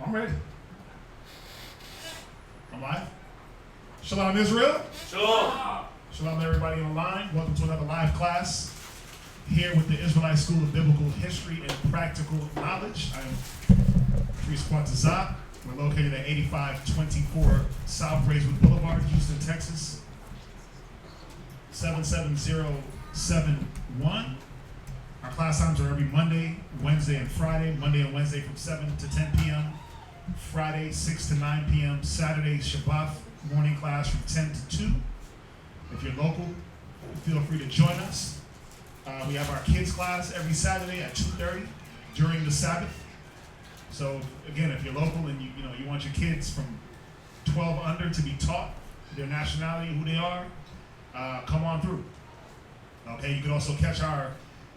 I'm ready. I'm live. Shalom, Israel. Shalom. Shalom, everybody online. Welcome to another live class here with the Israelite School of Biblical History and Practical Knowledge. I am Priest Quantazat. We're located at 8524 South Braeswood Boulevard, Houston, Texas, 77071. Our class times are every Monday, Wednesday, and Friday. Monday and Wednesday from 7 to 10 p.m. Friday, 6 to 9 p.m. Saturday, Shabbat morning class from 10 to 2. If you're local, feel free to join us. We have our kids class every Saturday at 2:30 during the Sabbath. So again, if you're local and you want your kids from 12 under to be taught their nationality, who they are, come on through. Okay, you can also catch our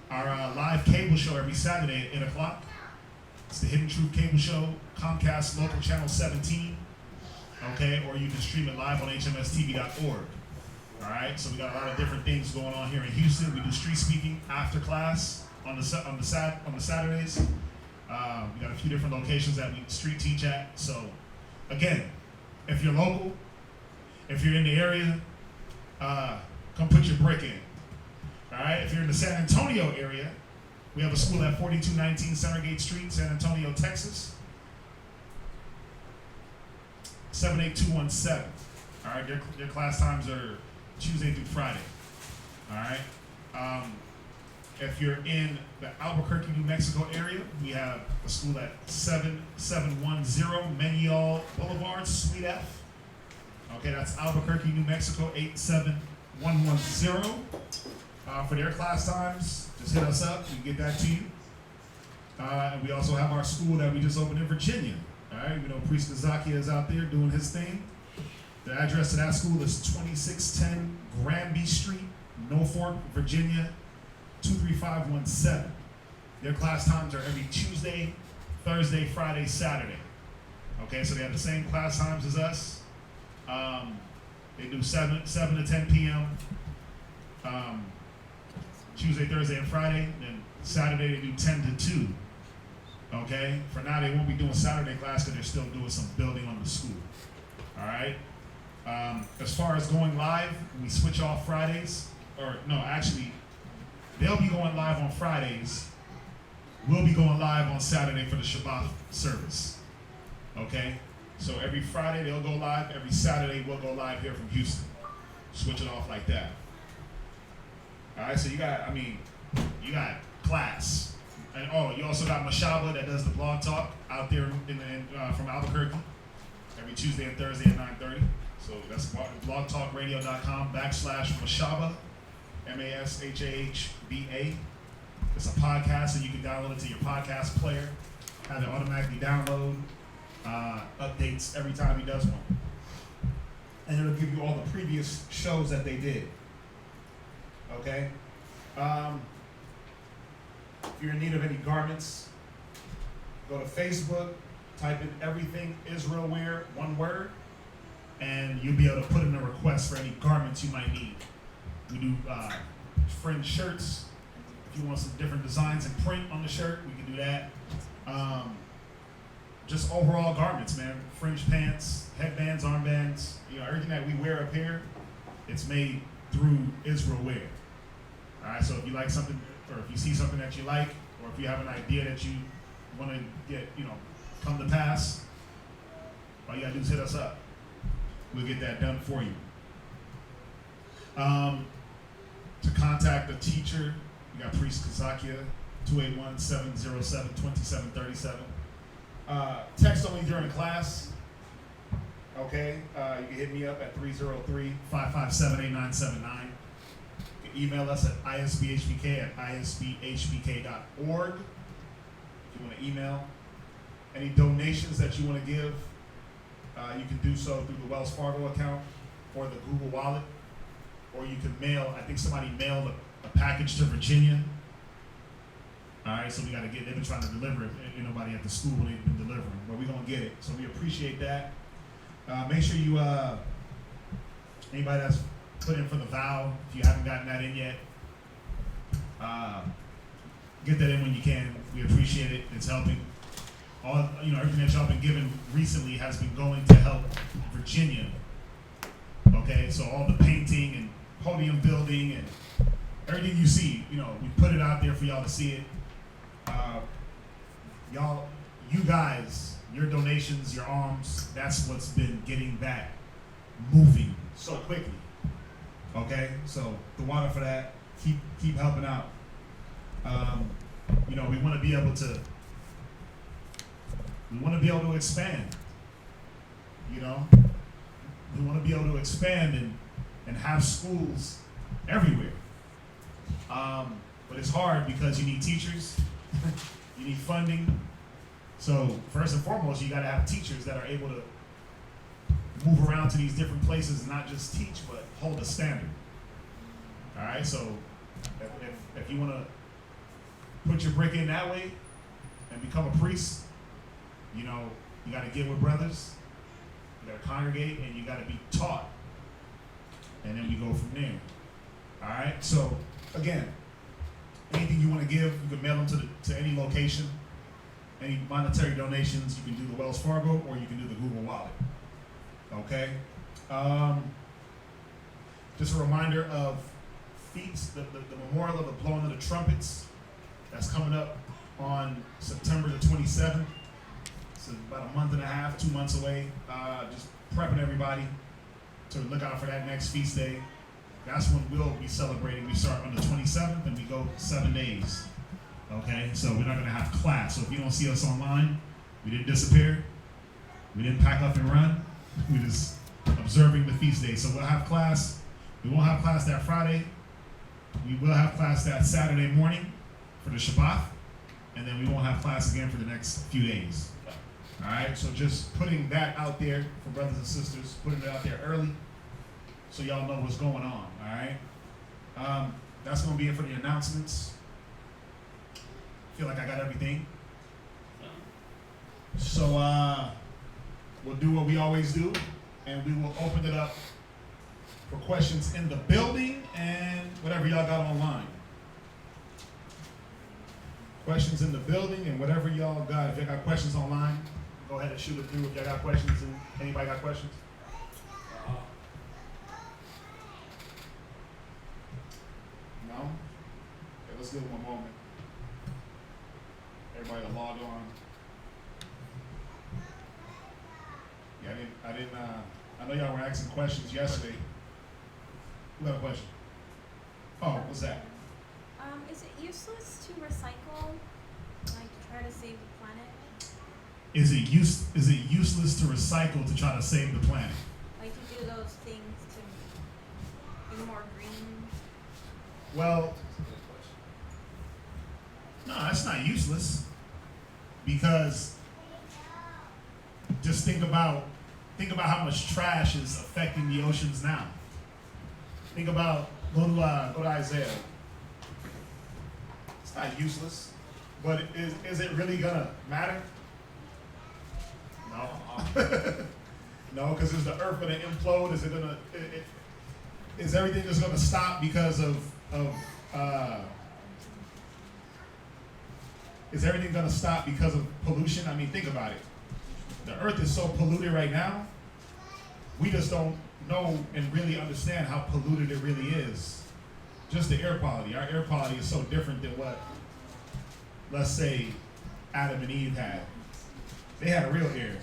live cable show every Saturday at 8 o'clock. It's the Hidden Truth Cable Show, Comcast Local Channel 17. Okay, or you can stream it live on hmstv.org. All right, so we got a lot of different things going on here in Houston. We do street speaking after class on the Saturdays. We got a few different locations that we street teach at. So, again, if you're local, if you're in the area, come put your brick in. All right, if you're in the San Antonio area, we have a school at 4219 Centergate Street, San Antonio, Texas, 78217. All right, their class times are Tuesday through Friday. All right. If you're in the Albuquerque, New Mexico area, we have a school at 7710 Meneal Boulevard, Suite F. Okay, that's Albuquerque, New Mexico, 87110. For their class times, just hit us up. We can get that to you. And we also have our school that we just opened in Virginia. All right, we know Priest Kazakia is out there doing his thing. The address to that school is 2610 Granby Street, Norfolk, Virginia, 23517. Their class times are every Tuesday, Thursday, Friday, Saturday. Okay, so they have the same class times as us. They do 7 to 10 p.m. Tuesday, Thursday, and Friday. Then Saturday they do 10 to 2. Okay, for now they won't be doing Saturday class because they're still doing some building on the school. All right. As far as going live, we switch off Fridays. Or no, actually, they'll be going live on Fridays. We'll be going live on Saturday for the Shabbat service. Okay? So every Friday they'll go live. Every Saturday we'll go live here from Houston. Switch it off like that. All right, so you got class. And you also got Mashaba that does the blog talk out there from Albuquerque every Tuesday and Thursday at 9:30. So that's blogtalkradio.com/Mashaba, MASHAHBA. It's a podcast, and you can download it to your podcast player, have it automatically download, updates every time he does one. And it'll give you all the previous shows that they did. Okay? If you're in need of any garments, go to Facebook, type in everything Israel wear, one word, and you'll be able to put in a request for any garments you might need. We do fringe shirts. If you want some different designs and print on the shirt, we can do that. Just overall garments, man. Fringe pants, headbands, armbands, everything that we wear up here, it's made through Israel Wear. All right, so if you like something, or if you see something that you like, or if you have an idea that you want to get, come to pass, all you gotta do is hit us up. We'll get that done for you. To contact a teacher, you got Priest Kazakia, 281-707-2737. Text only during class. Okay, you can hit me up at 303-557-8979. You can email us at isbhpk@isbhpk.org. If you want to email. Any donations that you want to give, you can do so through the Wells Fargo account or the Google Wallet, or you can mail. I think somebody mailed a package to Virginia. All right, so they've been trying to deliver it. Ain't nobody at the school they've been delivering, but we're gonna get it. So we appreciate that. Make sure you, anybody that's put in for the vow, if you haven't gotten that in yet, get that in when you can. We appreciate it. It's helping. all everything that y'all been given recently has been going to help Virginia. Okay, so all the painting and podium building and everything you see, we put it out there for y'all to see it. You guys, your donations, your alms, that's what's been getting that moving so quickly. Okay, so the water for that, keep helping out. We want to be able to expand. We want to be able to expand and have schools everywhere. But it's hard because you need teachers, you need funding. So first and foremost, you got to have teachers that are able to move around to these different places and not just teach, but hold a standard. All right, so if you want to put your brick in that way and become a priest, you got to get with brothers, you got to congregate, and you got to be taught. And then we go from there. All right, so again, anything you want to give, you can mail them to any location. Any monetary donations, you can do the Wells Fargo or you can do the Google Wallet. Okay? Just a reminder of feats, the memorial of the blowing of the trumpets. That's coming up on September the 27th. It's about a month and a half, 2 months away. Just prepping everybody to look out for that next feast day. That's when we'll be celebrating. We start on the 27th and we go 7 days. Okay, so we're not going to have class. So if you don't see us online, we didn't disappear. We didn't pack up and run. We're just observing the feast day. So we'll have class. We won't have class that Friday. We will have class that Saturday morning for the Shabbat. And then we won't have class again for the next few days. All right, so just putting that out there for brothers and sisters, putting it out there early so y'all know what's going on, all right? That's going to be it for the announcements. Feel like I got everything. So we'll do what we always do, and we will open it up for questions in the building and whatever y'all got online. Questions in the building and whatever y'all got. If you got questions online, go ahead and shoot it through. If y'all got questions, and anybody got questions? No? Okay, let's give them a moment. Everybody to log on. Yeah, I know y'all were asking questions yesterday. Who got a question? Oh, what's that? Is it useless to recycle, like to try to save the planet? Is it useless to recycle to try to save the planet? Like to do those things to be more green? Well, no, it's not useless because just think about how much trash is affecting the oceans now. Think about go to Isaiah. It's not useless, but is it really gonna matter? No. No, because is the earth gonna implode? Is everything just gonna stop because is everything gonna stop because of pollution? I mean, think about it. The earth is so polluted right now, we just don't know and really understand how polluted it really is. Just the air quality. Our air quality is so different than what, let's say, Adam and Eve had. They had real air.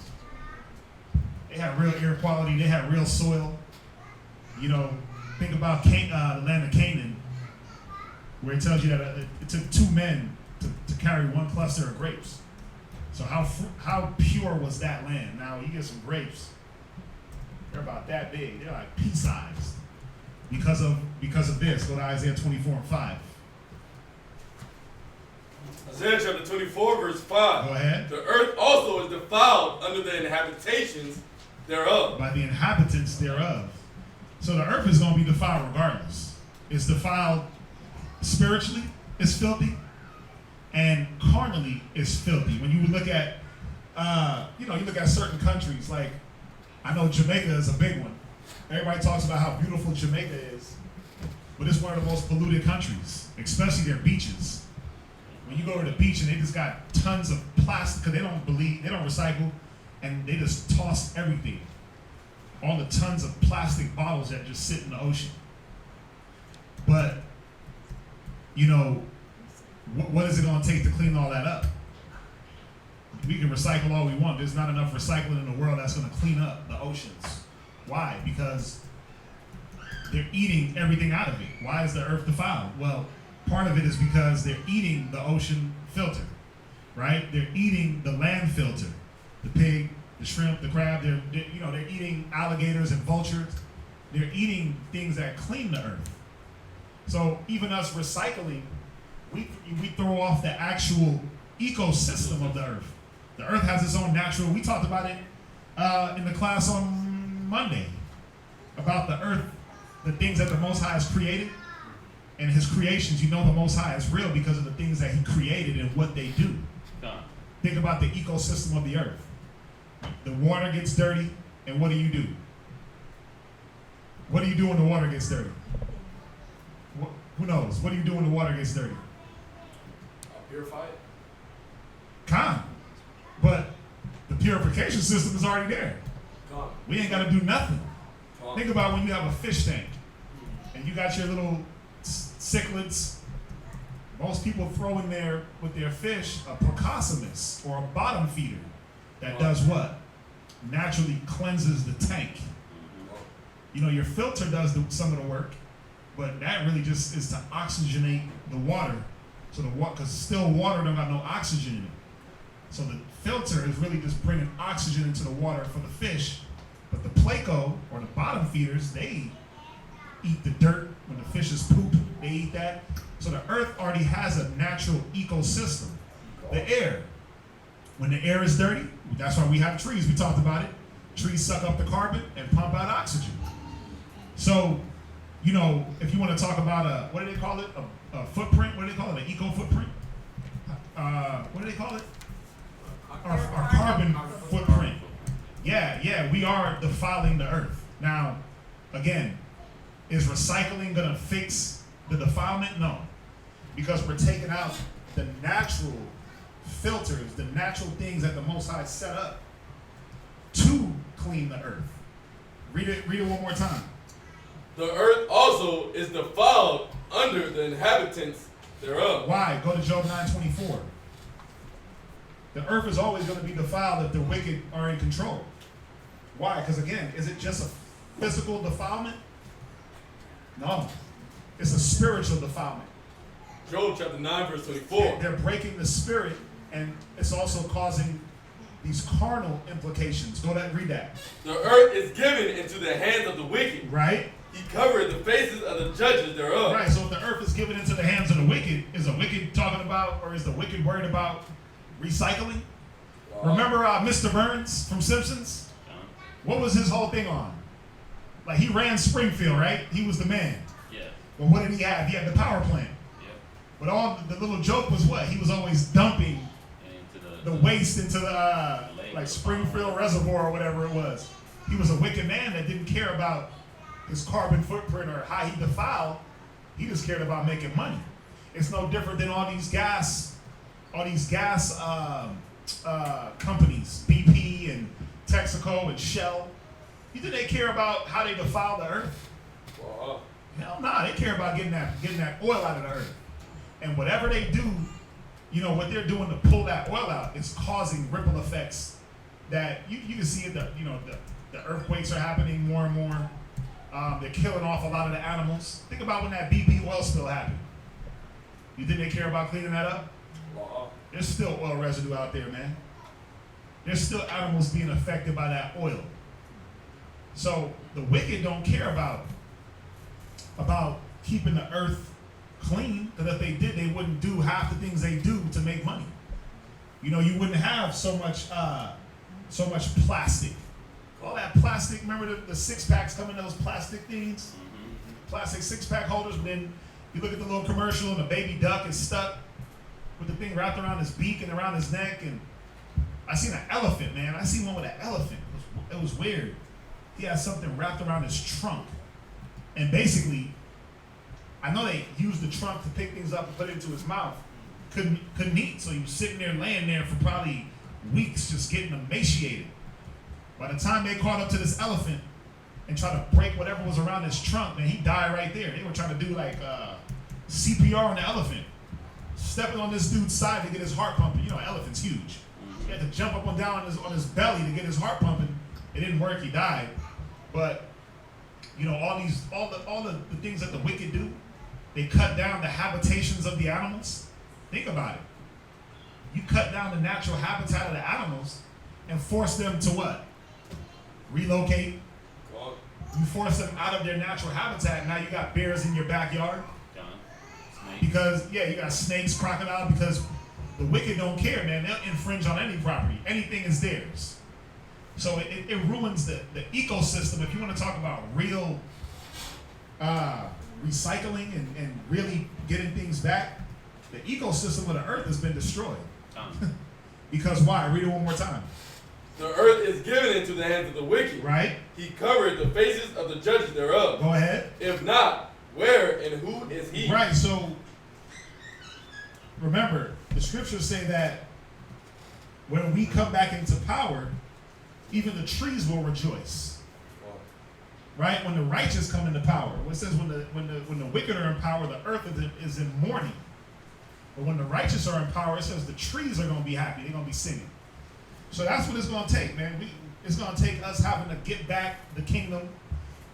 They had real air quality. They had real soil. Think about the land of Canaan, where it tells you that it took 2 men to carry 1 cluster of grapes. So how pure was that land? Now you get some grapes, they're about that big. They're like pea-sized because of this. Go to Isaiah 24:5. Isaiah chapter 24, verse 5. Go ahead. The earth also is defiled under the inhabitations thereof. By the inhabitants thereof. So the earth is going to be defiled regardless. It's defiled spiritually, it's filthy, and carnally, it's filthy. When you look at, you look at certain countries, like, I know Jamaica is a big one. Everybody talks about how beautiful Jamaica is, but it's one of the most polluted countries, especially their beaches. When you go to the beach and they just got tons of plastic because they don't recycle, and they just toss everything. All the tons of plastic bottles that just sit in the ocean. But, you know, what is it going to take to clean all that up? We can recycle all we want. There's not enough recycling in the world that's going to clean up the oceans. Why? Because they're eating everything out of it. Why is the earth defiled? Well, part of it is because they're eating the ocean filter, right? They're eating the land filter, the pig, the shrimp, the crab. They're eating alligators and vultures. They're eating things that clean the earth. So even us recycling, we throw off the actual ecosystem of the earth. The earth has its own natural. We talked about it in the class on Monday about the earth, the things that the Most High has created. And his creations, you know the Most High is real because of the things that he created and what they do. Think about the ecosystem of the earth. The water gets dirty, and what do? What do you do when the water gets dirty? Who knows? What do you do when the water gets dirty? Purify it. But the purification system is already there. We ain't got to do nothing. Think about when you have a fish tank, and you got your little cichlids. Most people throw in there with their fish a Procossus or a bottom feeder that does what? Naturally cleanses the tank. You know, your filter does some of the work, but that really just is to oxygenate the water. So because still water don't got no oxygen in it. So the filter is really just bringing oxygen into the water for the fish. But the placo or the bottom feeders, they eat the dirt when the fishes poop. They eat that. So the earth already has a natural ecosystem. The air. When the air is dirty, that's why we have trees. We talked about it. Trees suck up the carbon and pump out oxygen. So, you know, if you want to talk about what do they call it? A footprint? What do they call it? An eco footprint? What do they call it? Our carbon footprint. Yeah, we are defiling the earth. Now, again, is recycling going to fix the defilement? No. Because we're taking out the natural filters, the natural things that the Most High set up to clean the earth. Read it one more time. The earth also is defiled under the inhabitants thereof. Why? Go to Job 9:24. The earth is always going to be defiled if the wicked are in control. Why? Because again, is it just a physical defilement? No. It's a spiritual defilement. Job chapter 9 verse 24. They're breaking the spirit, and it's also causing these carnal implications. Go ahead and read that. The earth is given into the hands of the wicked. Right. He covered the faces of the judges thereof. Right, so if the earth is given into the hands of the wicked, is the wicked talking about, or is the wicked worried about recycling? Remember Mr. Burns from Simpsons? What was his whole thing on? Like, he ran Springfield, right? He was the man. Yeah. But what did he have? He had the power plant. Yeah. But all the little joke was what? He was always dumping the waste into the like Springfield Reservoir or whatever it was. He was a wicked man that didn't care about his carbon footprint or how he defiled. He just cared about making money. It's no different than all these gas companies, BP and Texaco and Shell. You think they care about how they defile the earth? Hell nah, they care about getting that oil out of the earth. And whatever they do, you know, what they're doing to pull that oil out, it's causing ripple effects that you can see it. The earthquakes are happening more and more. They're killing off a lot of the animals. Think about when that BP oil spill happened. You think they care about cleaning that up? There's still oil residue out there, man. There's still animals being affected by that oil. So the wicked don't care about keeping the earth clean, because if they did, they wouldn't do half the things they do to make money. You know, you wouldn't have so much plastic. All that plastic, remember the six-packs come in those plastic things? Plastic six-pack holders, but then you look at the little commercial and the baby duck is stuck with the thing wrapped around his beak and around his neck. And I seen an elephant, man. I seen one with an elephant. It was weird. He had something wrapped around his trunk. And basically, I know they used the trunk to pick things up and put it into his mouth, couldn't eat. So he was sitting there, laying there for probably weeks, just getting emaciated. By the time they caught up to this elephant and tried to break whatever was around his trunk, man, he died right there. They were trying to do like CPR on the elephant, stepping on this dude's side to get his heart pumping. You know, an elephant's huge. He had to jump up and down on his belly to get his heart pumping. It didn't work. He died. But you know, all the things that the wicked do, they cut down the habitations of the animals. Think about it. You cut down the natural habitat of the animals and force them to what? Relocate. You force them out of their natural habitat. Now you got bears in your backyard. Because, yeah, you got snakes, crocodile, because the wicked don't care, man. They'll infringe on any property. Anything is theirs. So it ruins the ecosystem. If you want to talk about real recycling and really getting things back, the ecosystem of the earth has been destroyed. Because why? Read it one more time. The earth is given into the hands of the wicked. Right. He covered the faces of the judges thereof. Go ahead. If not, where and who is he? Right, so remember, the scriptures say that when we come back into power, even the trees will rejoice. Right? When the righteous come into power. It says when the wicked are in power, the earth is in mourning. But when the righteous are in power, it says the trees are going to be happy. They're going to be singing. So that's what it's going to take, man. It's going to take us having to get back the kingdom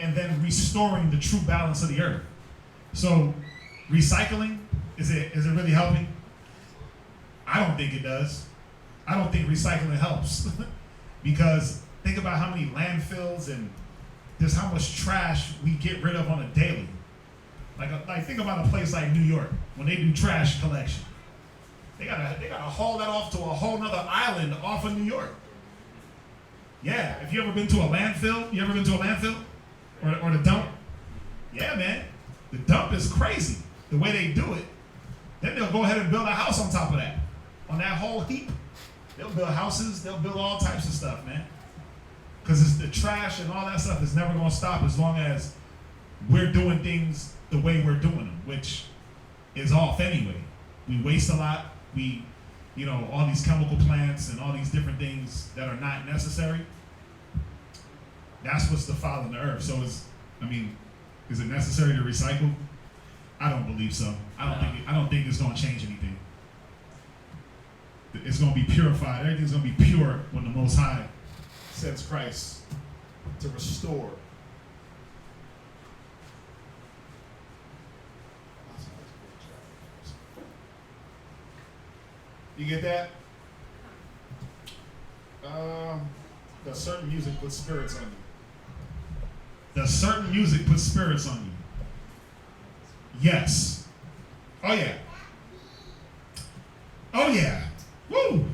and then restoring the true balance of the earth. So recycling, is it really helping? I don't think it does. I don't think recycling helps. Because think about how many landfills and just how much trash we get rid of on a daily. Like think about a place like New York when they do trash collection. They gotta haul that off to a whole nother island off of New York. Yeah, if you ever been to a landfill, or the dump? Yeah, man, the dump is crazy. The way they do it, then they'll go ahead and build a house on top of that, on that whole heap. They'll build houses, they'll build all types of stuff, man. Because it's the trash and all that stuff is never gonna stop as long as we're doing things the way we're doing them, which is off anyway. We waste a lot. All these chemical plants and all these different things that are not necessary. That's what's defiling the earth. So is it necessary to recycle? I don't believe so. I don't think it's gonna change anything. It's gonna be purified. Everything's gonna be pure when the Most High sends Christ to restore. You get that? Does certain music put spirits on you? Does certain music put spirits on you? Yes. Oh yeah. Oh yeah. Woo!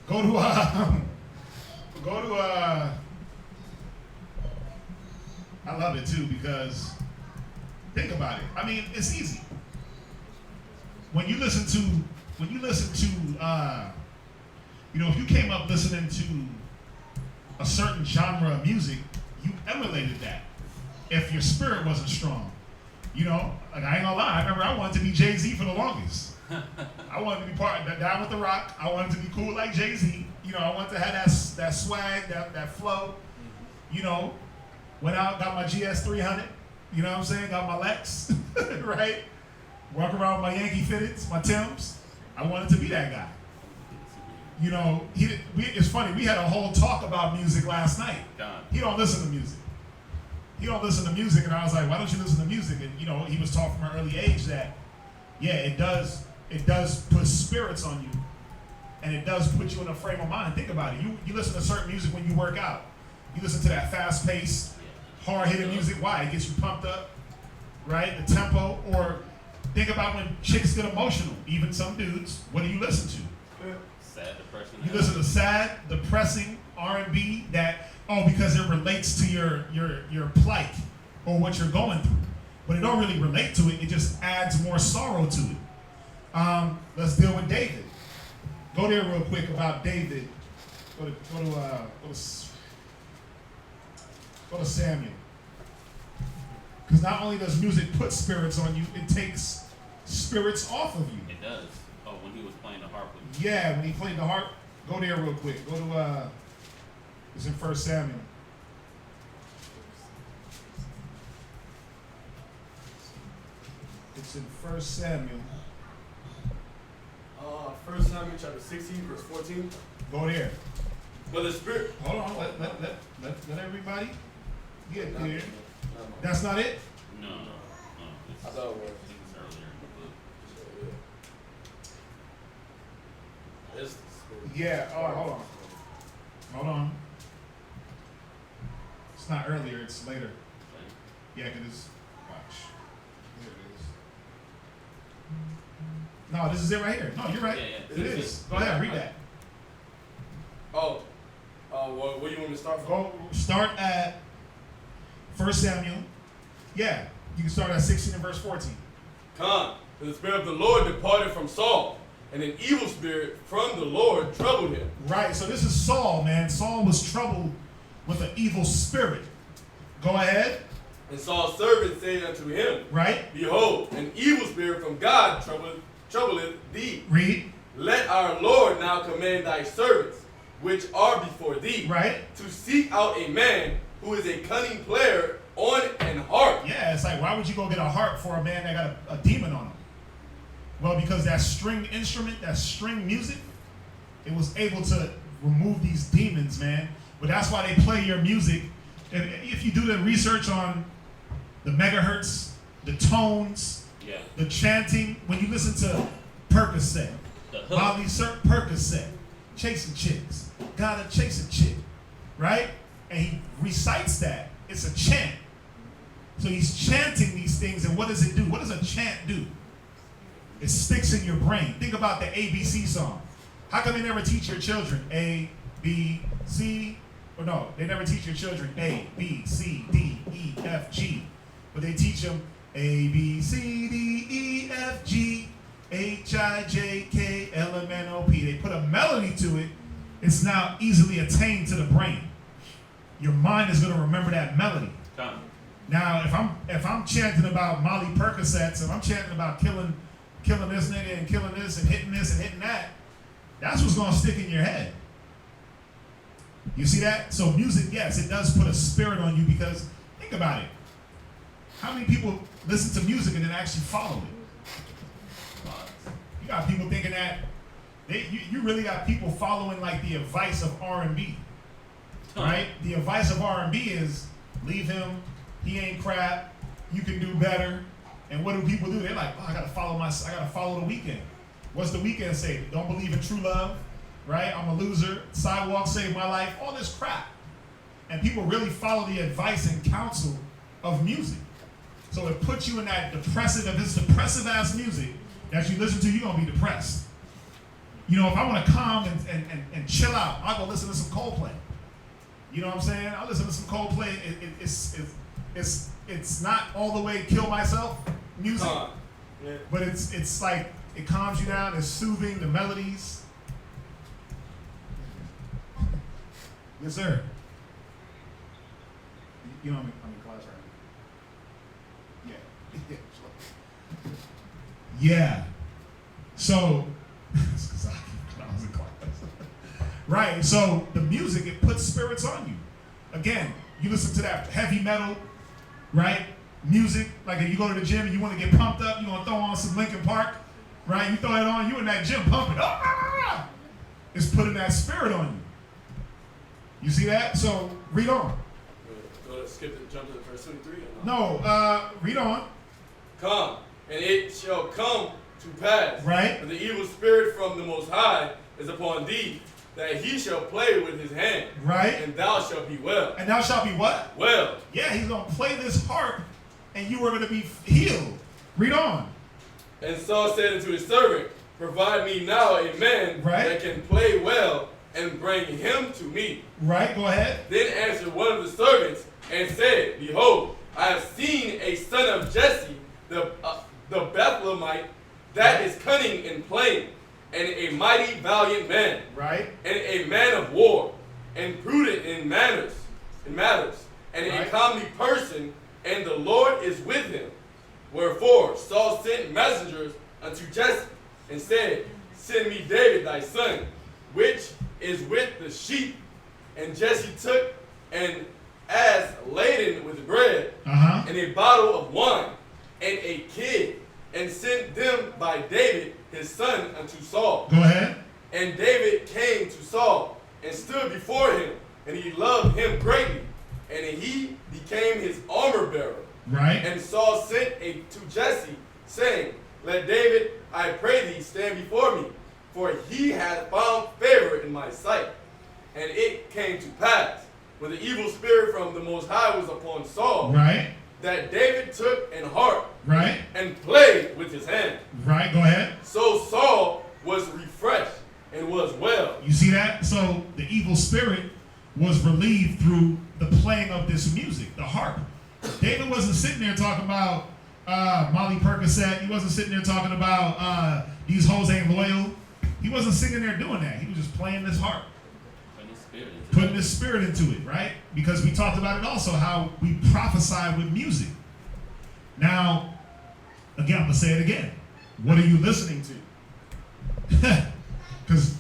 Go to I love it too because think about it. I mean, it's easy. When you listen to if you came up listening to a certain genre of music, you emulated that. If your spirit wasn't strong, I ain't gonna lie. I remember I wanted to be Jay-Z for the longest. I wanted to be down with the rock. I wanted to be cool like Jay-Z. I wanted to have that swag, that flow. Went out, got my GS 300. You know what I'm saying? Got my Lex, right? Walk around with my Yankee fitteds, my Timbs. I wanted to be that guy. It's funny. We had a whole talk about music last night. He don't listen to music. And I was like, why don't you listen to music? And he was taught from an early age that, yeah, it does put spirits on you, and it does put you in a frame of mind. Think about it. You listen to certain music when you work out. You listen to that fast-paced, hard-hitting music. Why? It gets you pumped up, right? The tempo. Or think about when chicks get emotional. Even some dudes. What do you listen to? Sad, depressing. You listen to sad, depressing R&B because it relates to your plight or what you're going through. But it don't really relate to it. It just adds more sorrow to it. Let's deal with David. Go there real quick about David. Go to Samuel. Because not only does music put spirits on you, it takes spirits off of you. It does. Oh, when he was playing the harp with you. Yeah, when he played the harp. Go there real quick. Go to it's in 1 Samuel. It's in 1 Samuel. 1 Samuel chapter 16, verse 14. Go there. But the Spirit. Hold on. Let everybody get there. That's not it? No. I thought it was. I think it's earlier in the book. It's the Spirit. Yeah. All right. Hold on. It's not earlier. It's later. Yeah, because it's. Watch. Here it is. No, this is it right here. No, you're right. Yeah. It is. Go ahead. Read that. Where you want me to start from? Go start at 1 Samuel. Yeah, you can start at 16 and verse 14. Come, for the Spirit of the Lord departed from Saul, and an evil spirit from the Lord troubled him. Right, so this is Saul, man. Saul was troubled with an evil spirit. Go ahead. And Saul's servant said unto him, Right. Behold, an evil spirit from God troubleth thee. Read. Let our Lord now command thy servants, which are before thee, Right. to seek out a man who is a cunning player on an harp. Yeah, it's like, why would you go get a harp for a man that got a demon on him? Well, because that string instrument, that string music, it was able to remove these demons, man. But that's why they play your music. And if you do the research on the megahertz, the tones, Yeah. the chanting, when you listen to Percocet, The hook. Molly Percocet, chasing chicks, gotta chase a chick, right? And he recites that. It's a chant. So he's chanting these things, and what does it do? What does a chant do? It sticks in your brain. Think about the ABC song. How come they never teach your children A, B, C? Or no, they never teach your children A, B, C, D, E, F, G. But they teach them A, B, C, D, E, F, G, H, I, J, K, L, M, N, O, P. They put a melody to it. It's now easily attained to the brain. Your mind is going to remember that melody. Come. Now, if I'm chanting about Molly Percocets and I'm chanting about killing this nigga and killing this and hitting that, that's what's going to stick in your head. You see that? So music, yes, it does put a spirit on you because think about it. How many people listen to music and then actually follow it? You got people thinking that you really got people following like the advice of R&B, right? The advice of R&B is leave him, he ain't crap, you can do better. And what do people do? They're like, oh, I gotta follow the weekend. What's the weekend say? Don't believe in true love, right? I'm a loser. Sidewalk saved my life. All this crap, and people really follow the advice and counsel of music. So it puts you in that depressive. If it's depressive ass music that you listen to, you're gonna be depressed. You know, if I want to calm and chill out, I'll go listen to some Coldplay. You know what I'm saying? I'll listen to some Coldplay. It's not all the way kill myself music, but it's like it calms you down. It's soothing. The melodies. Yes, sir. You know I'm in class right now. Yeah. So. I was in class. Right, so the music, it puts spirits on you. Again, you listen to that heavy metal, right? Music, like if you go to the gym and you want to get pumped up, you're going to throw on some Linkin Park, right? You throw it on, you in that gym pumping. It's putting that spirit on you. You see that? So, read on. Jump to verse 23? No, read on. Come, and it shall come to pass, right? that the evil spirit from the Most High is upon thee, that he shall play with his hand, right? And thou shalt be well. And thou shalt be what? Well. Yeah, he's going to play this harp, and you are going to be healed. Read on. And Saul said unto his servant, provide me now a man that can play well, and bring him to me. Right, go ahead. Then answered one of the servants, and said, behold, I have seen a son of Jesse, the Bethlehemite, that is cunning in playing, and a mighty valiant man, right, and a man of war, and prudent in matters, and a comely person, and the Lord is with him. Wherefore Saul sent messengers unto Jesse, and said, Send me David thy son, which is with the sheep. And Jesse took an ass laden with bread, and a bottle of wine, and a kid, and sent them by David his son unto Saul. Go ahead. And David came to Saul, and stood before him, and he loved him greatly, and he became his armor bearer. Right. And Saul sent to Jesse, saying, Let David, I pray thee, stand before me, for he hath found favor in my sight. And it came to pass, when the evil spirit from the Most High was upon Saul, right, that David took an harp, right, and played with his hand. Right, go ahead. So Saul was refreshed and was well. You see that? So the evil spirit was relieved through the playing of this music, the harp. David wasn't sitting there talking about Molly Percocet. He wasn't sitting there talking about these hoes ain't loyal. He wasn't sitting there doing that. He was just playing this harp. Putting his spirit into it, right? Because we talked about it also, how we prophesy with music. Now, again, I'm going to say it again. What are you listening to? Because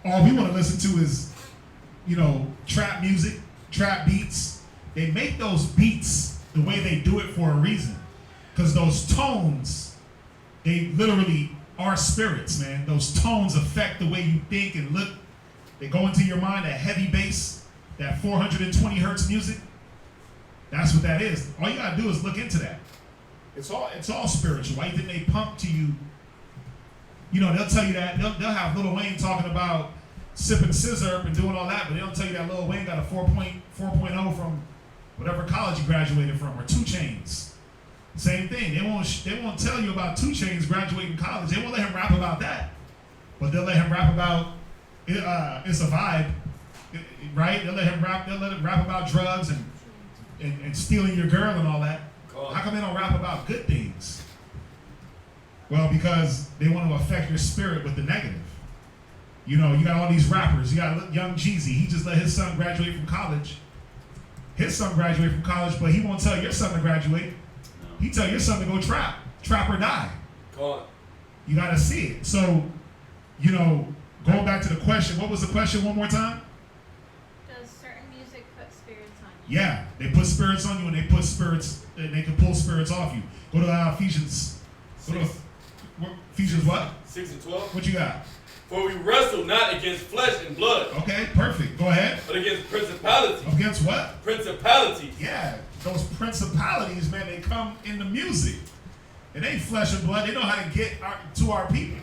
all we want to listen to is, trap music, trap beats. They make those beats the way they do it for a reason. Because those tones, they literally are spirits, man. Those tones affect the way you think and look. They go into your mind, that heavy bass, that 420 hertz music. That's what that is. All you gotta do is look into that. It's all spiritual. Why you think they pump to you? They'll tell you that. They'll have Lil Wayne talking about sipping scissor and doing all that, but they don't tell you that Lil Wayne got a 4.0 from whatever college he graduated from, or 2 Chainz. Same thing. They won't tell you about 2 Chainz graduating college. They won't let him rap about that, but they'll let him rap about it's a vibe, right? They'll let him rap about drugs and stealing your girl and all that. How come they don't rap about good things? Well, because they want to affect your spirit with the negative. You got all these rappers. You got Young Jeezy. He just let his son graduate from college. His son graduated from college, but he won't tell your son to graduate. He tell your son to go trap or die. You got to see it. So, going back to the question, what was the question one more time? Does certain music put spirits on you? Yeah, they put spirits on you, and they put spirits, and they can pull spirits off you. Go to Ephesians. Ephesians what? 6 and 12. What you got? For we wrestle not against flesh and blood. Okay, perfect. Go ahead. But against principalities. Against what? Principalities. Yeah, those principalities, man, they come in the music. It ain't flesh and blood. They know how to get to our people.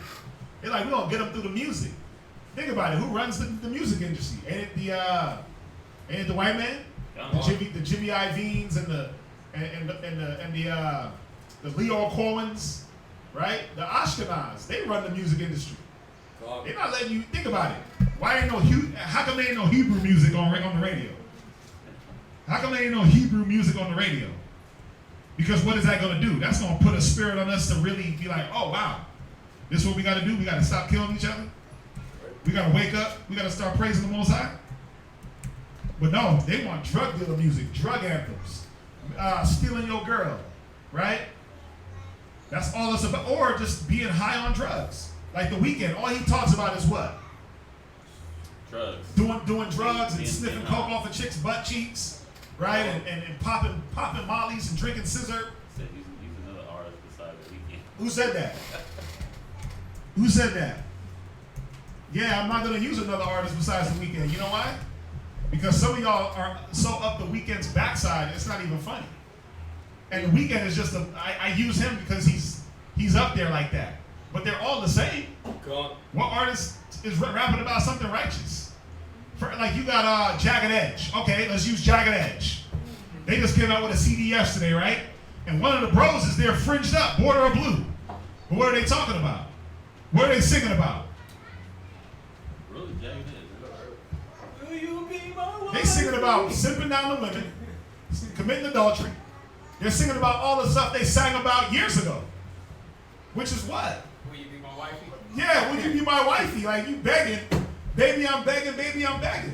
They're like, we're going to get them through the music. Think about it. Who runs the music industry? Ain't it the white man? The Jimmy Iovine's and the Leo Cohens, right? The Ashkenaz. They run the music industry. They're not letting you think about it. How come there ain't no Hebrew music on the radio? How come there ain't no Hebrew music on the radio? Because what is that going to do? That's going to put a spirit on us to really be like, oh, wow, this is what we got to do? We got to stop killing each other? We got to wake up? We got to start praising the Most High? But no, they want drug dealer music, drug anthems, stealing your girl, right? That's all it's about. Or just being high on drugs. Like The Weeknd, all he talks about is what? Drugs. Doing drugs and sniffing coke off a chick's butt cheeks, right? And popping mollies and drinking scissor. Said he's another artist besides The Weeknd. Who said that? Who said that? Yeah, I'm not going to use another artist besides The Weeknd. You know why? Because some of y'all are so up The Weeknd's backside, it's not even funny. And The Weeknd is just I use him because he's up there like that. But they're all the same. What artist is rapping about something righteous? Like you got Jagged Edge. Okay, let's use Jagged Edge. They just came out with a CD yesterday, right? And one of the bros is there fringed up, border of blue. But what are they talking about? What are they singing about? Really, Jagged Edge. Will you be my wife? They singing about simping down the women, committing adultery. They're singing about all the stuff they sang about years ago. Which is what? Will you be my wifey? Yeah, will you be my wifey? Like you begging, baby, I'm begging, baby, I'm begging.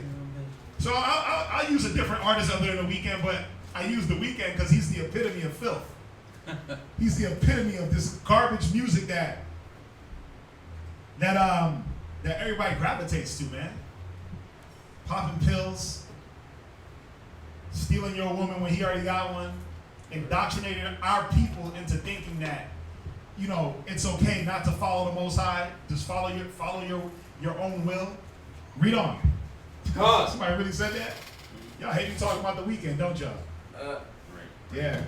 So I'll use a different artist other than The Weeknd, but I use The Weeknd because he's the epitome of filth. He's the epitome of this garbage music that everybody gravitates to, man. Popping pills, stealing your woman when he already got one, indoctrinating our people into thinking that, you know, it's okay not to follow the Most High. Just follow your own will. Read on. Huh. Somebody really said that? Y'all hate me talking about the weekend, don't y'all? Yeah.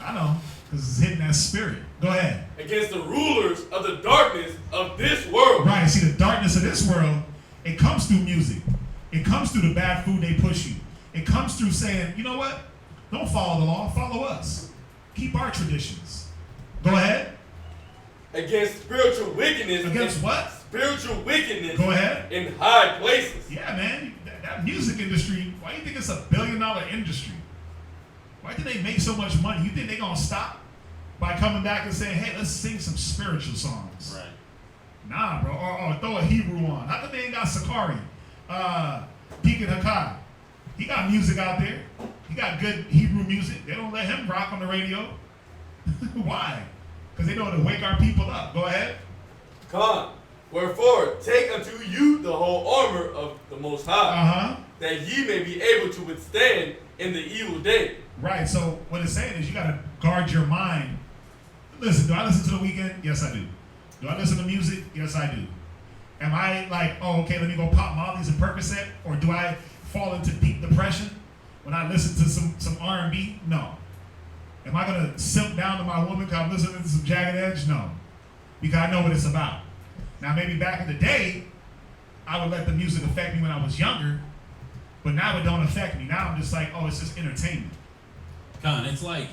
I know, because it's hitting that spirit. Go ahead. Against the rulers of the darkness of this world. Right, see, the darkness of this world, it comes through music. It comes through the bad food they push you. It comes through saying, you know what? Don't follow the law, follow us. Keep our traditions. Go ahead. Against spiritual wickedness. Against what? Spiritual wickedness. Go ahead. In high places. Yeah, man. That music industry, why do you think it's $1 billion industry? Why do they make so much money? You think they're going to stop by coming back and saying, hey, let's sing some spiritual songs? Right. Nah, bro. Or throw a Hebrew on. How come they ain't got Sakari? Deacon Hakai. He got music out there. He got good Hebrew music. They don't let him rock on the radio. Why? Because they know how to wake our people up. Go ahead. Con. Wherefore, take unto you the whole armor of the Most High, that ye may be able to withstand in the evil day. Right. So what it's saying is you got to guard your mind. Listen, do I listen to the weekend? Yes, I do. Do I listen to music? Yes, I do. Am I like, oh, okay, let me go pop Molly's and Percocet? Or do I fall into deep depression when I listen to some R&B? No. Am I going to simp down to my woman because I'm listening to some Jagged Edge? No. Because I know what it's about. Now, maybe back in the day, I would let the music affect me when I was younger, but now it don't affect me. Now I'm just like, oh, it's just entertainment. Con, it's like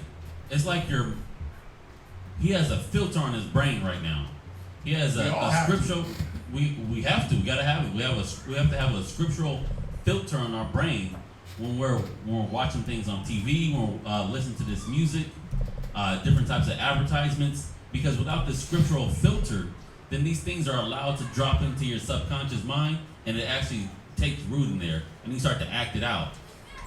he has a filter on his brain right now. He has a scriptural. We have to. We gotta have it. We have to have a scriptural filter on our brain when we're watching things on TV, when we're listening to this music, different types of advertisements. Because without the scriptural filter, then these things are allowed to drop into your subconscious mind, and it actually takes root in there, and you start to act it out.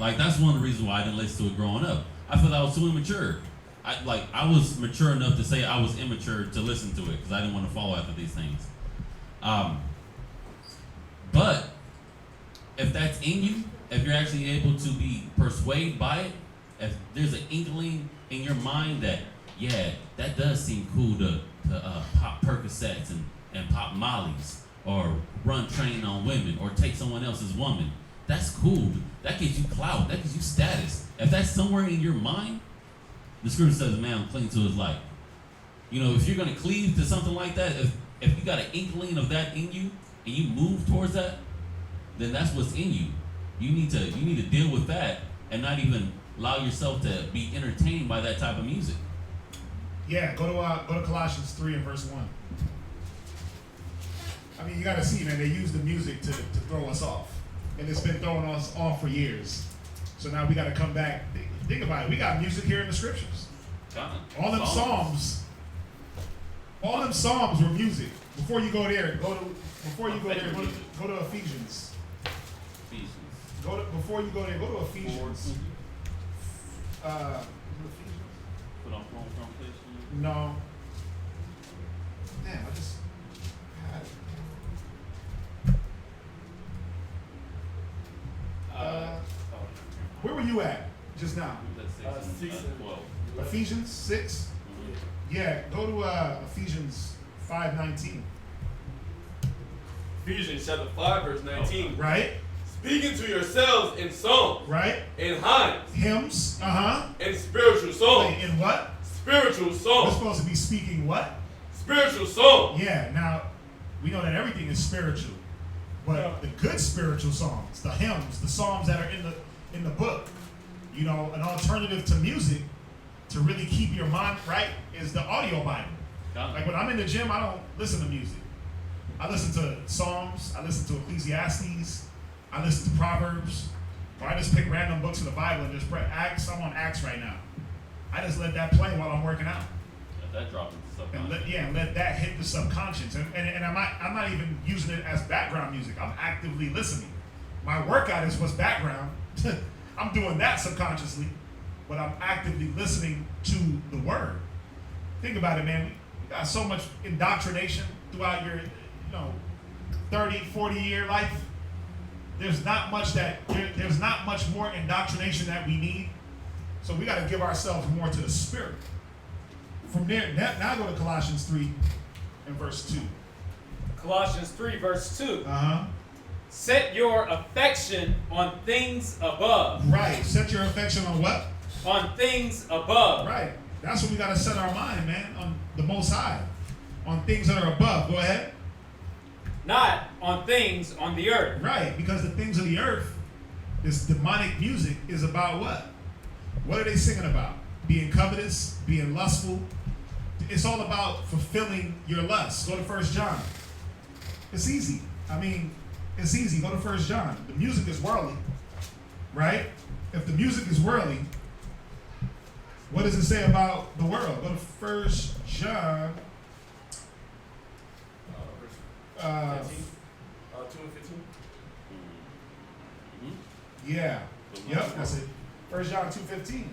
Like, that's one of the reasons why I didn't listen to it growing up. I felt I was too immature. I was mature enough to say I was immature to listen to it because I didn't want to follow after these things. But if that's in you, if you're actually able to be persuaded by it, if there's an inkling in your mind that, yeah, that does seem cool to pop Percocets and pop Molly's, or run train on women, or take someone else's woman, that's cool. That gives you clout. That gives you status. If that's somewhere in your mind, the scripture says, man, cling to his life. You know, if you're going to cleave to something like that, if you got an inkling of that in you, and you move towards that, then that's what's in you. You need to deal with that and not even allow yourself to be entertained by that type of music. Yeah, go to Colossians 3 and verse 1. I mean, you got to see, man, they use the music to throw us off. And it's been throwing us off for years. So now we got to come back. Think about it. We got music here in the scriptures. All them Psalms were music. Before you go there, go to Ephesians. Before you go there, go to Ephesians. Put on phone conversation. No. Damn, I just had it. Where were you at just now? 6 and 12. Ephesians 6? Mm-hmm. Yeah, go to Ephesians 5:19. Ephesians chapter 5, verse 19. Right? Speaking to yourselves in songs, Right? in hymns, Hymns, and spiritual songs. In what? Spiritual We're songs. supposed to be speaking what? Spiritual songs. Yeah, now, we know that everything is spiritual. But the good spiritual songs, the hymns, the psalms that are in the book, you know, an alternative to music to really keep your mind right is the audio Bible. Like when I'm in the gym, I don't listen to music. I listen to Psalms, I listen to Ecclesiastes, I listen to Proverbs, or I just pick random books of the Bible and just press Acts. I'm on Acts right now. I just let that play while I'm working out. That dropped into subconscious. And let that hit the subconscious. And I'm not even using it as background music. I'm actively listening. My workout is what's background. I'm doing that subconsciously. but I'm actively listening to the word. Think about it, man. We got so much indoctrination throughout your, 30, 40-year life. There's not much there's not much more indoctrination that we need. So we got to give ourselves more to the Spirit. From there, now go to Colossians 3 and verse 2. Colossians 3, verse 2. Uh-huh. Set your affection on things above. Right. Set your affection on what? On things above. Right. That's what we got to set our mind, man, on the Most High. On things that are above. Go ahead. Not on things on the earth. Right. Because the things of the earth, this demonic music is about what? What are they singing about? Being covetous, being lustful. It's all about fulfilling your lust. Go to 1 John. It's easy. It's easy. Go to 1 John. The music is worldly, right? If the music is worldly, what does it say about the world? Go to 1 John. 2 and 15. Yeah. Yep, that's it. 1 John 2:15.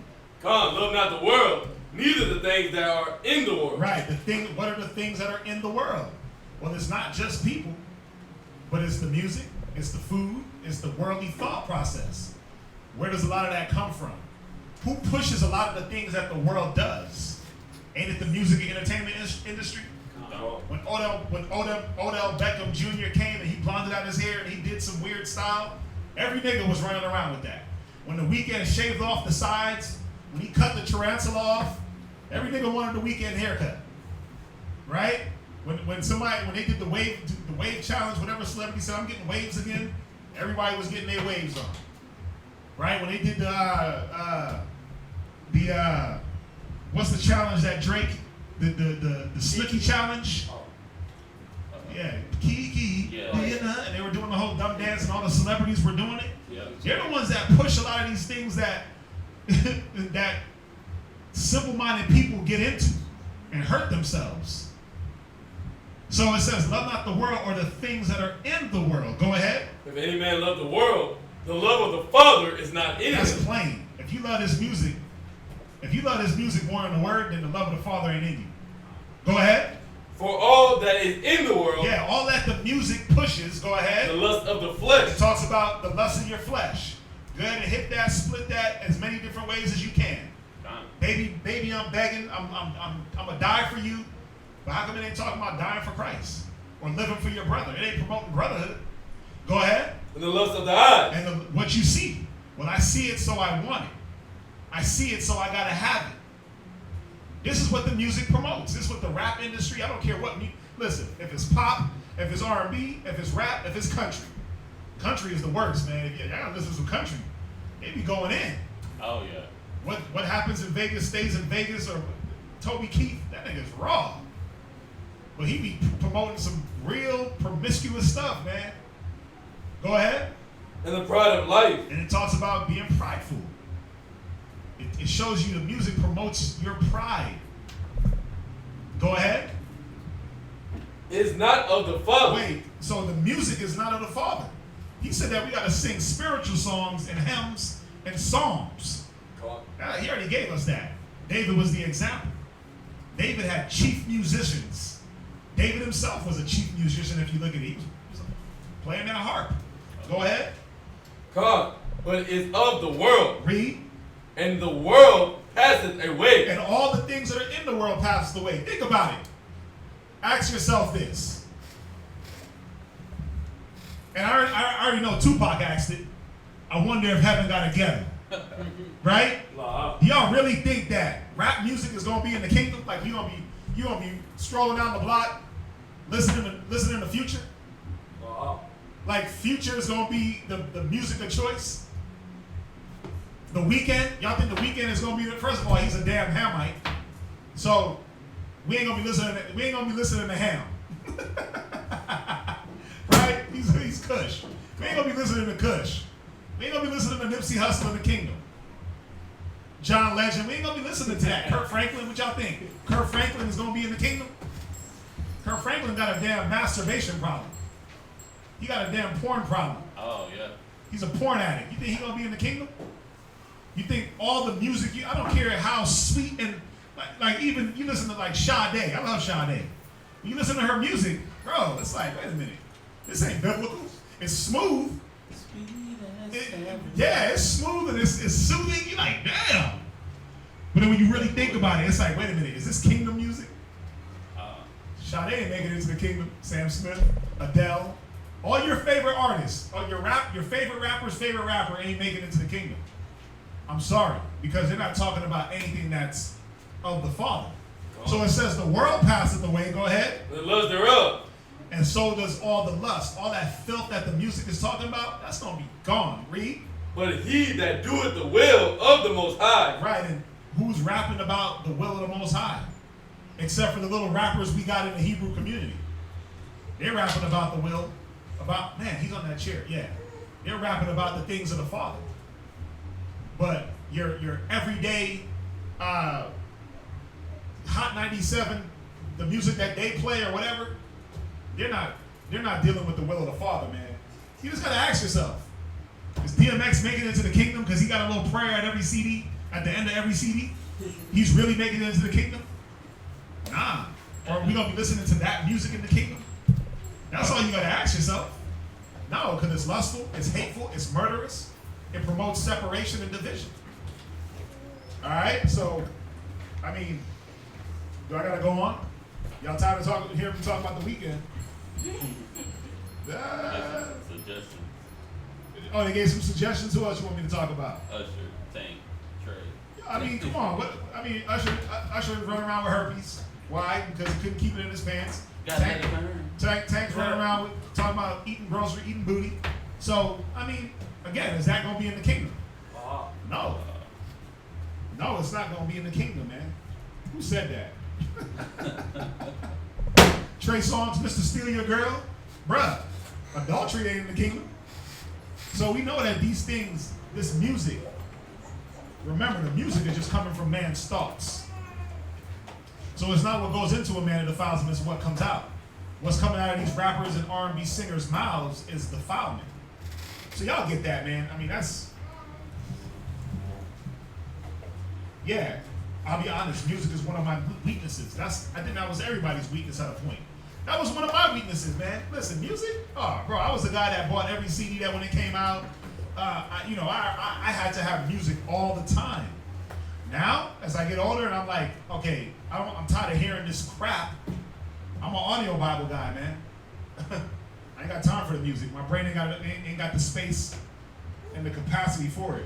Come, love not the world, neither the things that are in the world. Right. What are the things that are in the world? Well, it's not just people, but it's the music, it's the food, it's the worldly thought process. Where does a lot of that come from? Who pushes a lot of the things that the world does? Ain't it the music and entertainment industry? No. When Odell Beckham Jr. came and he blonded out his hair and he did some weird style, every nigga was running around with that. When The Weeknd shaved off the sides, when he cut the tarantula off, every nigga wanted the Weeknd haircut, right? When they did the wave challenge, whatever celebrity said I'm getting waves again, everybody was getting their waves on, right? When they did the what's the challenge that Drake, the Slicky challenge? Yeah, Kiki, Yeah. and they were doing the whole dumb dance, and all the celebrities were doing it. Yeah. They're the ones that push a lot of these things that that simple-minded people get into and hurt themselves. So it says, love not the world or the things that are in the world. Go ahead. If any man love the world, the love of the Father is not in That's him. plain. If you love this music more than the word, then the love of the Father ain't in you. Go ahead. For all that is in the world, Yeah, all that the music pushes, go ahead. the lust of the It flesh, talks about the lust of your flesh. Go ahead and hit that, split that as many different ways as you can. Baby, I'm begging. I'm gonna die for you. But how come it ain't talking about dying for Christ or living for your brother? It ain't promoting brotherhood. Go ahead. and the lust of the eyes, And what you see. Well, I see it, so I want it. I see it, so I gotta have it. This is what the music promotes. This is what the rap industry. I don't care what. Listen, if it's pop, if it's R&B, if it's rap, if it's country. Country is the worst, man. Y'all gotta listen to some country. They be going in. Oh yeah. What happens in Vegas stays in Vegas, or Toby Keith, that nigga's raw. But he be promoting some real promiscuous stuff, man. Go ahead. and the pride of life, And it talks about being prideful. It shows you the music promotes your pride. Go ahead. is not of the Father. Wait, so the music is not of the Father. He said that we got to sing spiritual songs and hymns and psalms. He already gave us that. David was the example. David had chief musicians. David himself was a chief musician, if you look at it. He was playing that harp. Go ahead. God, but is of the world, Read. and the world passeth away. And all the things that are in the world passes away. Think about it. Ask yourself this. And I already know Tupac asked it. I wonder if heaven got together. Right? Y'all really think that rap music is gonna be in the kingdom? Like you gonna be strolling down the block, listening to Future? Like Future is gonna be the music of choice? The Weeknd? Y'all think The Weeknd is gonna be first of all, he's a damn Hamite. So we ain't gonna be listening to Ham. Right? He's Kush. We ain't gonna be listening to Kush. We ain't gonna be listening to Nipsey Hussle in the Kingdom. John Legend, we ain't gonna be listening to that. Kirk Franklin, what y'all think? Kirk Franklin is gonna be in the Kingdom? Kirk Franklin got a damn masturbation problem. He got a damn porn problem. Oh yeah. He's a porn addict. You think he gonna be in the Kingdom? You think all the music, I don't care how sweet and, like even, you listen to like Sade. I love Sade. When you listen to her music, bro, it's like, wait a minute. This ain't biblical. It's smooth. Yeah, it's smooth and it's soothing. You're like, damn. But then when you really think about it, it's like, wait a minute, is this kingdom music? Sade ain't making it into the kingdom. Sam Smith, Adele, all your favorite artists, or your favorite rapper's favorite rapper ain't making it into the kingdom. I'm sorry, because they're not talking about anything that's of the Father. So it says the world passeth away. Go ahead. The lust thereof. And so does all the lust. All that filth that the music is talking about, that's going to be gone. Read. But he that doeth the will of the Most High. Right, and who's rapping about the will of the Most High? Except for the little rappers we got in the Hebrew community. They're rapping about the will, man, he's on that chair, yeah. They're rapping about the things of the Father. But your everyday Hot 97, the music that they play or whatever, they're not dealing with the will of the Father, man. You just gotta ask yourself, is DMX making it into the kingdom because he got a little prayer at every CD, at the end of every CD? He's really making it into the kingdom? Nah. Or are we gonna be listening to that music in the kingdom? That's all you gotta ask yourself. No, because it's lustful, it's hateful, it's murderous, it promotes separation and division. Alright, so, I mean, do I gotta go on? Y'all tired of hearing me talk about the weekend? Suggestions. Oh, they gave some suggestions. Who else you want me to talk about? Usher, Tank, Trey. I mean, come on. Usher running around with herpes. Why? Because he couldn't keep it in his pants. Tank's running around with, talking about eating grocery, eating booty. So, I mean, again, is that going to be in the kingdom? No. No, it's not going to be in the kingdom, man. Who said that? Trey Songz, Mr. Steal Your Girl? Bruh, adultery ain't in the kingdom. So we know that these things, this music, remember the music is just coming from man's thoughts. So it's not what goes into a man that defiles him, it's what comes out. What's coming out of these rappers and R&B singers' mouths is defilement. So y'all get that, man. I mean, that's, yeah, I'll be honest, music is one of my weaknesses. I think that was everybody's weakness at a point. That was one of my weaknesses, man. Listen, music, oh, bro, I was the guy that bought every CD that when it came out, I had to have music all the time. Now, as I get older and I'm like, okay, I'm tired of hearing this crap. I'm an audio Bible guy, man. I ain't got time for the music. My brain ain't got the space and the capacity for it.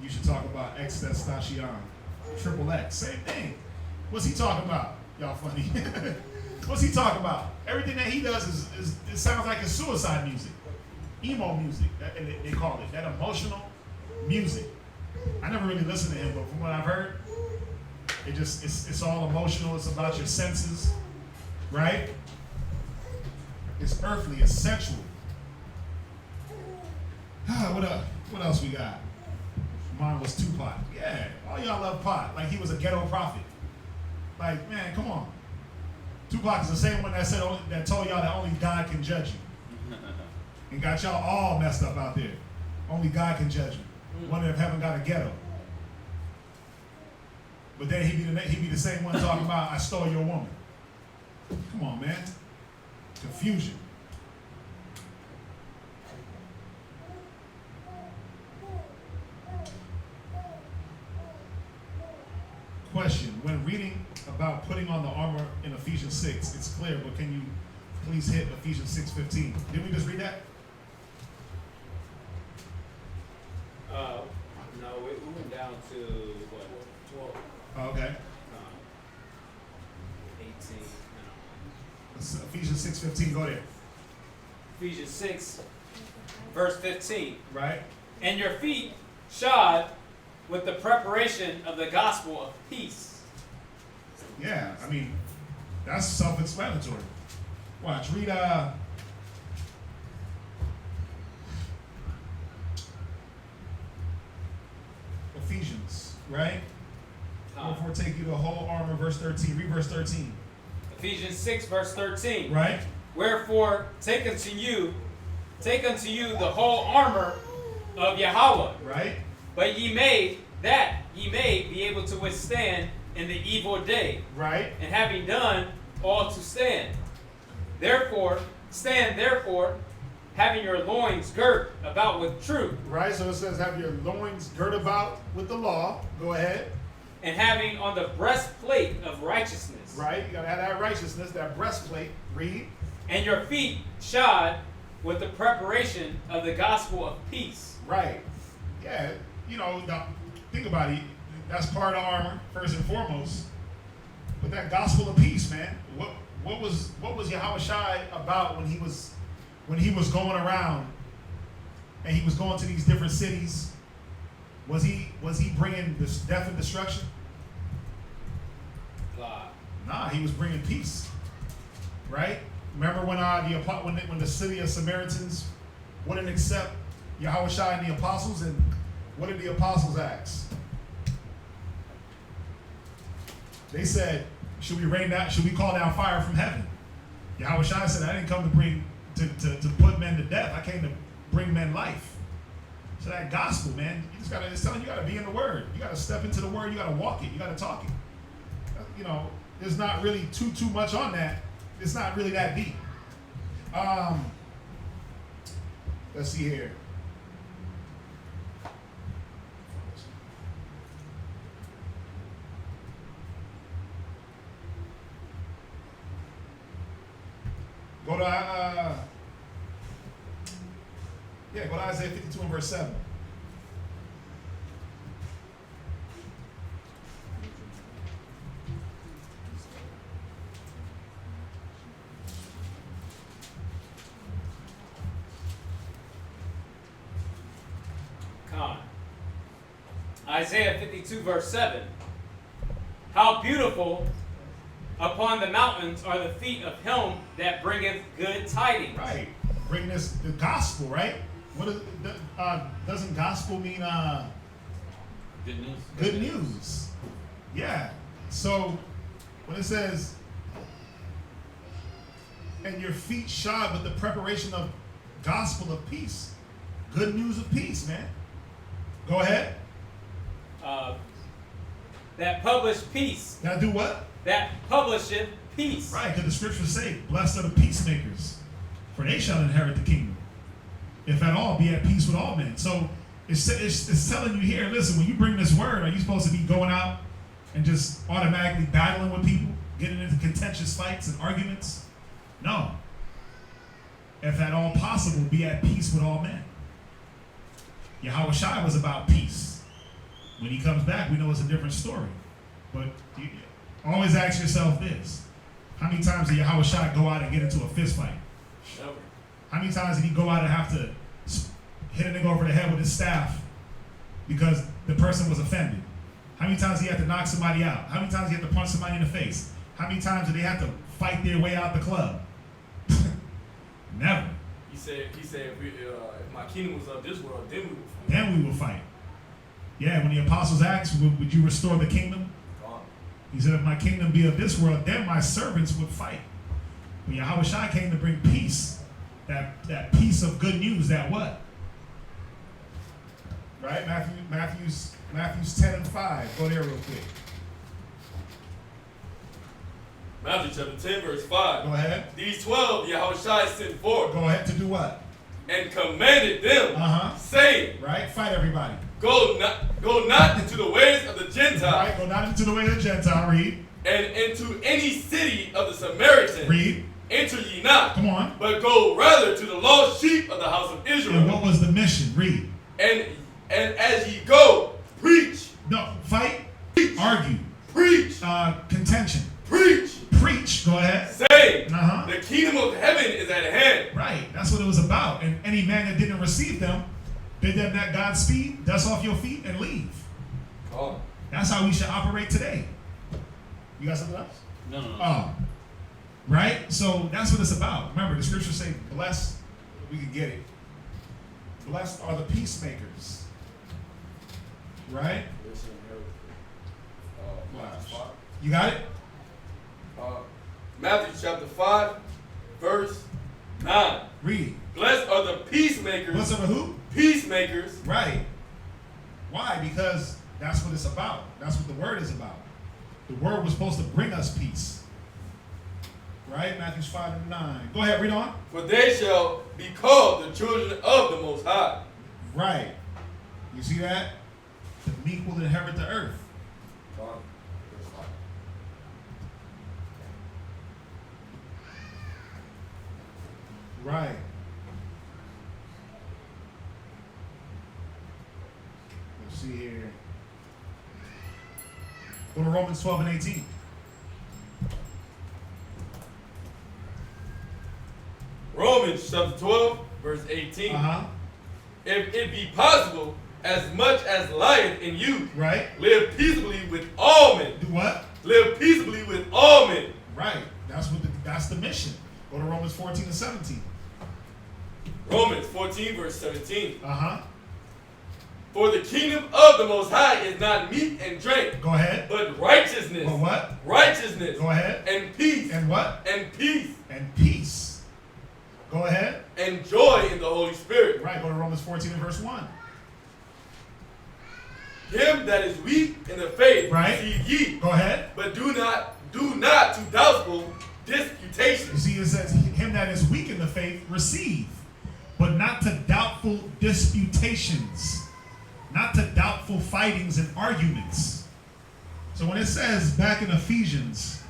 You should talk about X-Testacion, Triple X, same thing. What's he talking about? Y'all funny. What's he talking about? Everything that he does is it sounds like it's suicide music, emo music. They call it that emotional music. I never really listened to him, but from what I've heard, it's all emotional. It's about your senses, right? It's earthly. It's sensual. What else we got? Mine was Tupac. Yeah, all y'all love Pac. Like he was a ghetto prophet. Like, man, come on. Tupac is the same one that told y'all that only God can judge you. And got y'all all messed up out there. Only God can judge you. Wonder if heaven got a ghetto. But then he'd be the same one talking about, I stole your woman. Come on, man. Confusion. Question. When reading about putting on the armor in Ephesians 6, it's clear, but can you please hit Ephesians 6:15? Didn't we just read that? No, we went down to what, 12? Oh, okay. 18. No. Ephesians 6:15, go there. Ephesians 6, verse 15. Right? And your feet shod with the preparation of the gospel of peace. Yeah, I mean, that's self-explanatory. Watch, read Ephesians, right? Therefore take you the whole armor, verse 13. Read verse 13. Ephesians 6, verse 13. Right? Wherefore take unto you the whole armor of Yahweh. Right? But ye may be able to withstand in the evil day, Right? and having done all to stand. Stand therefore, having your loins girt about with truth, Right? So it says, have your loins girt about with the law. Go ahead. and having on the breastplate of righteousness, Right? You got to have that righteousness, that breastplate. Read. and your feet shod with the preparation of the gospel of peace. Right. Yeah. You know, think about it. That's part of armor, first and foremost. But that gospel of peace, man. What was Yahweh Shai about when he was going around and he was going to these different cities? Was he bringing this death and destruction? Nah, he was bringing peace. Right? Remember when the city of Samaritans wouldn't accept Yahweh Shai and the apostles, and what did the apostles ask? They said, should we call down fire from heaven? Yahweh Shai said, I didn't come to put men to death. I came to bring men life. So that gospel, man, it's telling you gotta be in the word. You gotta step into the word, you gotta walk it, you gotta talk it. You know, there's not really too much on that. It's not really that deep. Let's see here. Go to Isaiah 52 and verse 7. Isaiah 52 verse 7. How beautiful upon the mountains are the feet of him that bringeth good tidings. Right. Bring the gospel, right? Doesn't gospel mean Good news. good news? Yeah. So when it says, and your feet shod with the preparation of gospel of peace, good news of peace, man. Go ahead. That published peace. Now do what? That publisheth peace. Right, because the scriptures say, blessed are the peacemakers, for they shall inherit the kingdom. If at all, be at peace with all men. So it's telling you here, listen, when you bring this word, are you supposed to be going out and just automatically battling with people, getting into contentious fights and arguments? No. If at all possible, be at peace with all men. Yahweh Shai was about peace. When he comes back, we know it's a different story. But you always ask yourself this. How many times did Yahweh Shai go out and get into a fist fight? Never. How many times did he go out and have to hit a nigga over the head with his staff because the person was offended? How many times did he have to knock somebody out? How many times did he have to punch somebody in the face? How many times did they have to fight their way out the club? Never. He said, if my kingdom was of this world, then we would fight. Then we will fight. Yeah, when the apostles asked, would you restore the kingdom? Gone. He said, if my kingdom be of this world, then my servants would fight. But Yahweh Shai came to bring peace. That piece of good news, that what? Right? Matthew's 10 and 5. Go there real quick. Matthew chapter 10, verse 5. Go ahead. These 12 Yahweh Shai sent forth Go ahead to do what? and commanded them, saying, Right? Fight everybody. Go not into the ways of the Gentile, Right? Go not into the way of the Gentile. Read. and into any city of the Samaritans. Read. Enter ye not, Come on. but go rather to the lost sheep of the house of Israel. And what was the mission? Read. And as ye go, preach. No. Fight. Argue. Preach. Contention. Preach. Preach. Go ahead. Say, Uh-huh. the kingdom of heaven is at hand. Right. That's what it was about. And any man that didn't receive them, bid them that Godspeed, dust off your feet, and leave. Oh. That's how we should operate today. You got something else? No. Oh. Right? So that's what it's about. Remember, the scriptures say, blessed, we can get it. Blessed are the peacemakers. Right? You got it? Matthew chapter 5, verse 9. Read. Blessed are the peacemakers. Blessed are the who? peacemakers. Right. Why? Because that's what it's about. That's what the word is about. The word was supposed to bring us peace. Right? Matthew 5:9. Go ahead, read on. For they shall be called the children of the Most High. Right. You see that? The meek will inherit the earth. Right. Let's see here. Go to Romans 12:18. Romans chapter 12, verse 18. Uh-huh. If it be possible, as much as lieth in you, Right. live peaceably with all men. Do what? Live peaceably with all men. Right. That's the mission. Go to Romans 14:17. Romans 14, verse 17. Uh-huh. For the kingdom of the Most High is not meat and drink, Go ahead. but righteousness. But what? Righteousness. Go ahead. And peace. And what? And peace. And peace. Go ahead. And joy in the Holy Spirit. Right. Go to Romans 14 and verse 1. Him that is weak in the faith, Right. receive ye, Go ahead. but do not to doubtful You disputations. see, it says, him that is weak in the faith, receive, but not to doubtful disputations, not to doubtful fightings and arguments. So when it says back in Ephesians,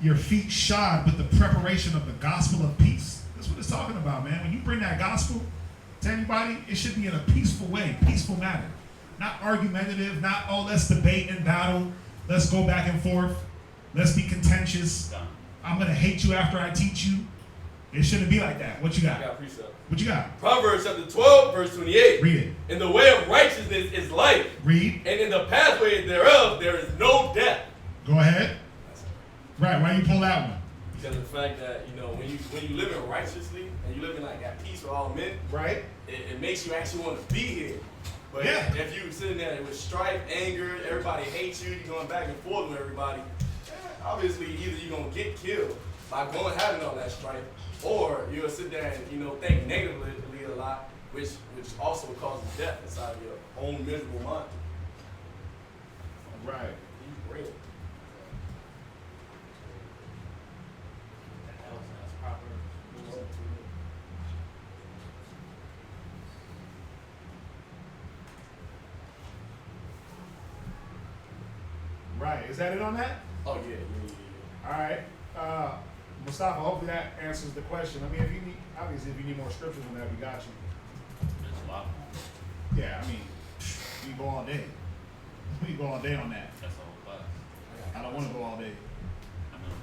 your feet shod with the preparation of the gospel of peace, that's what it's talking about, man. When you bring that gospel to anybody, it should be in a peaceful way, peaceful manner. Not argumentative, not, oh, let's debate and battle, let's go back and forth, let's be contentious. I'm going to hate you after I teach you. It shouldn't be like that. What you I got? got precept. What you got? Proverbs chapter 12, verse 28. Read it. In the way of righteousness is life, Read. and in the pathway thereof there is no death. Go ahead. Right, why you pull that one? Because of the fact that, when you live in righteously and you live in like at peace with all men, Right? it makes you actually want to be here. But Yeah. if you sitting there with strife, anger, everybody hates you, you're going back and forth with everybody, obviously either you're going to get killed by having all that strife, or you'll sit there and think negatively a lot, which also causes death inside of your own miserable mind. Right. He's real. Right. Is that it on that? Oh yeah. All right. Mustafa, hopefully that answers the question. I mean, if you need more scriptures on that, we got you. There's a lot. Yeah, I mean, we can go all day. We can go all day on that. That's the whole class. I don't want to go all day. I know.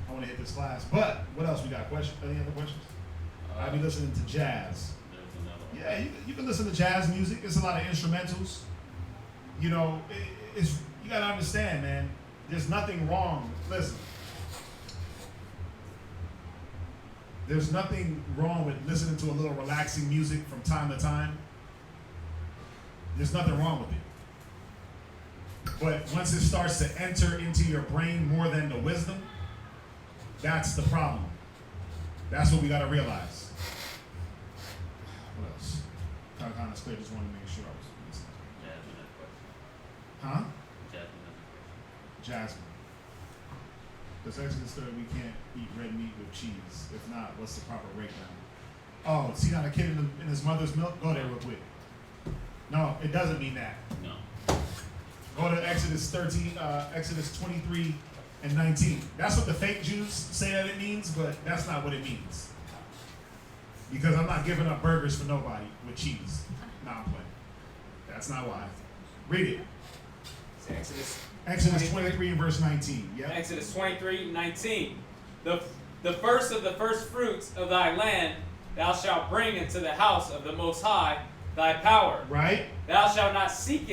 I want to hit this class. But what else we got? Any other questions? I'll be listening to jazz. There's another one. Yeah, you can listen to jazz music. It's a lot of instrumentals. You gotta understand, man. There's nothing wrong. Listen, there's nothing wrong with listening to a little relaxing music from time to time. There's nothing wrong with it. But once it starts to enter into your brain more than the wisdom, that's the problem. That's what we gotta realize. What else? Kind of clear. Just wanted to make sure I was listening. Jasmine has a question. Huh? Jasmine has a question. Jasmine. Does Exodus 30 we can't eat red meat with cheese? If not, what's the proper breakdown? Oh, see not a kid in his mother's milk? Go there real quick. No, it doesn't mean that. No. Go to Exodus 23 and 19. That's what the fake Jews say that it means, but that's not what it means. Because I'm not giving up burgers for nobody with cheese. Nah, I'm playing. That's not why. Read it. It's Exodus 23 and verse 19. Yeah. Exodus 23:19. The first of the first fruits of thy land thou shalt bring into the house of the Most High thy power. Right. Thou shalt not seeth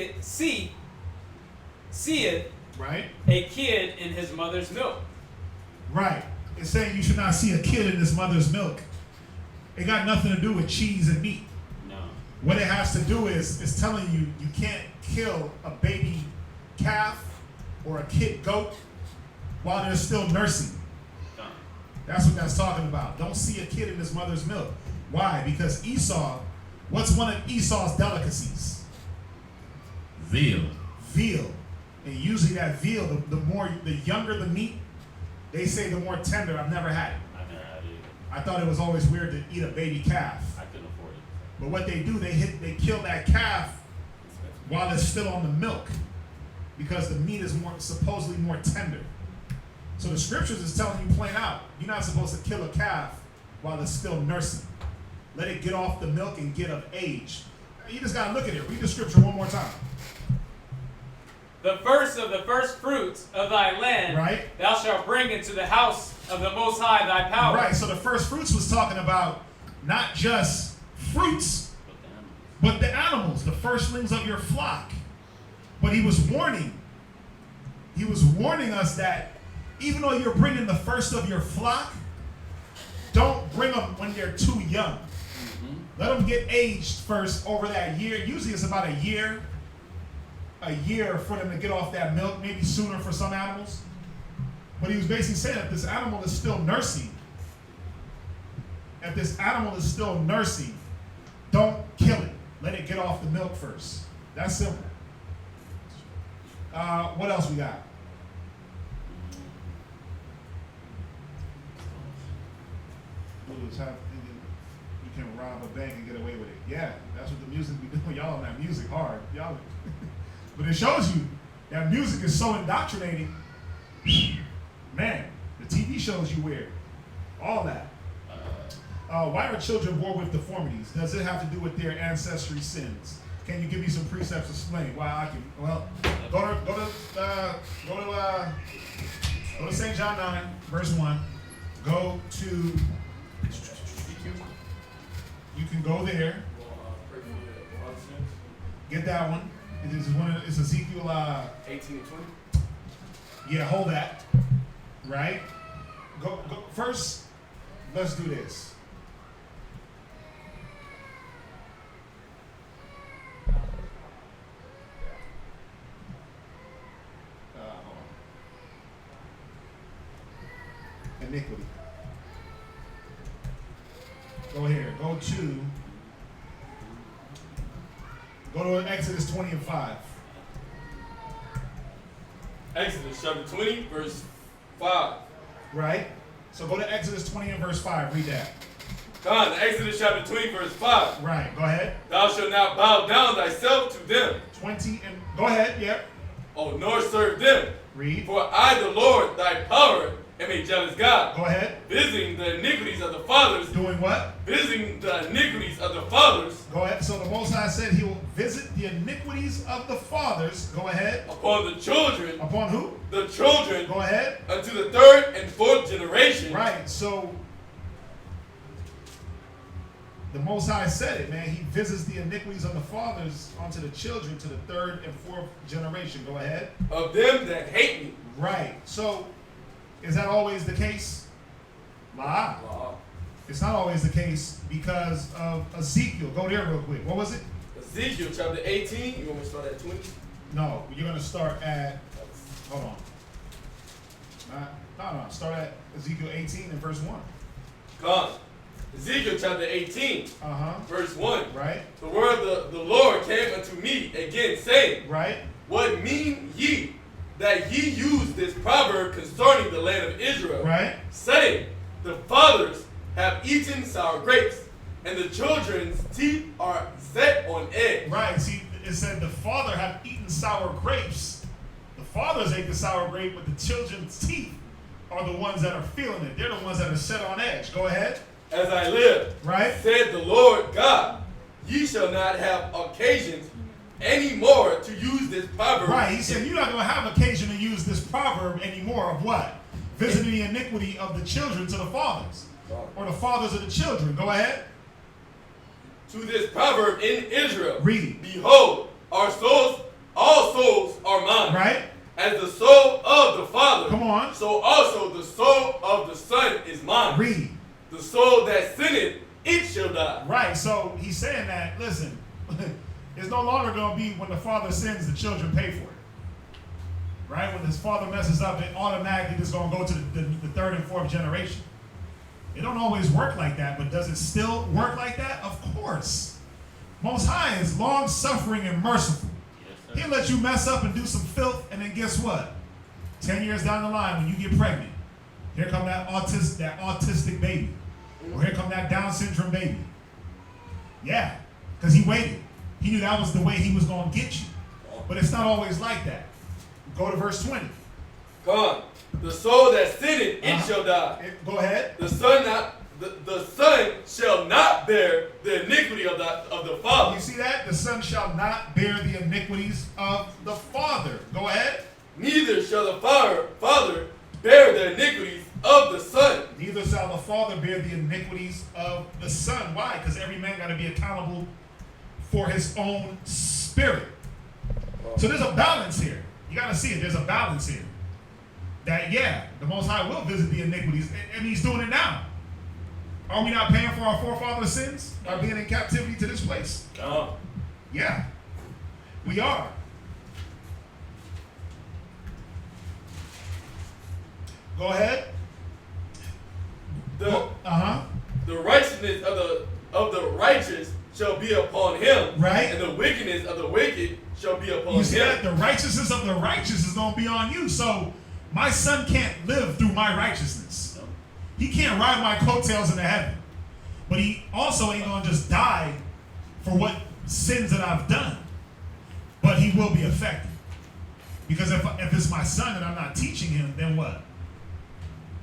Right. a kid in his mother's milk. Right. It's saying you should not see a kid in his mother's milk. It got nothing to do with cheese and meat. No. What it has to do is telling you you can't kill a baby calf or a kid goat while they're still nursing. Done. That's what that's talking about. Don't see a kid in his mother's milk. Why? Because Esau, what's one of Esau's delicacies? Veal. Veal. And usually that veal, the younger the meat, they say the more tender. I've never had it. I never had it either. I thought it was always weird to eat a baby calf. I couldn't afford it. But what they do, they kill that calf while it's still on the milk, because the meat is supposedly more tender. So the scriptures is telling you plain out, you're not supposed to kill a calf while it's still nursing. Let it get off the milk and get of age. You just gotta look at it. Read the scripture one more time. The first of the first fruits of thy land, Right. thou shalt bring into the house of the Most High thy power. Right, so the first fruits was talking about not just fruits, but the animals, the firstlings of your flock. But he was warning us that even though you're bringing the first of your flock, don't bring them when they're too young. Let them get aged first over that year. Usually it's about a year for them to get off that milk, maybe sooner for some animals. But he was basically saying if this animal is still nursing, don't kill it. Let it get off the milk first. That's simple. What else we got? You can rob a bank and get away with it. Yeah, that's what the music be doing. Y'all on that music hard. Y'all, but it shows you that music is so indoctrinating. Man, the TV shows you weird. All that. Why are children born with deformities? Does it have to do with their ancestry sins? Can you give me some precepts to explain why I can? Well, go to St. John 9, verse 1. Go to. You can go there. Get that one. It's Ezekiel 18 and 20. Yeah, hold that. Right? Go first, let's do this. Hold on. Iniquity. Go here. Go to Exodus 20 and 5. Exodus chapter 20, verse 5. Right? So go to Exodus 20 and verse 5. Read that. Come on, Exodus chapter 20, verse 5. Right. Go ahead. Thou shalt not bow down thyself to them. 20 and go ahead. Yep. Oh, nor serve them. Read. For I, the Lord, thy power, am a jealous God. Go ahead. Visiting the iniquities of the fathers. Doing what? Visiting the iniquities of the fathers. Go ahead. So the Most High said he will visit the iniquities of the fathers. Go ahead. Upon the children. Upon who? The children. Go ahead. Unto the third and fourth generation. Right. So the Most High said it, man. He visits the iniquities of the fathers onto the children to the third and fourth generation. Go ahead. Of them that hate me. Right. So is that always the case? La. It's not always the case because of Ezekiel. Go there real quick. What was it? Ezekiel chapter 18. You want me to start at 20? No, you're going to start at, hold on. No. Start at Ezekiel 18 and verse 1. Come. Ezekiel chapter 18, verse 1. Right. The word of the Lord came unto me again, saying, Right. What mean ye that ye use this proverb concerning the land of Israel? Right. Saying, the fathers have eaten sour grapes, and the children's teeth are set on edge. Right. See, it said the father have eaten sour grapes. The fathers ate the sour grape, but the children's teeth are the ones that are feeling it. They're the ones that are set on edge. Go ahead. As I live, right, said the Lord God, ye shall not have occasions any more to use this proverb. Right. He said you're not going to have occasion to use this proverb anymore of what? Visiting the iniquity of the children to the fathers. Or the fathers of the children. Go ahead. To this proverb in Israel. Read. Behold, our souls, all souls are mine. Right. As the soul of the Father. Come on. So also the soul of the Son is mine. Read. The soul that sinneth, it shall die. Right. So he's saying that, listen, it's no longer going to be when the father sins, the children pay for it. Right? When his father messes up, it automatically is going to go to the third and fourth generation. It don't always work like that, but does it still work like that? Of course. Most High is long-suffering and merciful. Yes, sir. He'll let you mess up and do some filth, and then guess what? 10 years down the line, when you get pregnant, here come that autistic baby. Or here come that Down syndrome baby. Yeah, because he waited. He knew that was the way he was going to get you. But it's not always like that. Go to verse 20. Come on. The soul that sinneth, it shall die. Go ahead. The son shall not bear the iniquity of the father. You see that? The son shall not bear the iniquities of the father. Go ahead. Neither shall the father bear the iniquities of the son. Neither shall the father bear the iniquities of the son. Why? Because every man got to be accountable for his own spirit. So there's a balance here. You got to see it. There's a balance here. That, yeah, the Most High will visit the iniquities, and he's doing it now. Are we not paying for our forefathers' sins by being in captivity to this place? Yeah, we are. Go ahead. The righteousness of the righteous shall be upon him, right? And the wickedness of the wicked shall be upon him. You see that? The righteousness of the righteous is going to be on you. So my son can't live through my righteousness. He can't ride my coattails into heaven. But he also ain't going to just die for what sins that I've done. But he will be affected. Because if it's my son and I'm not teaching him, then what?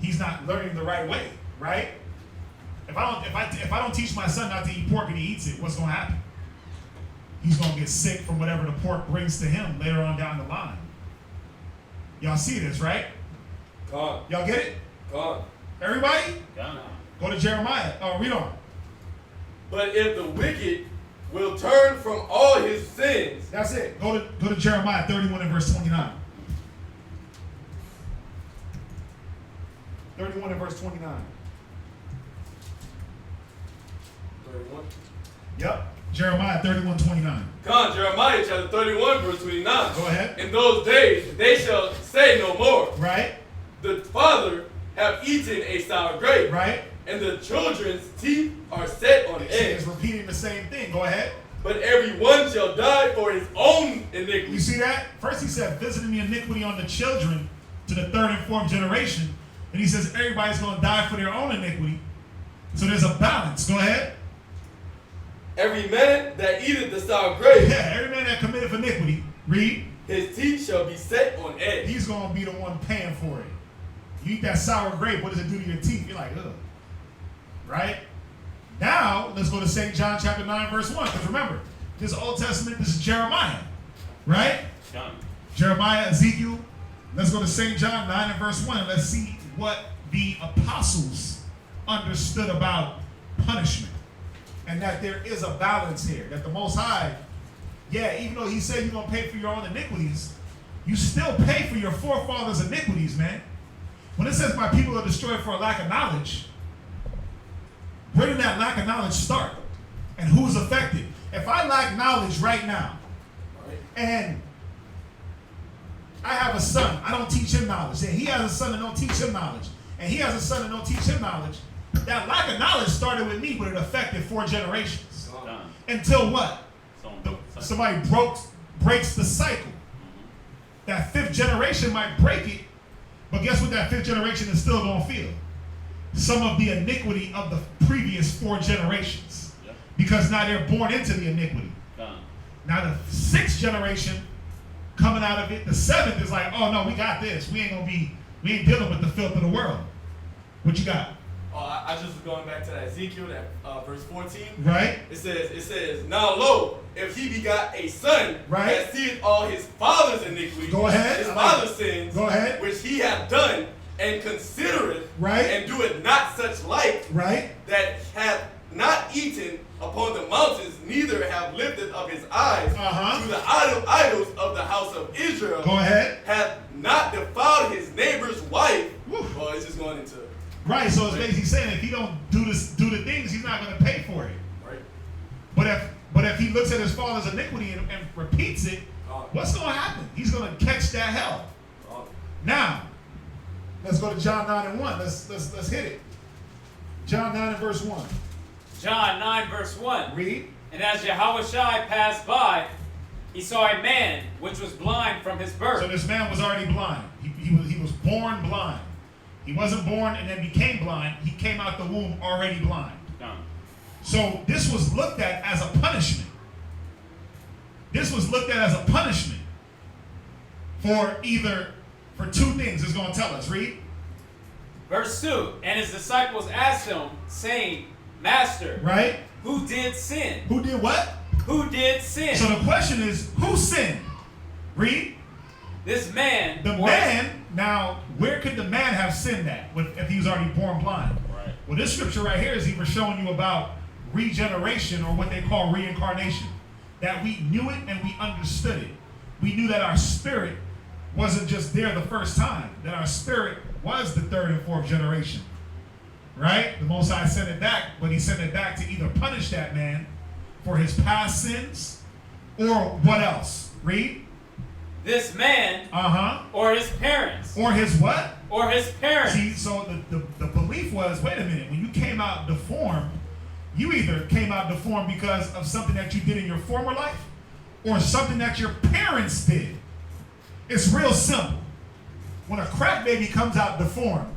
He's not learning the right way, right? If I don't teach my son not to eat pork and he eats it, what's going to happen? He's going to get sick from whatever the pork brings to him later on down the line. Y'all see this, right? God. Y'all get it? God. Everybody? God. Go to Jeremiah. Oh, read on. But if the wicked will turn from all his sins. That's it. Go to Jeremiah 31 and verse 29. 31 and verse 29. 31. Yep. Jeremiah 31, 29. Come on, Jeremiah chapter 31, verse 29. Go ahead. In those days they shall say no more. Right. The father have eaten a sour grape. Right. And the children's teeth are set on edge. It's repeating the same thing. Go ahead. But every one shall die for his own iniquity. You see that? First he said, visiting the iniquity on the children to the third and fourth generation. And he says everybody's going to die for their own iniquity. So there's a balance. Go ahead. Every man that eateth the sour grape. Yeah, every man that committeth iniquity, read. His teeth shall be set on edge. He's going to be the one paying for it. You eat that sour grape, what does it do to your teeth? You're like, ugh. Right? Now, let's go to St. John chapter 9, verse 1. Because remember, this Old Testament, this is Jeremiah. Right? John. Jeremiah, Ezekiel. Let's go to St. John 9 and verse 1. And let's see what the apostles understood about punishment. And that there is a balance here. That the Most High, yeah, even though he said you're going to pay for your own iniquities, you still pay for your forefathers' iniquities, man. When it says my people are destroyed for a lack of knowledge, where did that lack of knowledge start? And who's affected? If I lack knowledge right now, and I have a son, I don't teach him knowledge, and he has a son and don't teach him knowledge, and he has a son and don't teach him knowledge, that lack of knowledge started with me, but it affected 4 generations. Until what? Somebody breaks the cycle. That 5th generation might break it, but guess what that 5th generation is still going to feel? Some of the iniquity of the previous 4 generations. Because now they're born into the iniquity. Now the 6th generation coming out of it, the 7th is like, oh no, we got this. We ain't dealing with the filth of the world. What you got? I just was going back to that Ezekiel, that verse 14. Right. It says, now lo, if he begot a son, right, that seeth all his father's iniquity, go ahead, his father's sins, go ahead, which he hath done, and considereth, right, and doeth not such like, right, that hath not eaten upon the mountains, neither have lifted up his eyes to the idols of the house of Israel. Go ahead. Hath not defiled his neighbor's wife. Well, it's just going into. Right, so it's basically saying if he don't do the things, he's not going to pay for it. Right. But if he looks at his father's iniquity and repeats it, what's going to happen? He's going to catch that hell. Now, let's go to John 9 and 1. Let's hit it. John 9 and verse 1. John 9 verse 1. Read. And as Yahushua passed by, he saw a man which was blind from his birth. So this man was already blind. He was born blind. He wasn't born and then became blind. He came out the womb already blind. So this was looked at as a punishment. This was looked at as a punishment for two things. It's going to tell us. Read. Verse 2. And his disciples asked him, saying, Master, right? Who did sin? Who did what? Who did sin? So the question is, who sinned? Read. This man. The man. Now, where could the man have sinned at if he was already born blind? Right. Well, this scripture right here is even showing you about regeneration, or what they call reincarnation. That we knew it and we understood it. We knew that our spirit wasn't just there the first time. That our spirit was the third and fourth generation. Right? The Most High sent it back, but he sent it back to either punish that man for his past sins, or what else? Read. This man, or his parents. Or his what? Or his parents. See, so the belief was, wait a minute, when you came out deformed, you either came out deformed because of something that you did in your former life, or something that your parents did. It's real simple. When a crack baby comes out deformed,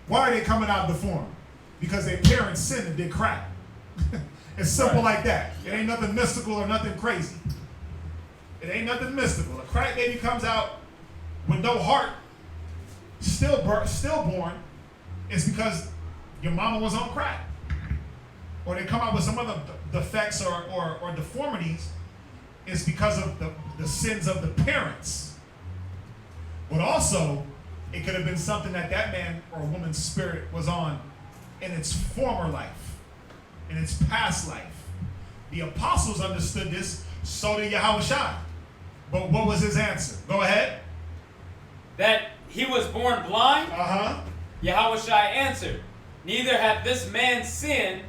why are they coming out deformed? Because their parents sinned and did crack. It's simple like that. It ain't nothing mystical or nothing crazy. It ain't nothing mystical. A crack baby comes out with no heart, stillborn. It's because your mama was on crack. Or they come out with some other defects or deformities. It's because of the sins of the parents. But also, it could have been something that man or woman's spirit was on in its former life, in its past life. The apostles understood this, so did Yahushua. But what was his answer? Go ahead. That he was born blind? Yahushua answered, neither hath this man sinned,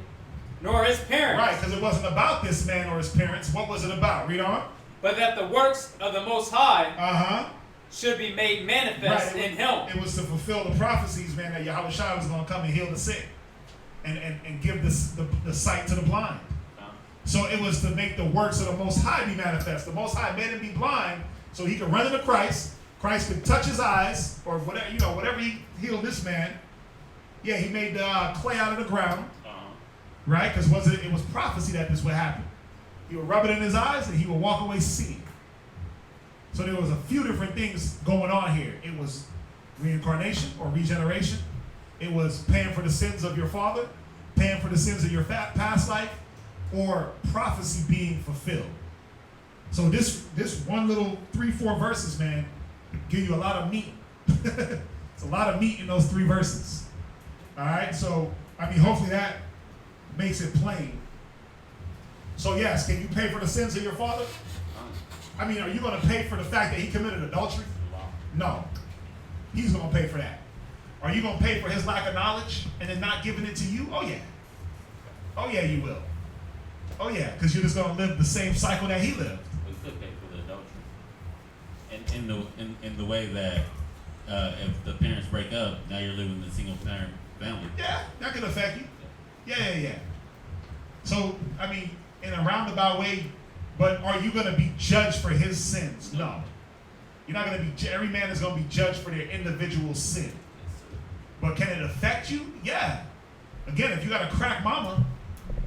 nor his parents. Right, because it wasn't about this man or his parents. What was it about? Read on. But that the works of the Most High should be made manifest in him. It was to fulfill the prophecies, man, that Yahushua was going to come and heal the sick and give the sight to the blind. So it was to make the works of the Most High be manifest. The Most High made him be blind so he could run into Christ. Christ could touch his eyes, or whatever, whatever he healed this man. Yeah, he made the clay out of the ground, right? Because it was prophecy that this would happen. He would rub it in his eyes and he would walk away seeing. So there was a few different things going on here. It was reincarnation or regeneration. It was paying for the sins of your father, paying for the sins of your past life, or prophecy being fulfilled. So this one little 3-4 verses, man, give you a lot of meat. It's a lot of meat in those 3 verses. All right, so I mean, hopefully that makes it plain. So yes, can you pay for the sins of your father? I mean, are you going to pay for the fact that he committed adultery? No. He's going to pay for that. Are you going to pay for his lack of knowledge and then not giving it to you? Oh, yeah. Oh, yeah, you will. Oh, yeah, because you're just going to live the same cycle that he lived. We could pay for the adultery. In the way that if the parents break up, now you're living in a single-parent family. Yeah, that can affect you. Yeah. So, I mean, in a roundabout way, but are you going to be judged for his sins? No. You're not going to be, every man is going to be judged for their individual sin. But can it affect you? Yeah. Again, if you got a crack mama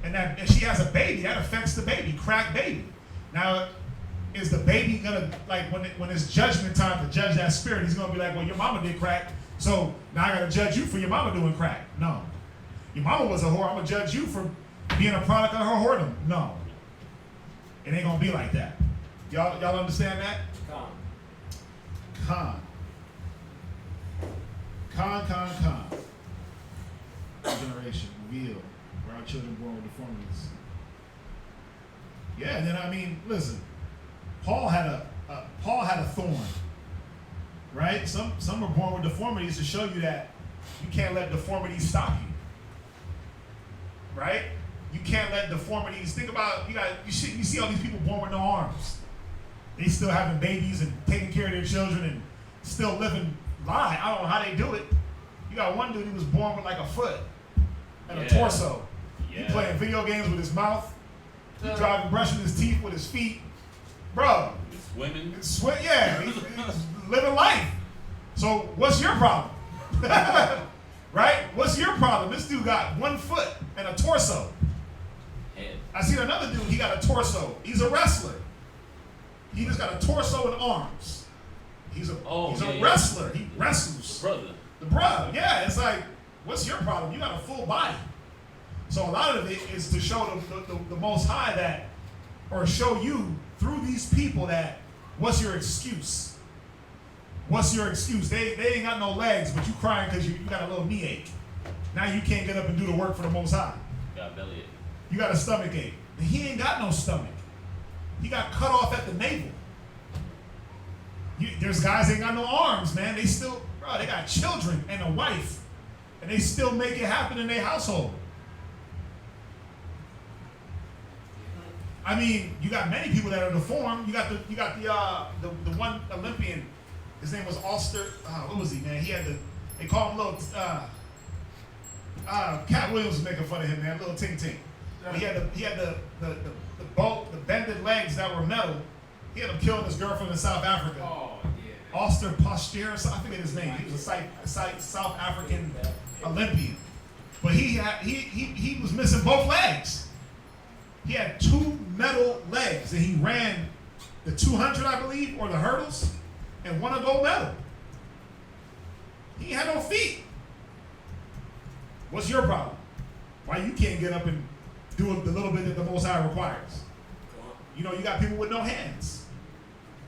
and she has a baby, that affects the baby, crack baby. Now, is the baby going to, like when it's judgment time to judge that spirit, he's going to be like, well, your mama did crack, so now I got to judge you for your mama doing crack. No. Your mama was a whore, I'm going to judge you for being a product of her whoredom. No. It ain't gonna be like that. Y'all understand that? Con. Generation revealed where our children born with deformities. Yeah, and then I mean, listen. Paul had a thorn, right? Some were born with deformities to show you that you can't let deformities stop you, right? You can't let deformities, think about, you see all these people born with no arms. They still having babies and taking care of their children and still living life. I don't know how they do it. You got one dude who was born with like a foot. and a Yeah. torso. He Yeah. playing video games with his mouth. He driving, brushing his teeth with his feet. Bro, Swimming. sweat, yeah, he's living life. So what's your problem? Right? What's your problem? This dude got 1 foot and a torso. Head. I seen another dude, he got a torso. He's a wrestler. He just got a torso and arms. He's a Yeah. wrestler. He wrestles. Brother. The bruh, yeah, it's like, what's your problem? You got a full body. So a lot of it is to show the Most High that, or show you through these people that, what's your excuse? What's your excuse? They ain't got no legs, but you crying because you got a little knee ache. Now you can't get up and do the work for the Most High. Got belly ache. You got a stomach ache. He ain't got no stomach. He got cut off at the navel. There's guys that ain't got no arms, man. They still, bro, they got children and a wife, and they still make it happen in their household. I mean, you got many people that are deformed. You got the one Olympian. His name was Ulster. What was he, man? He had they call him little. Cat Williams was making fun of him, man. Little ting ting. He had the bended legs that were metal. He had him killing his girlfriend in South Africa. Oh, yeah. Ulster Posture, I forget his name. He was a South African Olympian, but he was missing both legs. He had 2 metal legs, and he ran the 200, I believe, or the hurdles, and won a gold medal. He had no feet. What's your problem? Why you can't get up and do the little bit that the Most High requires? You know, you got people with no hands.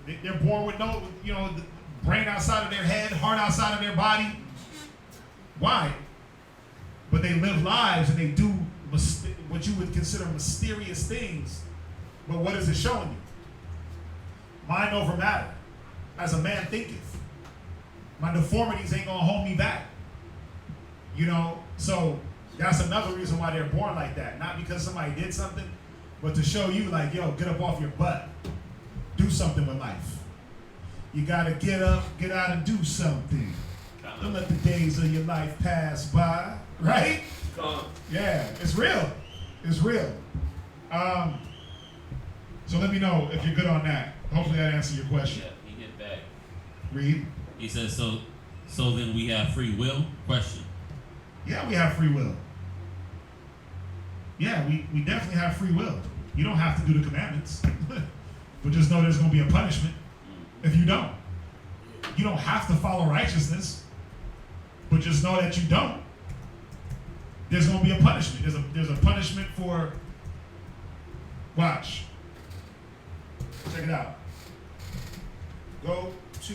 They're born with no, the brain outside of their head, heart outside of their body. Why? But they live lives and they do what you would consider mysterious things. But what is it showing you? Mind over matter. As a man thinketh. My deformities ain't gonna hold me back. So that's another reason why they're born like that. Not because somebody did something, but to show you like, yo, get up off your butt. Do something with life. You gotta get up, get out and do something. Don't let the days of your life pass by, right? Yeah, it's real. It's real. So let me know if you're good on that. Hopefully that answered your question. Yeah, he hit back. Read. He says, so then we have free will? Question. Yeah, we have free will. Yeah, we definitely have free will. You don't have to do the commandments. But just know there's going to be a punishment if you don't. You don't have to follow righteousness. But just know that you don't. There's going to be a punishment. There's a punishment for, watch. Check it out. Go to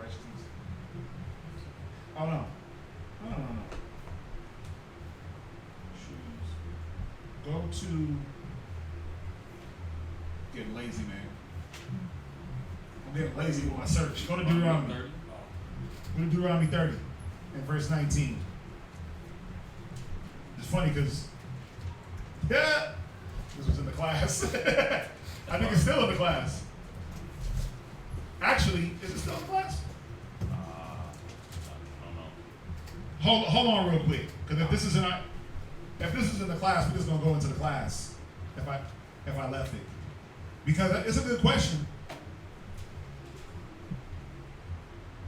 righteousness. Oh no. No. Go to, getting lazy, man. I'm getting lazy with my search. Go to Deuteronomy. Go to Deuteronomy 30 and verse 19. It's funny because, yeah, this was in the class. I think it's still in the class. Actually, is it still in the class? I don't know. Hold on real quick, because if this is in the class, we're just gonna go into the class if I left it, because it's a good question.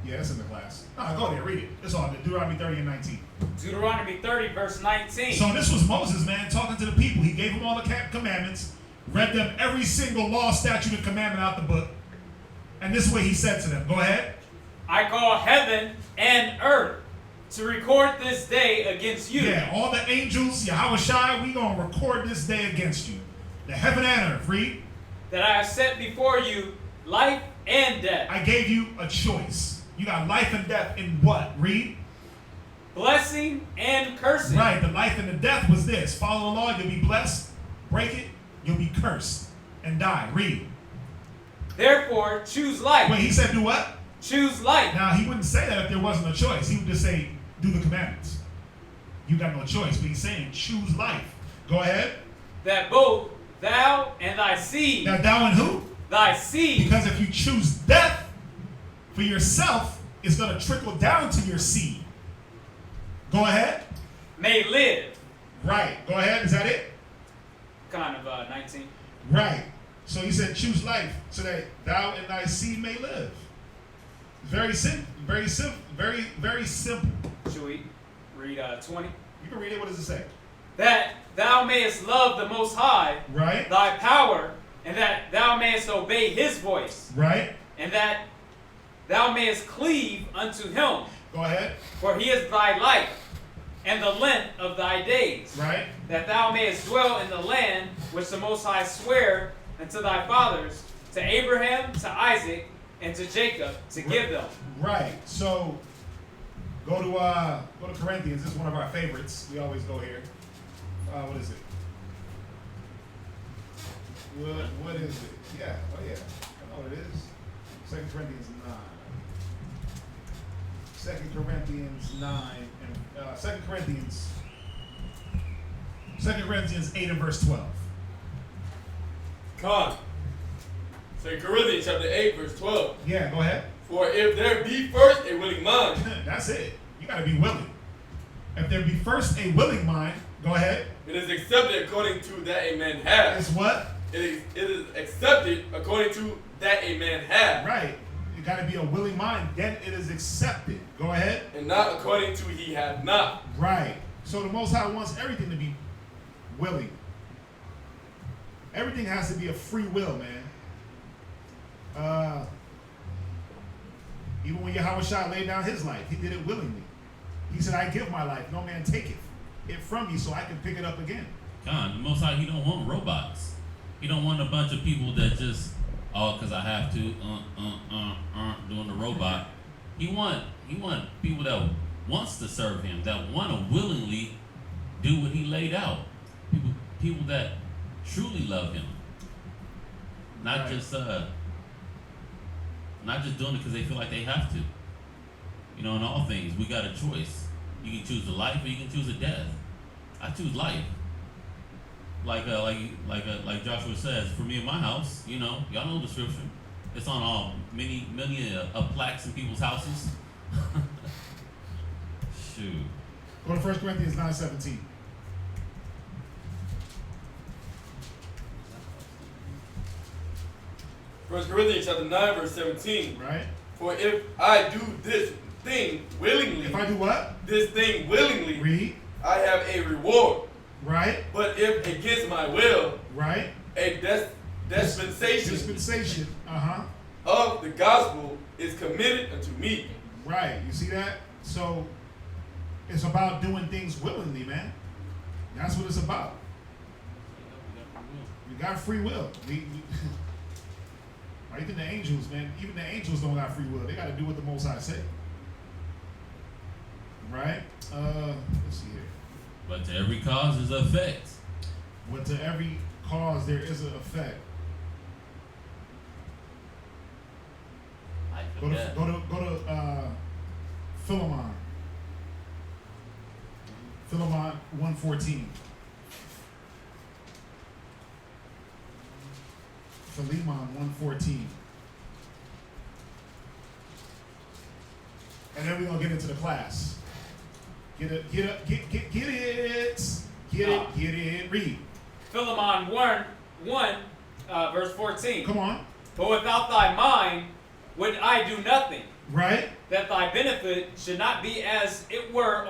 Yeah, it's in the class. No, go there, read it. It's on Deuteronomy 30 and 19. Deuteronomy 30, verse 19. So this was Moses, man, talking to the people. He gave them all the commandments, read them every single law, statute, and commandment out the book. And this is what he said to them. Go ahead. I call heaven and earth to record this day against you. Yeah, all the angels, Yahweh Shai, we going to record this day against you. The heaven and earth, read. That I have set before you life and death. I gave you a choice. You got life and death in what? Read. Blessing and cursing. Right, the life and the death was this. Follow the law, you'll be blessed. Break it, you'll be cursed and die. Read. Therefore, choose life. Wait, he said do what? Choose life. Now, he wouldn't say that if there wasn't a choice. He would just say, do the commandments. You got no choice, but he's saying choose life. Go ahead. That both thou and thy seed. Now thou and who? Thy seed. Because if you choose death for yourself, it's going to trickle down to your seed. Go ahead. May live. Right. Go ahead. Is that it? Kind of 19. Right. So he said, choose life so that thou and thy seed may live. Very simple. Very simple. Very simple. Should we read 20? You can read it. What does it say? That thou mayest love the Most High, Right. thy power, and that thou mayest obey his voice, Right. and that thou mayest cleave unto him, Go ahead. for he is thy life, and the length of thy days, Right. that thou mayest dwell in the land which the Most High sware unto thy fathers, to Abraham, to Isaac, and to Jacob, to give them. Right. So go to Corinthians. This is one of our favorites. We always go here. What is it? What is it? Yeah. Oh yeah. I know what it is. 2 Corinthians 9. 2 Corinthians 9 and 2 Corinthians 8 and verse 12. Con. 2 Corinthians chapter 8, verse 12. Yeah, go ahead. For if there be first a willing mind, That's it. You gotta be willing. If there be first a willing mind, go ahead. it is accepted according to that a man has. It's what? It is accepted according to that a man has. Right. You gotta be a willing mind. Then it is accepted. Go ahead. And not according to he hath not. Right. So the Most High wants everything to be willing. Everything has to be a free will, man. Even when Yahushua laid down his life, he did it willingly. He said, I give my life, no man take it from me so I can pick it up again. God, the Most High, he don't want robots. He don't want a bunch of people that just, because I have to, doing the robot. He want people that wants to serve him, that want to willingly do what he laid out. People that truly love him. Not Right. not just doing it because they feel like they have to. You know, in all things, we got a choice. You can choose the life or you can choose a death. I choose life. Like Joshua says, for me in my house, you know, y'all know the scripture. It's on all many plaques in people's houses. Shoot. Go to 1 Corinthians 9:17. First Corinthians chapter 9, verse 17. Right? For if I do this thing willingly, If I do what? this thing willingly, Read. I have a reward. Right? But if against my will, Right? a dispensation Dispensation. Uh-huh. of the gospel is committed unto me. Right. You see that? So it's about doing things willingly, man. That's what it's about. We got free will. Even the angels, man. Even the angels don't got free will. They got to do what the Most High say. Right? Let's see here. But to every cause is an effect. But to every cause there is an effect. Life Go and to death. go to Philemon. Philemon 1:14. Philemon 1:14. And then we're gonna get into the class. Get it. Read. Philemon 1, verse 14. Come on. But without thy mind would I do nothing, Right? that thy benefit should not be as it were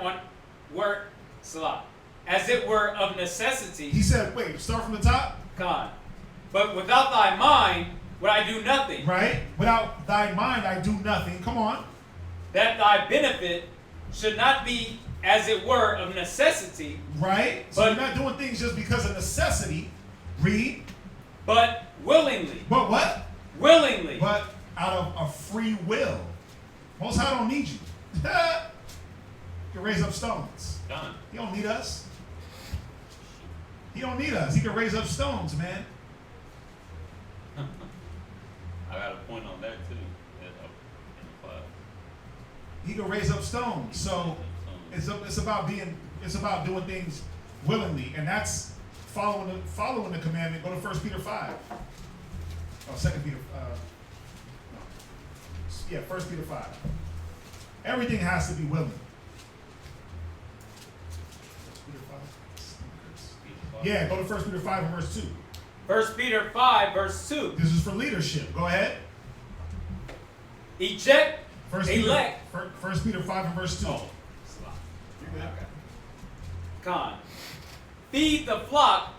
as it were of necessity. He said, wait, start from the top. God. But without thy mind would I do nothing, Right? Without thy mind I do nothing. Come on. that thy benefit should not be as it were of necessity, Right? So But- you're not doing things just because of necessity. Read. but willingly. But what? Willingly. But out of a free will. Most High don't need you. He can raise up stones. Done. He don't need us. He don't need us. He can raise up stones, man. I got a point on that too. In the class. He can raise up stones. So it's about doing things willingly, and that's following the commandment, go to 1 Peter 5. Oh, 2 Peter. Yeah, 1 Peter 5. Everything has to be willing. Yeah, go to 1 Peter 5 and verse 2. 1 Peter 5, verse 2. This is for leadership. Go ahead. Eject, 1 Peter, elect. 1 Peter 5 and verse 2. Oh, You're good. okay. Con. Feed the flock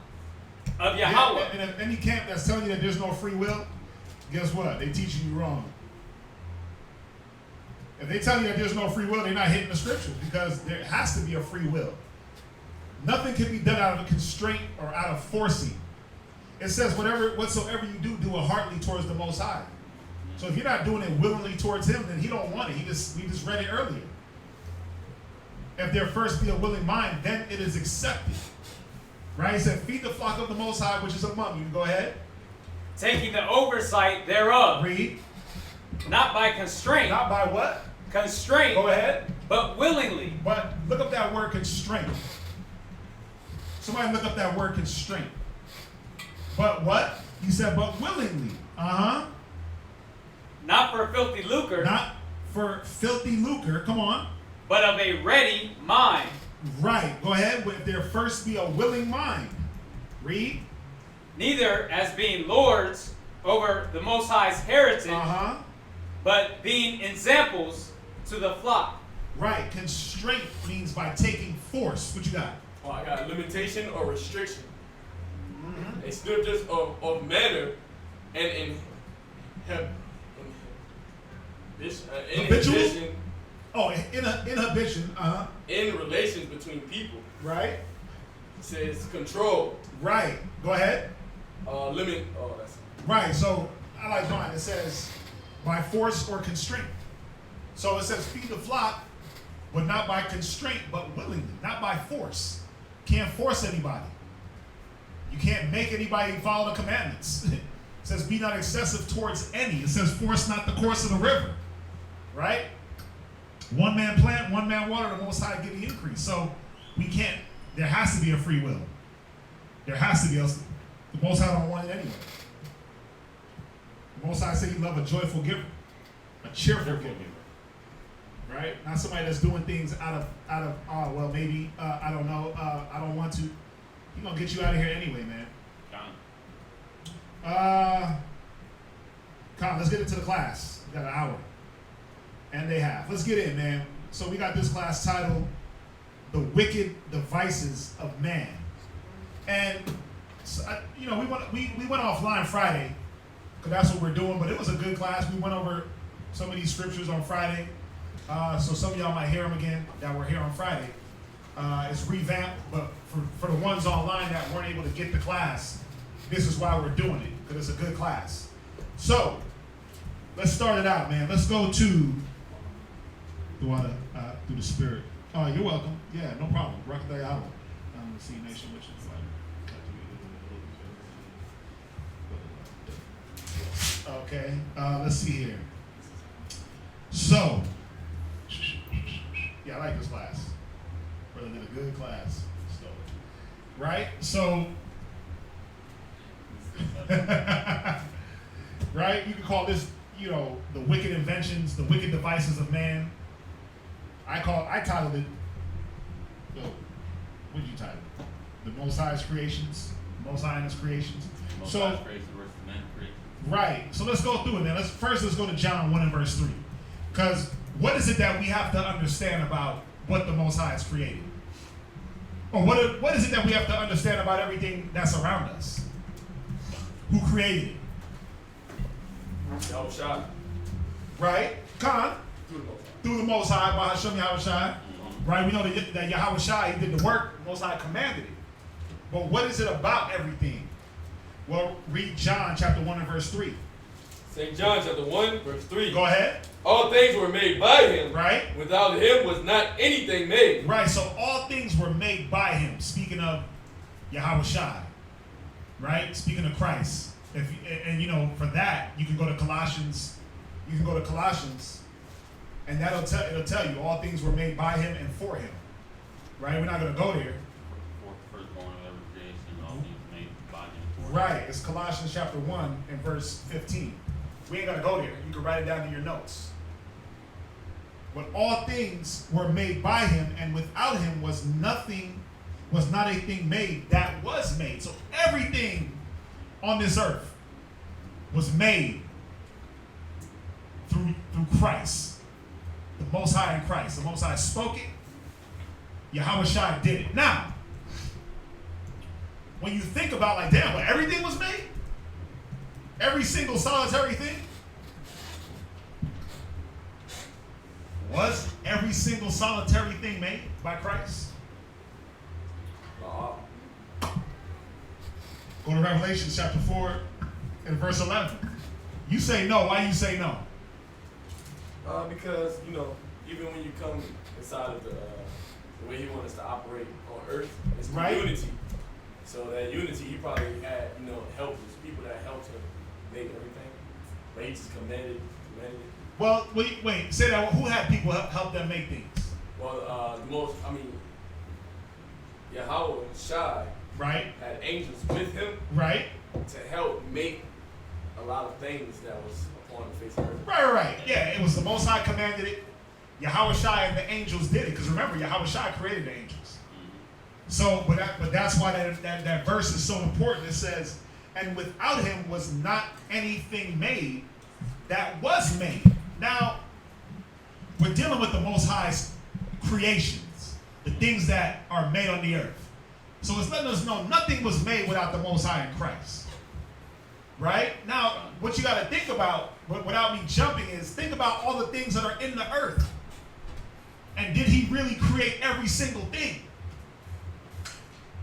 of Yahweh. Yeah, and if any camp that's telling you that there's no free will, guess what? They're teaching you wrong. If they tell you that there's no free will, they're not hitting the scriptures, because there has to be a free will. Nothing can be done out of a constraint or out of forcing. It says, whatsoever you do, do it heartily towards the Most High. So if you're not doing it willingly towards Him, then He don't want it. We just read it earlier. If there first be a willing mind, then it is accepted. Right? He said, feed the flock of the Most High, which is among you. Go ahead. Taking the oversight thereof. Read. Not by constraint. Not by what? Constraint. Go ahead. But willingly. But look up that word constraint. Somebody look up that word constraint. But what? He said, but willingly. Uh-huh. Not for filthy lucre. Not for filthy lucre. Come on. But of a ready mind. Right. Go ahead. If there first be a willing mind. Read. Neither as being lords over the Most High's heritage, Uh-huh. but being examples to the flock. Right. Constraint means by taking force. What you got? Oh, I got limitation or restriction. Mm-hmm. A scriptures of manner and Habitual? inhibition Oh, inhibition. Uh-huh. in relations between people. Right. It says control, Right. Go ahead. limit. Oh, that's Right. So I like mine. It says by force or constraint. So it says feed the flock, but not by constraint, but willingly, not by force. Can't force anybody. You can't make anybody follow the commandments. It says be not excessive towards any. It says force not the course of the river. Right? One man plant, one man water, the Most High give the increase. So we can't, there has to be a free will. There has to be, else the Most High don't want it anyway. The Most High say He love a joyful giver, a cheerful giver. Right? Not somebody that's doing things out of oh, well, maybe, I don't know, I don't want to. He gonna get you out of here anyway, man. Come on, let's get into the class. We got an hour. And they have. Let's get in, man. So we got this class titled The Wicked Devices of Man. And, so, we went offline Friday, because that's what we're doing, but it was a good class. We went over some of these scriptures on Friday. So some of y'all might hear them again that were here on Friday. It's revamped, but for the ones online that weren't able to get the class, this is why we're doing it, because it's a good class. So, let's start it out, man. Let's go to through the Spirit. Oh, you're welcome. Yeah, no problem. Rock the hour. See nation, which is okay. Let's see here. So, yeah, I like this class. Brother did a good class. So, right? So, right? You can call this, the wicked inventions, the wicked devices of man. I titled it, what did you title it? The Most High's creations, Most High in His creations. Most So, High's creation versus man creation. right. So let's go through it, man. Let's go to John 1 and verse 3. Because what is it that we have to understand about what the Most High has created? Or what is it that we have to understand about everything that's around us? Who created it? Yahweh. Right? Khan, through the Most High, by Hashem Yahweh Shai. Right? We know that Yahweh Shai, He did the work, the Most High commanded it. But what is it about everything? Well, read John chapter 1 and verse 3. St. John chapter 1, verse 3. Go ahead. All things were made by Him. Right? Without Him was not anything made. Right, so all things were made by Him. Speaking of Yahweh Shai. Right? Speaking of Christ. And for that, you can go to Colossians. And it'll tell you all things were made by Him and for Him. Right? We're not going to go there. Firstborn of every creation, all things Right. It's Colossians chapter 1 and verse 15. We ain't gonna go there. You can write it down in your notes. But all things were made by him, and without him was not a thing made that was made. So everything on this earth was made through Christ. The Most High in Christ. The Most High spoke it. Yahweh Shai did it. Now, when you think about like, damn, well, everything was made? Every single solitary thing? Was every single solitary thing made by Christ? Go to Revelation chapter 4 and verse 11. You say no. Why you say no? Because, even when you come inside of the way he wants us to operate on earth, it's through Right. unity. So that unity, he probably had, helpers, people that helped him make everything. But he just commanded it. Well, wait. Say that. Who had people help them make things? Well, Yahweh Shai Right. had angels with him Right. to help make a lot of things that was upon the face of earth. Right. Yeah, it was the Most High commanded it. Yahweh Shai and the angels did it. Because remember, Yahweh Shai created the angels. So, but that's why that verse is so important. It says, and without him was not anything made that was made. Now, we're dealing with the Most High's creations, the things that are made on the earth. So it's letting us know nothing was made without the Most High in Christ. Right? Now, what you got to think about, without me jumping, is think about all the things that are in the earth. And did he really create every single thing?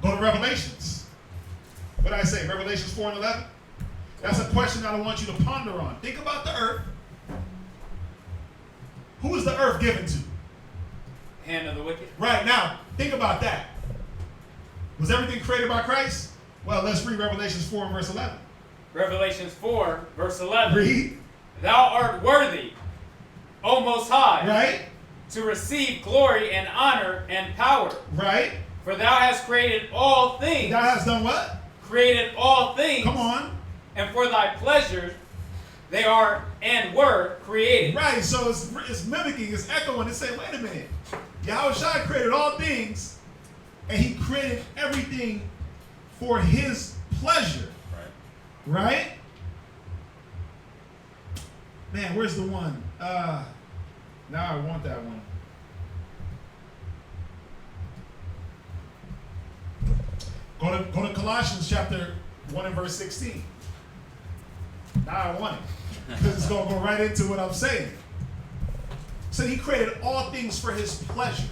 Go to Revelations. What did I say? Revelations 4 and 11? That's a question that I want you to ponder on. Think about the earth. Who is the earth given to? Hand of the wicked. Right, now, think about that. Was everything created by Christ? Well, let's read Revelations 4 and verse 11. Revelations 4, verse 11. Read. Thou art worthy, O Most High, Right? to receive glory and honor and power. Right? For thou hast created all things. Thou hast done what? Created all things. Come on. And for thy pleasure they are and were created. Right, so it's mimicking, it's echoing. It's saying, wait a minute. Yahweh Shai created all things, and he created everything for his pleasure. Right? Man, where's the one? Now I want that one. Go to Colossians chapter 1 and verse 16. Now I want it. Because it's going to go right into what I'm saying. So he created all things for his pleasure.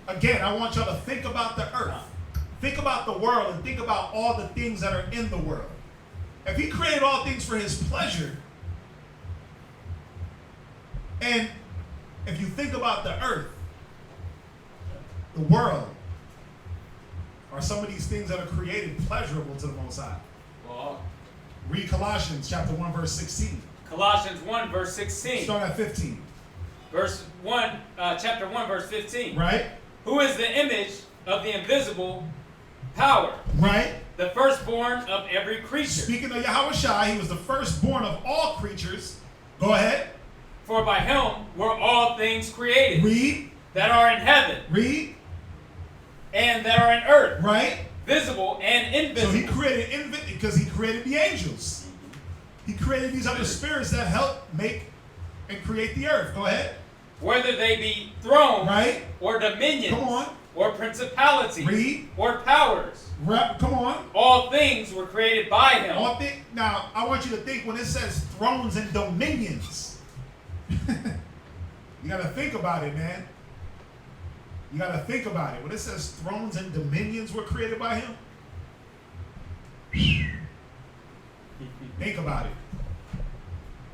Again, I want y'all to think about the earth. Think about the world and think about all the things that are in the world. If he created all things for his pleasure, and if you think about the earth, the world, are some of these things that are created pleasurable to the Most High? Well, Read Colossians chapter 1, verse 16. Colossians 1, verse 16. Start at 15. Chapter 1, verse 15. Right? Who is the image of the invisible power, Right? the firstborn of every creature. Speaking of Yahweh Shai, he was the firstborn of all creatures. Go ahead. For by him were all things created, Read. that are in heaven Read. and that are in earth, Right? visible and So invisible. he created because he created the angels. He created these other spirits that help make and create the earth. Go ahead. Whether they be thrones Right? or dominions Come on. or principalities Read. or powers, Come on. all things were created by him. Now, I want you to think when it says thrones and dominions. You got to think about it, man. You got to think about it. When it says thrones and dominions were created by him, think about it.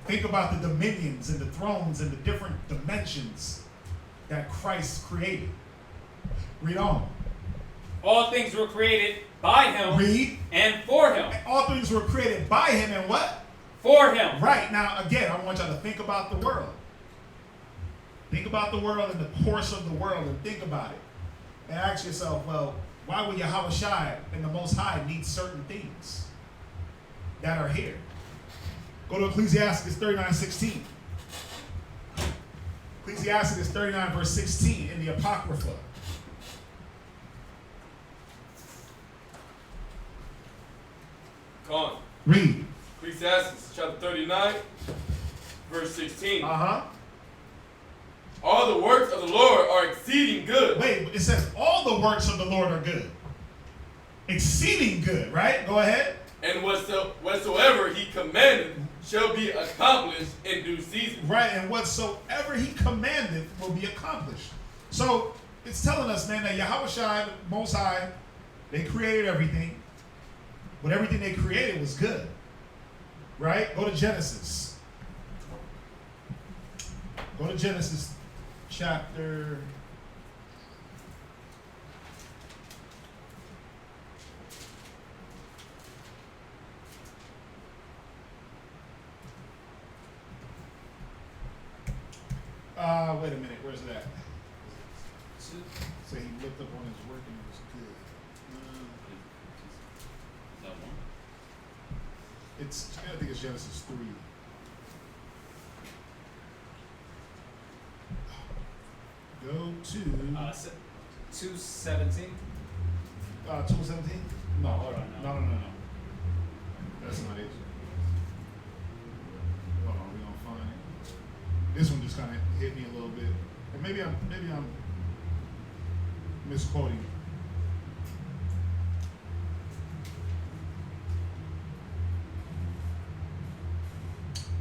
Think about the dominions and the thrones and the different dimensions that Christ created. Read on. All things were created by him Read. and for him. All things were created by him and what? For him. Right. Now, again, I want y'all to think about the world. Think about the world and the course of the world and think about it. And ask yourself, well, why would Yahweh Shai and the Most High need certain things? that are here. Go to Ecclesiastes 39:16. Ecclesiastes 39 verse 16 in the Apocrypha. Come on. Read. Ecclesiastes chapter 39, verse 16. Uh-huh. All the works of the Lord are exceeding good. Wait, it says all the works of the Lord are good. Exceeding good, right? Go ahead. And whatsoever he commanded shall be accomplished in due season. Right, and whatsoever he commanded will be accomplished. So it's telling us, man, that Yahweh Shai, the Most High, they created everything, but everything they created was good. Right? Go to Genesis. Go to Genesis chapter. Wait a minute, where's it at? So he looked up on his work and it was good. Is that one? I think it's Genesis 3. Go to 2:17. 2:17? No, hold on, no. no. That's not it. Hold on, we're gonna find it. This one just kind of hit me a little bit. And maybe I'm misquoting.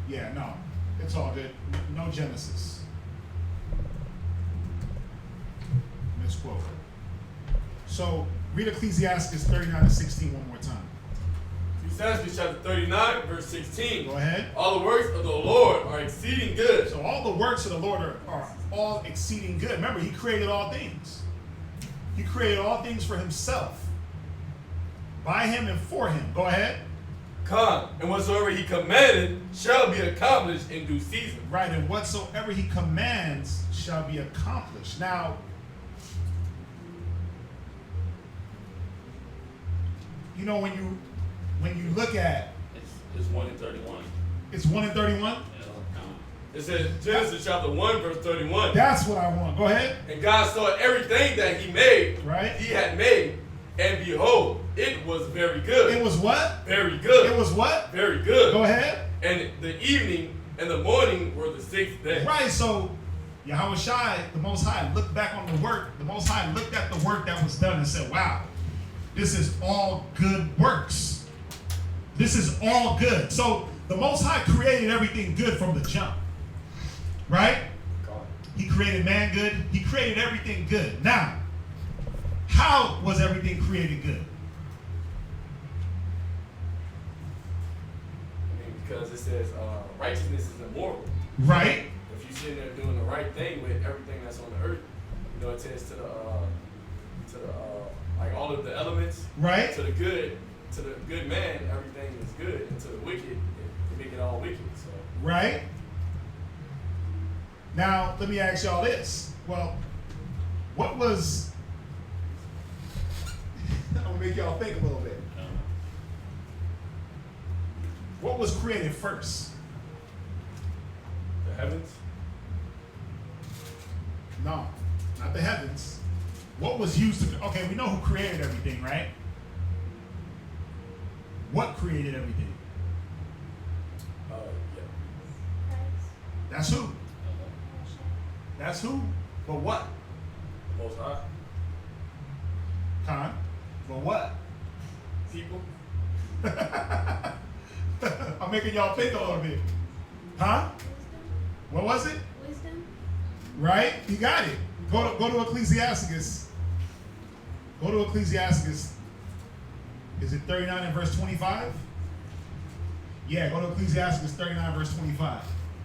Yeah, no, it's all good. No Genesis. Misquote. So read Ecclesiastes 39:16 one more time. Ecclesiastes chapter 39, verse 16. Go ahead. All the works of the Lord are exceeding good. So all the works of the Lord are all exceeding good. Remember, he created all things. He created all things for himself. By him and for him. Go ahead. Come, and whatsoever he commanded shall be accomplished in due season. Right, and whatsoever he commands shall be accomplished. Now, you know, when you look at It's 1 and 31. it's 1 and 31. Yeah, It says Genesis chapter 1, verse 31. That's what I want. Go ahead. And God saw everything that he made, Right. he had made, and behold, it was very good. It was what? Very good. It was what? Very good. Go ahead. And the evening and the morning were the sixth day. Right, so Yahweh Shai, the Most High, looked back on the work. The Most High looked at the work that was done and said, wow, this is all good works. This is all good. So the Most High created everything good from the jump. Right? He created man good. He created everything good. Now, how was everything created good? Because it says righteousness is immoral. Right? If you're sitting there doing the right thing with everything that's on the earth, you know, it says to the like all of the elements, Right? to the good man, everything is good, and to the wicked, it make it all wicked. So Right? Now, let me ask y'all this. Well, what was... I'm going to make y'all think a little bit. What was created first? the heavens, No, not the heavens. What was used to... Okay, we know who created everything, right? What created everything? yeah, Christ. That's who. That's who. But what? the Most High, Con. But what? people, I'm making y'all think a little bit. Huh? Wisdom. What was it? Wisdom. Right? You got it. Go to Ecclesiastes. Go to Ecclesiastes. Is it 39 and verse 25? Yeah, go to Ecclesiastes 39 verse 25.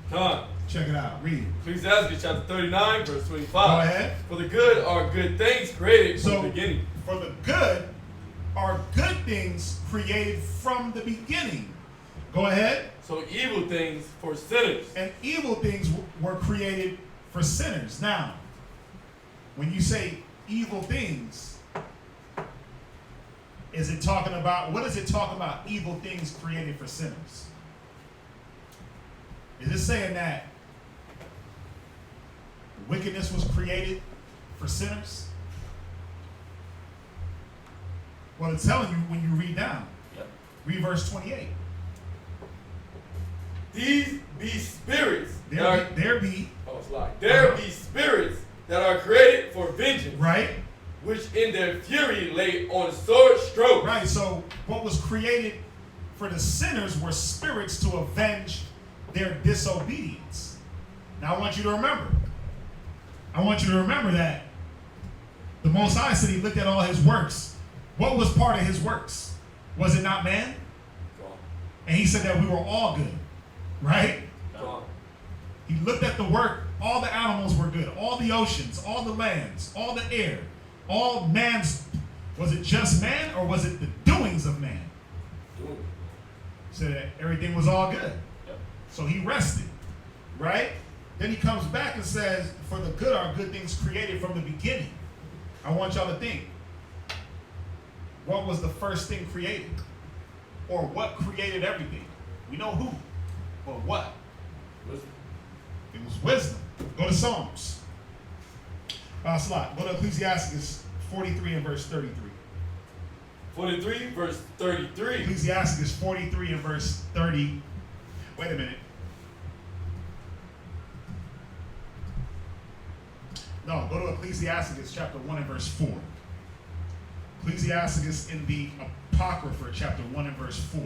come. Check it out. Read. Ecclesiastes chapter 39, verse 25. Go ahead. For the good are good things created from So, the beginning. for the good are good things created from the beginning. Go ahead. So evil things for sinners. And evil things were created for sinners. Now, when you say evil things, Is it talking about, what is it talking about? Evil things created for sinners. Is it saying that wickedness was created for sinners? Well, it's telling you when you read down. Yep. Read verse 28. These be spirits. There be. Oh, it's like there be spirits that are created for vengeance. Right. Which in their fury lay on sword strokes. Right. So what was created for the sinners were spirits to avenge their disobedience. Now I want you to remember. That the Most High said he looked at all his works. What was part of his works? Was it not man? Gone. And he said that we were all good. Right? Gone. He looked at the work. All the animals were good. All the oceans, all the lands, all the air, all man's. Was it just man or was it the doings of man? Doing. So that everything was all good. Yep. So he rested. Right? Then he comes back and says, for the good are good things created from the beginning. I want y'all to think. What was the first thing created? Or what created everything? We know who. But what? Wisdom. It was wisdom. Go to Psalms. Slot. Go to Ecclesiastes 43 and verse 33. 43 verse 33. Ecclesiastes 43 and verse 30. Wait a minute. No, go to Ecclesiastes chapter 1 and verse 4. Ecclesiastes in the Apocrypha chapter 1 and verse 4.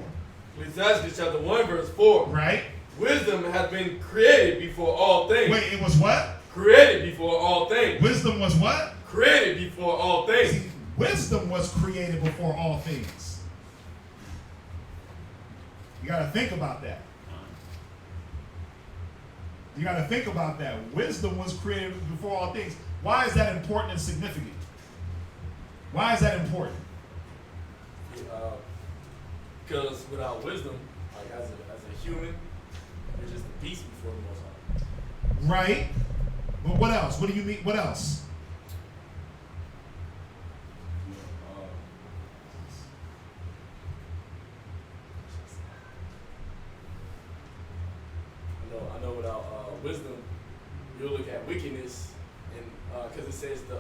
Ecclesiastes chapter 1 verse 4. Right? Wisdom has been created before all things. Wait, it was what? Created before all things. Wisdom was what? Created before all things. See, wisdom was created before all things. You got to think about that. You got to think about that. Wisdom was created before all things. Why is that important and significant? Why is that important? Because without wisdom, like as a human, you're just a beast before the Most High. Right? But what else? What do you mean? What else? I know without wisdom, you'll look at wickedness, and because it says the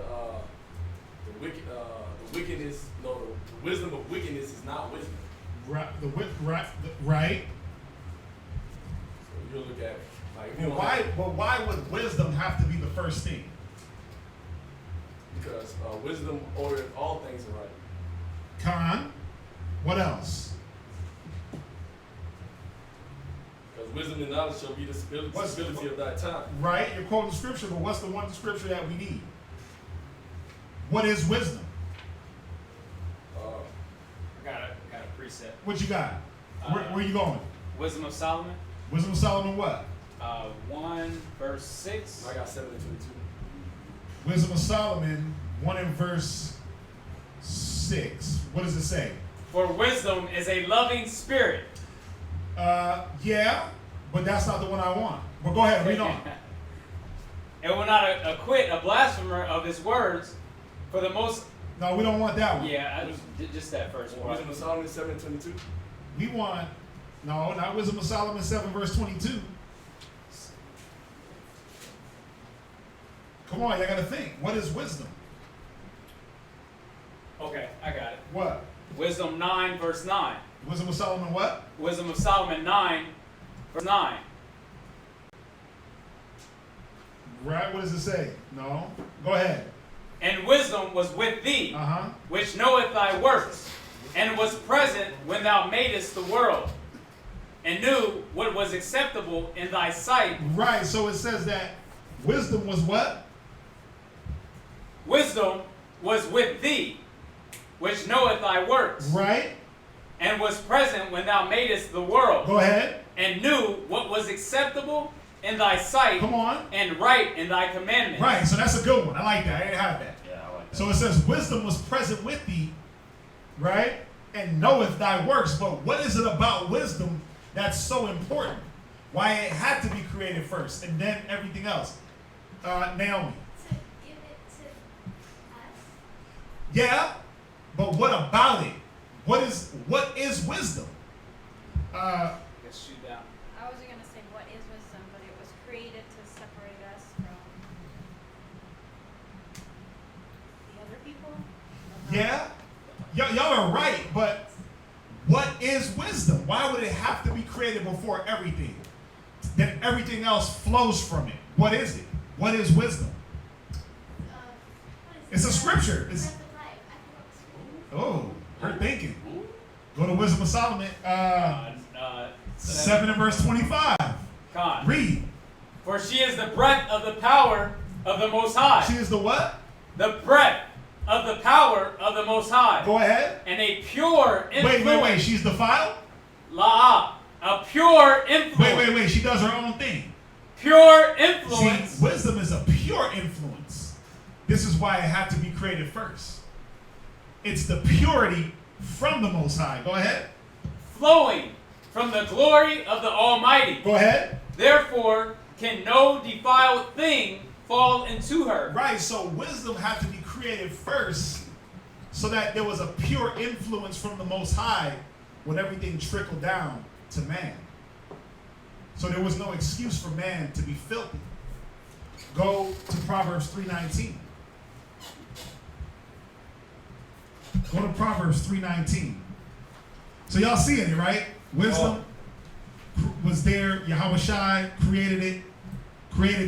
wickedness, no, the wisdom of wickedness is not wisdom. Right. Right. So you'll look at like if you But don't have- why would wisdom have to be the first thing? because wisdom ordereth all things aright. Khan. What else? Because wisdom and knowledge shall be the stability of that time. Right. You're quoting scripture, but what's the one scripture that we need? What is wisdom? I got a preset. What you got? Where you going? Wisdom of Solomon. Wisdom of Solomon what? 1 verse 6. I got 7 and 22. Wisdom of Solomon 1 and verse 6. What does it say? For wisdom is a loving spirit. Yeah, but that's not the one I want. But go ahead, read on. It will not acquit a blasphemer of his words. For the most. No, we don't want that one. Yeah, just that first part. Wisdom of Solomon 7 and 22. We want, no, not Wisdom of Solomon 7 verse 22. Come on, you gotta think. What is wisdom? Okay, I got it. What? Wisdom 9 verse 9. Wisdom of Solomon what? Wisdom of Solomon 9 verse 9. Right, what does it say? No. Go ahead. And wisdom was with thee, Uh-huh. which knoweth thy works, and was present when thou madest the world, and knew what was acceptable in thy sight. Right, so it says that wisdom was what? Wisdom was with thee, which knoweth thy works, Right. and was present when thou madest the world, Go ahead. and knew what was acceptable in thy sight, Come on. and right in thy commandments. Right, so that's a good one. I like that. I didn't have that. Yeah, I like that. So it says wisdom was present with thee, right? And knoweth thy works. But what is it about wisdom that's so important? Why it had to be created first and then everything else? Naomi. To give it to us. Yeah, but what about it What is wisdom? Let's shoot down. I wasn't gonna say what is wisdom, but it was created to separate us from the other people. Yeah, y'all are right, but what is wisdom? Why would it have to be created before everything? Then everything else flows from it. What is it? What is wisdom? It's a scripture. It's, oh, her thinking. Go to Wisdom of Solomon, 7 and verse 25. Con. Read. For she is the breath of the power of the Most High. She is the what? The breath of the power of the Most High. Go ahead. And a pure influence. Wait. She's defiled? La. A pure influence. Wait. She does her own thing. Pure influence. See, wisdom is a pure influence. This is why it had to be created first. It's the purity from the Most High. Go ahead. Flowing from the glory of the Almighty. Go ahead. Therefore, can no defiled thing fall into her. Right, so wisdom had to be created first so that there was a pure influence from the Most High when everything trickled down to man. So there was no excuse for man to be filthy. Go to Proverbs 3:19. Go to Proverbs 3:19. So y'all seeing it, right? Wisdom was there. Yahweh Shai created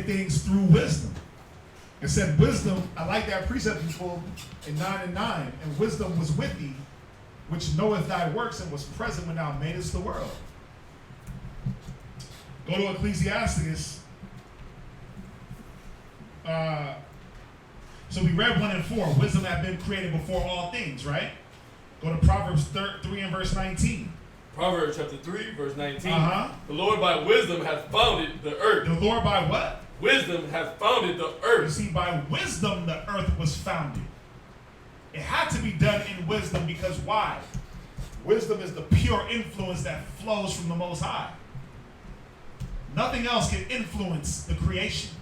things through wisdom. It said wisdom, I like that precept you pulled in 9 and 9. And wisdom was with thee, which knoweth thy works and was present when thou madest the world. Go to Ecclesiasticus. So we read 1 and 4. Wisdom had been created before all things, right? Go to Proverbs 3 and verse 19. Proverbs chapter 3, verse 19. The Lord by wisdom hath founded the earth. The Lord by what? Wisdom hath founded the You earth. see, by wisdom the earth was founded. It had to be done in wisdom because why? Wisdom is the pure influence that flows from the Most High. Nothing else can influence the creation.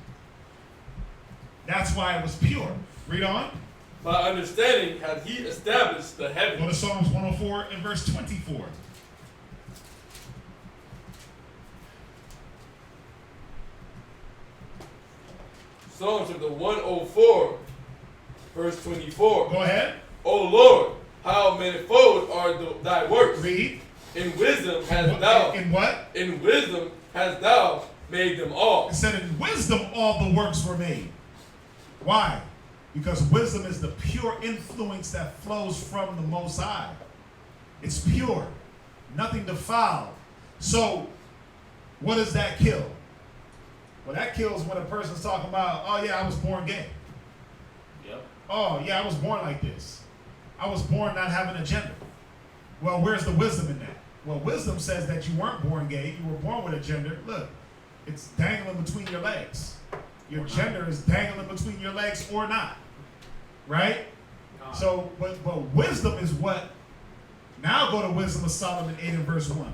That's why it was pure. Read on. By understanding hath he established the Go heavens. to Psalms 104 and verse 24. Psalms chapter 104, verse 24. Go ahead. O Lord, how manifold are thy works. Read. In wisdom hast thou. In what? In wisdom hast thou made them all. It said in wisdom all the works were made. Why? Because wisdom is the pure influence that flows from the Most High. It's pure. Nothing defiled. So, what does that kill? Well, that kills when a person's talking about, oh yeah, I was born gay. Yep. Oh yeah, I was born like this. I was born not having a gender. Well, where's the wisdom in that? Well, wisdom says that you weren't born gay. You were born with a gender. Look, it's dangling between your legs. Your gender is dangling between your legs or not. Right? So, but wisdom is what? Now go to Wisdom of Solomon 8 and verse 1.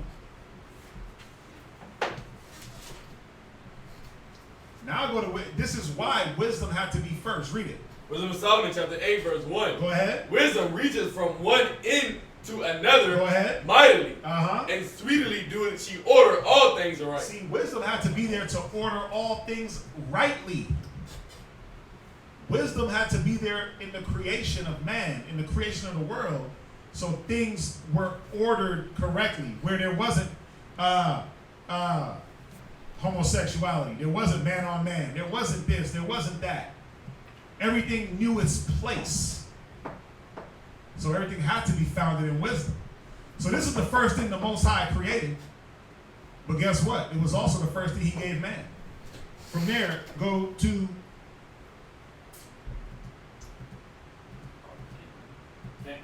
Now go to, this is why wisdom had to be first. Read it. Wisdom of Solomon chapter 8, verse 1. Go ahead. Wisdom reaches from one end to another Go ahead. mightily. Uh-huh. And speedily doeth she order all things aright. See, wisdom had to be there to order all things rightly. Wisdom had to be there in the creation of man, in the creation of the world, so things were ordered correctly, where there wasn't homosexuality, there wasn't man on man, there wasn't this, there wasn't that. Everything knew its place. So everything had to be founded in wisdom. So this is the first thing the Most High created. But guess what? It was also the first thing he gave man. From there, go to Can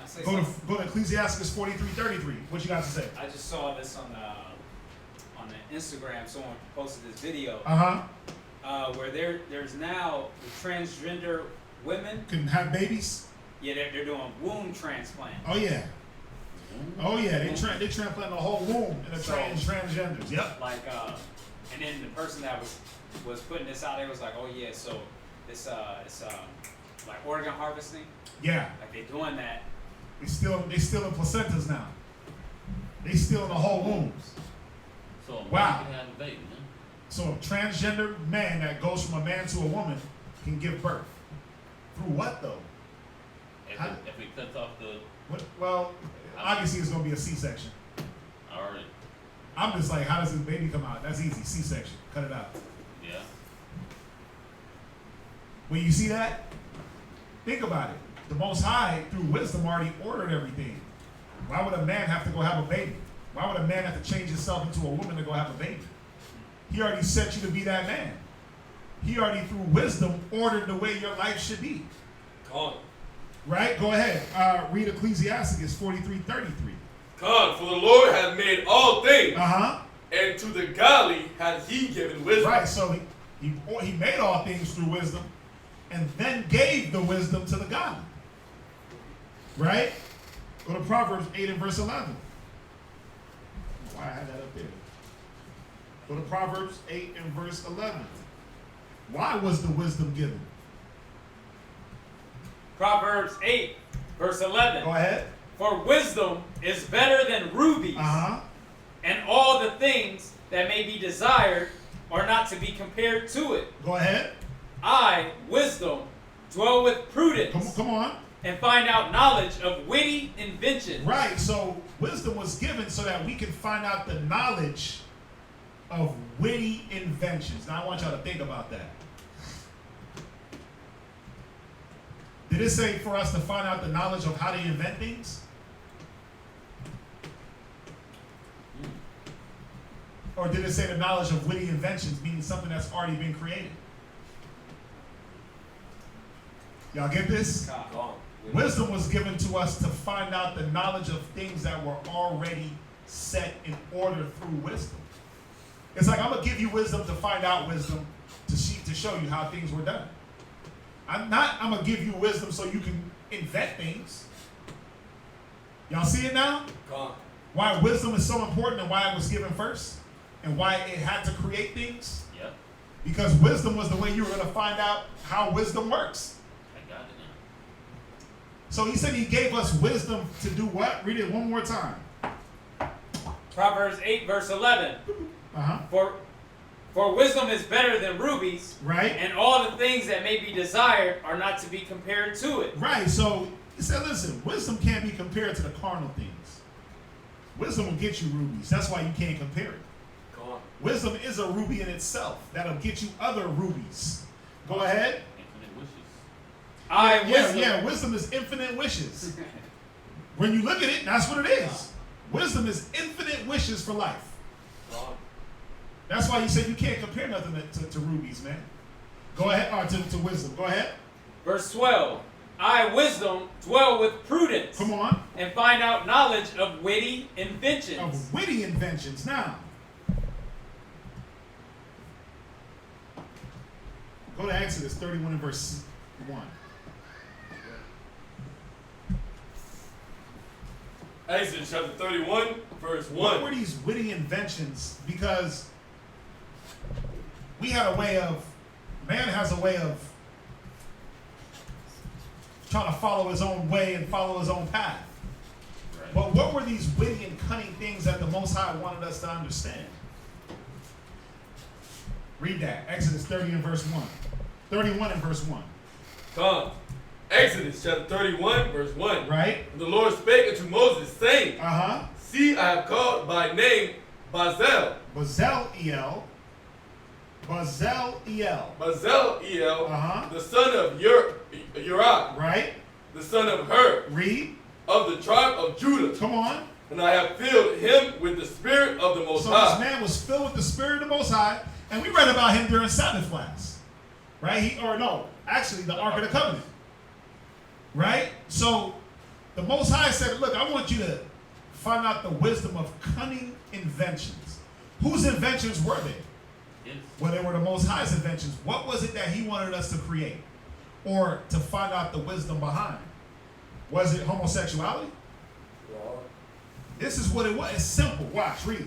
I say go something? to Ecclesiastes 43:33. What you got to say? I just saw this on the Instagram. Someone posted this video where there's now the transgender women. Can have babies. Yeah, they're doing womb transplant. Oh yeah. Oh yeah. They transplant the whole womb in the So- transgenders. Yep. Like, and then the person that was putting this out there was like, oh yeah, so it's like organ harvesting. Yeah. Like they're doing that, They stealing placentas now. They stealing the whole wombs. So a man Wow. can have a baby, huh? So a transgender man that goes from a man to a woman can give birth. Through what though? If How- it cuts off the What, well, obviously it's gonna be a C-section. already, I'm just like, how does this baby come out? That's easy, C-section. Cut it out. yeah. When you see that, think about it. The Most High, through wisdom, already ordered everything. Why would a man have to go have a baby? Why would a man have to change himself into a woman to go have a baby? He already set you to be that man. He already, through wisdom, ordered the way your life should be. Con. Right? Go ahead. Read Ecclesiasticus 43:33. Con, for the Lord hath made all things, Uh-huh. and to the godly hath he given wisdom. Right, so he made all things through wisdom and then gave the wisdom to the godly. Right? Go to Proverbs 8 and verse 11. Why I had that up there. Go to Proverbs 8 and verse 11. Why was the wisdom given? Proverbs 8, verse 11. Go ahead. For wisdom is better than rubies, Uh-huh. and all the things that may be desired are not to be compared to it. Go ahead. I, wisdom, dwell with prudence, Come on. and find out knowledge of witty inventions. Right, so wisdom was given so that we can find out the knowledge of witty inventions. Now I want y'all to think about that. Did it say for us to find out the knowledge of how to invent things? Or did it say the knowledge of witty inventions, meaning something that's already been created? Y'all get this? Con. Wisdom was given to us to find out the knowledge of things that were already set in order through wisdom. It's like, I'm going to give you wisdom to find out wisdom to show you how things were done. I'm going to give you wisdom so you can invent things. Y'all see it now? Con. Why wisdom is so important and why it was given first? And why it had to create things? Yep. Because wisdom was the way you were going to find out how wisdom works. I got it now. So he said he gave us wisdom to do what? Read it one more time. Proverbs 8, verse 11. Uh-huh. For wisdom is better than rubies, Right? and all the things that may be desired are not to be compared to it. Right. So he said, listen, wisdom can't be compared to the carnal things. Wisdom will get you rubies. That's why you can't compare it. Con. Wisdom is a ruby in itself. That'll get you other rubies. Go ahead. Infinite wishes. I, wisdom. Yeah, wisdom is infinite wishes. When you look at it, that's what it is. Wisdom is infinite wishes for life. Con. That's why he said you can't compare nothing to rubies, man. Go ahead, or to wisdom. Go ahead. Verse 12. I, wisdom, dwell with prudence, Come on. and find out knowledge of witty inventions. Of witty inventions. Now, go to Exodus 31 and verse 1. Exodus chapter 31, verse What 1. were these witty inventions? Because we had a way of, man has a way of trying to follow his own way and follow his own path. Right. But what were these witty and cunning things that the Most High wanted us to understand? Read that. Exodus 30 and verse 1. 31 and verse 1. Con. Exodus chapter 31, verse 1. Right? And the Lord spake unto Moses, saying, Uh-huh. See, I have called by name Bazalel. Bazalel. Bazalel, Uh-huh. the son of Uriah, Right? the son of Hur, Read. of the tribe of Judah. Come on. And I have filled him with the spirit of the Most So High. this man was filled with the Spirit of the Most High, and we read about him during Sabbath class, right? Actually, the Ark of the Covenant, right? So the Most High said, look, I want you to find out the wisdom of cunning inventions. Whose inventions were they? Yes. Well, they were the Most High's inventions. What was it that he wanted us to create or to find out the wisdom behind? Was it homosexuality? This is what it was. It's simple. Watch, read.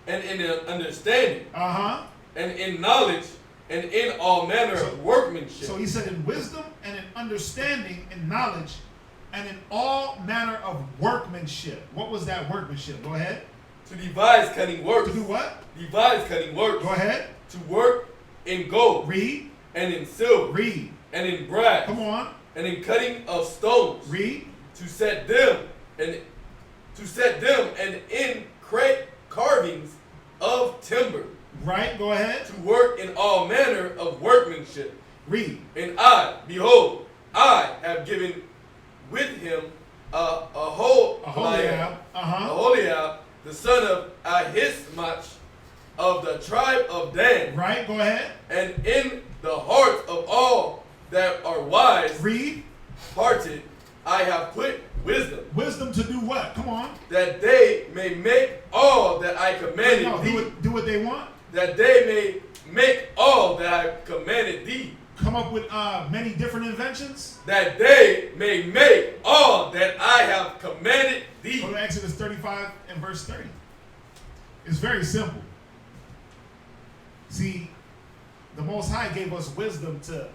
And in understanding, Uh-huh. and in knowledge, and in all manner of workmanship. So he said in wisdom and in understanding and knowledge And in all manner of workmanship. What was that workmanship? Go ahead. To devise cunning works. To do what? Devise cunning works. Go ahead. To work in gold. Read. And in silver. Read. And in brass. Come on. And in cutting of stones. Read. To set them and in carvings of timber. Right. Go ahead. To work in all manner of workmanship. Read. And I, behold, I have given with him Aholiab, the son of Ahismach, of the tribe of Dan. Right. Go ahead. And in the hearts of all that are wise, Read. hearted, I have put wisdom. Wisdom to do what? Come on. That they may make all that I commanded No, thee. do what they want. That they may make all that I commanded thee. Come up with many different inventions. That they may make all that I have commanded thee. Go to Exodus 35 and verse 30. It's very simple. See, the Most High gave us wisdom to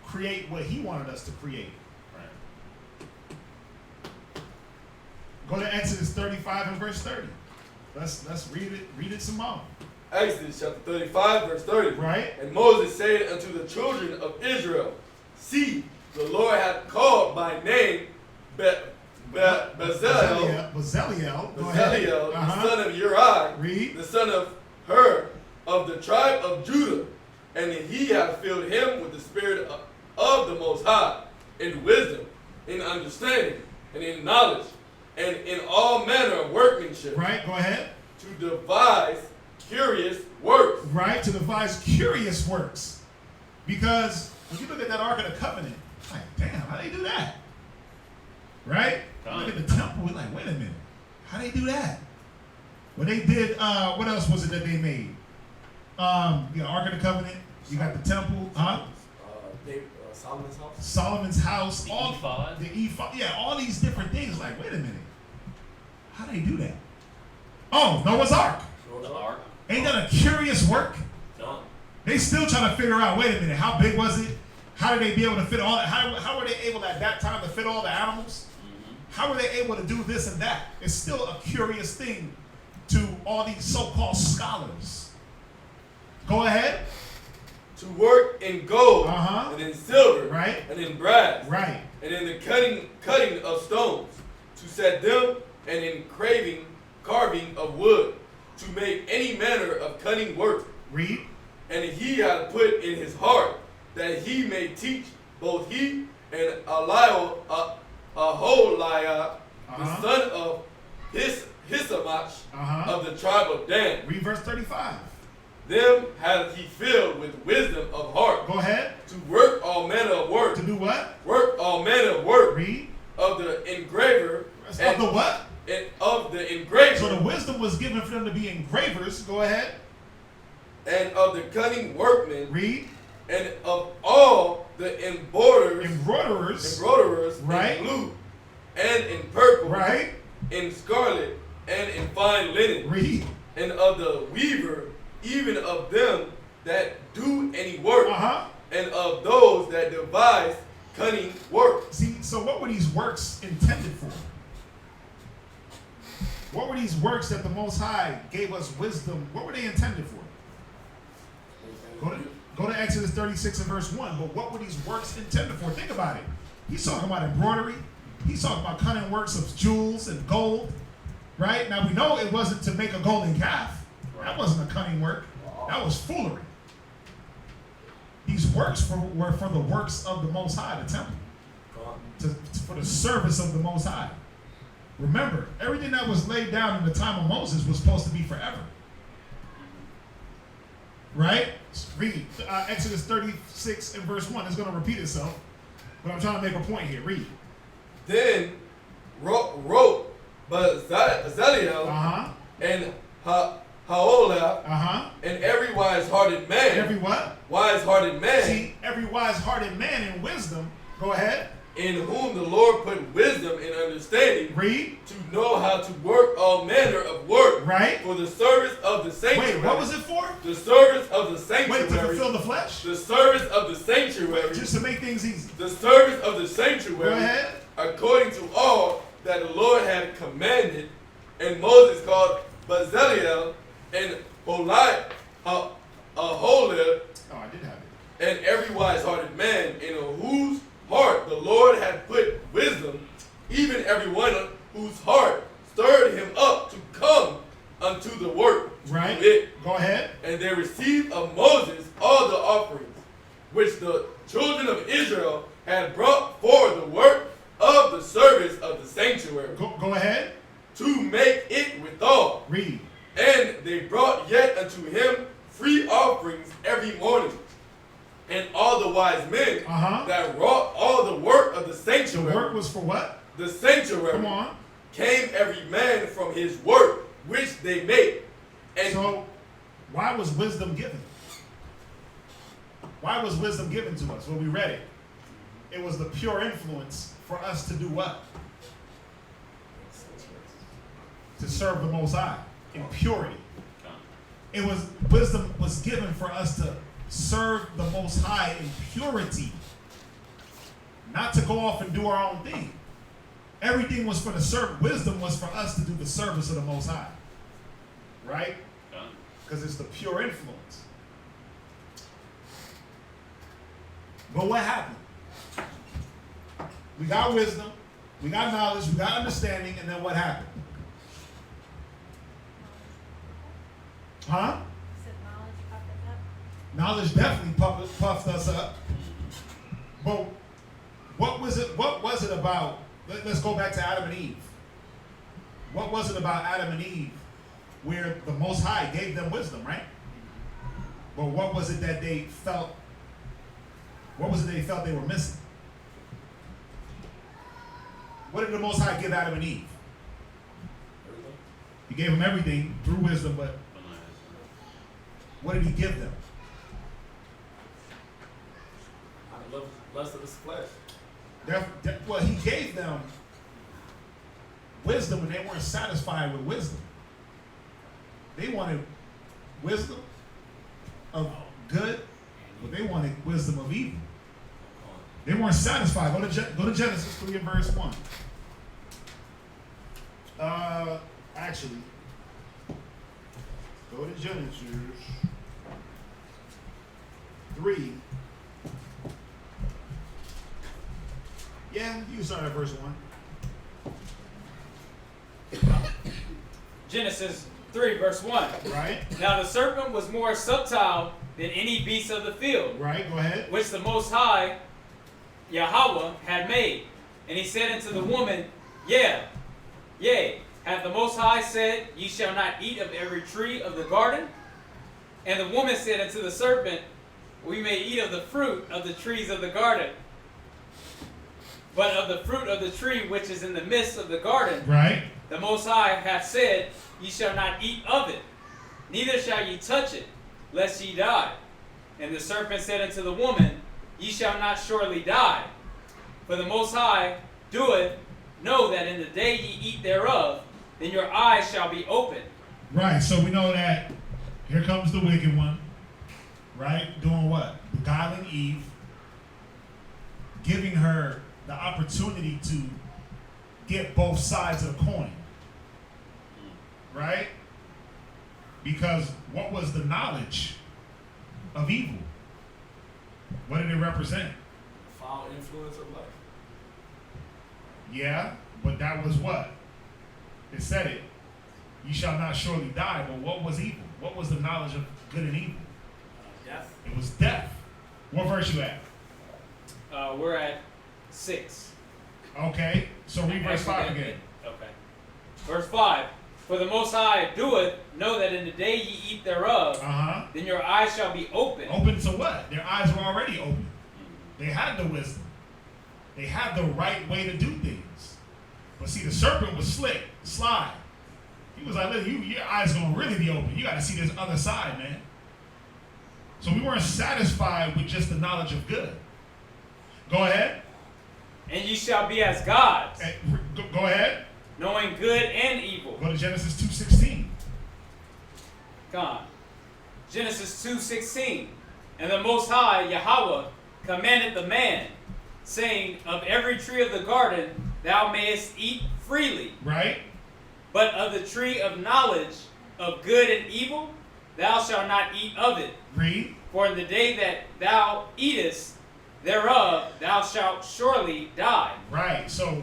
create what He wanted us to create. Go to Exodus 35 and verse 30. Let's read it. Read it some more. Exodus chapter 35, verse 30. Right. And Moses said unto the children of Israel, See, the Lord hath called by name Bezalel, Go the ahead. son of Uri, Read. the son of Hur, of the tribe of Judah. And he hath filled him with the spirit of the Most High, in wisdom, in understanding, and in knowledge, and in all manner of workmanship. Right. Go ahead. To devise curious works. Right. To devise curious works. Because when you look at that Ark of the Covenant, like, damn, how they do that? Right? Look at the temple, we're like, wait a minute. How they do that? Well, they did, what else was it that they made? You got Ark of the Covenant, you got the temple, Solomon's house. Solomon's house, The all ephod. the ephod, yeah, all these different things. Like, wait a minute, how they do that? Oh, Noah's Ark. The ark. Ain't that a curious work? No. They still trying to figure out. Wait a minute, how big was it? How did they be able to fit all? How were they able at that time to fit all the animals? How were they able to do this and that? It's still a curious thing to all these so-called scholars. Go ahead. To work in gold, and in silver, Right. and in brass, Right. and in the cutting of stones, to set them, and in carving of wood, to make any manner of cunning work. Read. And he hath put in his heart that he may teach both he and Aholiab, the son of Hisamach, of the tribe of Dan. Read verse 35. Them hath he filled with wisdom of heart. Go ahead. To work all manner of work. To do what? Work all manner of work. Read. Of the engraver. Of the what? And of the engraver. So the wisdom was given for them to be engravers. Go ahead. And of the cunning workmen. Read. And of all the Embroiderers. Right. In blue and in purple. Right. In scarlet and in fine linen. Read. And of the weaver, even of them that do any work. And of those that devise cunning work. See, so what were these works intended for? What were these works that the Most High gave us wisdom? What were they intended for? Go to Exodus 36 and verse 1. But what were these works intended for? Think about it. He's talking about embroidery. He's talking about cunning works of jewels and gold. Right? Now we know it wasn't to make a golden calf. That wasn't a cunning work. That was foolery. These works were for the works of the Most High, the temple. For the service of the Most High. Remember, everything that was laid down in the time of Moses was supposed to be forever. Right? Read Exodus 36 and verse 1. It's going to repeat itself. But I'm trying to make a point here. Read. Then wrote Bezalel and Aholiab and every wise-hearted man. Every what? Wise-hearted man. See, every wise-hearted man in wisdom. Go ahead. In whom the Lord put wisdom and understanding. Read. To know how to work all manner of work. Right. For the service of the sanctuary. Wait, what was it for? The service of the sanctuary. Wait, to fulfill the flesh? The service of the sanctuary. Just to make things easy. The service of the sanctuary. Go ahead. according to all that the Lord had commanded. And Moses called Bezaleel and Aholiab, Oh, I did have it. and every wise-hearted man, in whose heart the Lord had put wisdom, even every one whose heart stirred him up to come unto the work. Right. To it. Go ahead. And they received of Moses all the offerings, which the children of Israel had brought for the work of the service of the sanctuary, Go ahead. to make it withal. Read. And they brought yet unto him free offerings every morning. And all the wise men that wrought all the work of the The sanctuary, work was for what? the sanctuary, Come on. came every man from his work which they made. And So, why was wisdom given? Why was wisdom given to us? When we read it, it was the pure influence for us to do what? To serve the Most High in purity. It was wisdom was given for us to serve the Most High in purity, not to go off and do our own thing. Everything was for the serve. Wisdom was for us to do the service of the Most High, right? Because it's the pure influence. But what happened? We got wisdom, we got knowledge, we got understanding, and then what happened? Huh? Said knowledge puffed us up. Knowledge definitely puffed us up. But what was it? What was it about? Let's go back to Adam and Eve. What was it about Adam and Eve where the Most High gave them wisdom, right? But what was it that they felt? What was it they felt they were missing? What did the Most High give Adam and Eve? He gave them everything through wisdom, but what did he give them? I love lust of this flesh. Well, he gave them wisdom and they weren't satisfied with wisdom. They wanted wisdom of good, but they wanted wisdom of evil. They weren't satisfied. Go to Genesis 3 and verse 1. Actually, go to Genesis 3. Yeah, you can start at verse 1. Genesis 3, verse 1. Right? Now the serpent was more subtle than any beast of the field, Right, go ahead. which the Most High, Yahweh, had made. And he said unto the woman, Yea, hath the Most High said, Ye shall not eat of every tree of the garden? And the woman said unto the serpent, We may eat of the fruit of the trees of the garden. But of the fruit of the tree which is in the midst of the garden, Right? the Most High hath said, Ye shall not eat of it, neither shall ye touch it, lest ye die. And the serpent said unto the woman, Ye shall not surely die. For the Most High doeth know that in the day ye eat thereof, then your eyes shall be opened. Right, so we know that here comes the wicked one, right? Doing what? Beguiling Eve, giving her the opportunity to get both sides of the coin, right? Because what was the knowledge of evil? What did it represent? Foul influence of life. Yeah, but that was what? It said it. You shall not surely die, but what was evil? What was the knowledge of good and evil? Death. It was death. What verse you at? We're at 6. Okay, so read verse 5 again. Okay. Verse 5. For the Most High doeth know that in the day ye eat thereof, then your eyes shall be open. Open to what? Their eyes were already open. They had the wisdom. They had the right way to do things. But see, the serpent was sly. He was like, listen, your eyes gonna really be open. You gotta see this other side, man. So we weren't satisfied with just the knowledge of good. Go ahead. And ye shall be as gods, Go ahead. knowing good and evil. Go to Genesis 2:16. Come on. Genesis 2:16. And the Most High, Yahweh, commanded the man, saying, Of every tree of the garden thou mayest eat freely. Right? But of the tree of knowledge of good and evil, thou shalt not eat of it. Read. For in the day that thou eatest thereof, thou shalt surely die. Right. So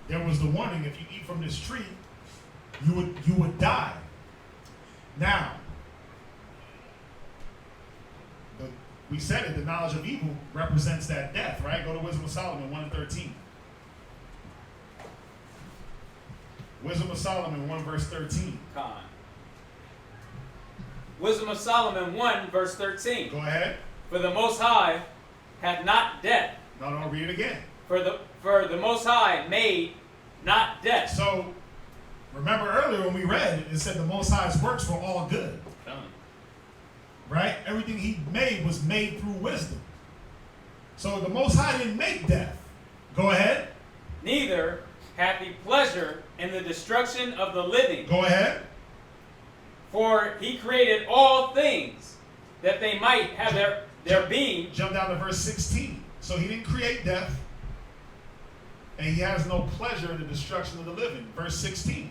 there was the warning: if you eat from this tree, you would die. Now, we said it. The knowledge of evil represents that death, right? Go to Wisdom of Solomon 1:13. Wisdom of Solomon 1 verse 13. Con. Wisdom of Solomon 1 verse 13. Go ahead. For the Most High hath not death. No, read it again. For the Most High made not death. So, remember earlier when we read, it said the Most High's works were all good. Right? Everything he made was made through wisdom. So the Most High didn't make death. Go ahead. Neither hath he pleasure in the destruction of the living. Go ahead. For he created all things that they might have their being. Jump down to verse 16. So he didn't create death, and he has no pleasure in the destruction of the living. Verse 16.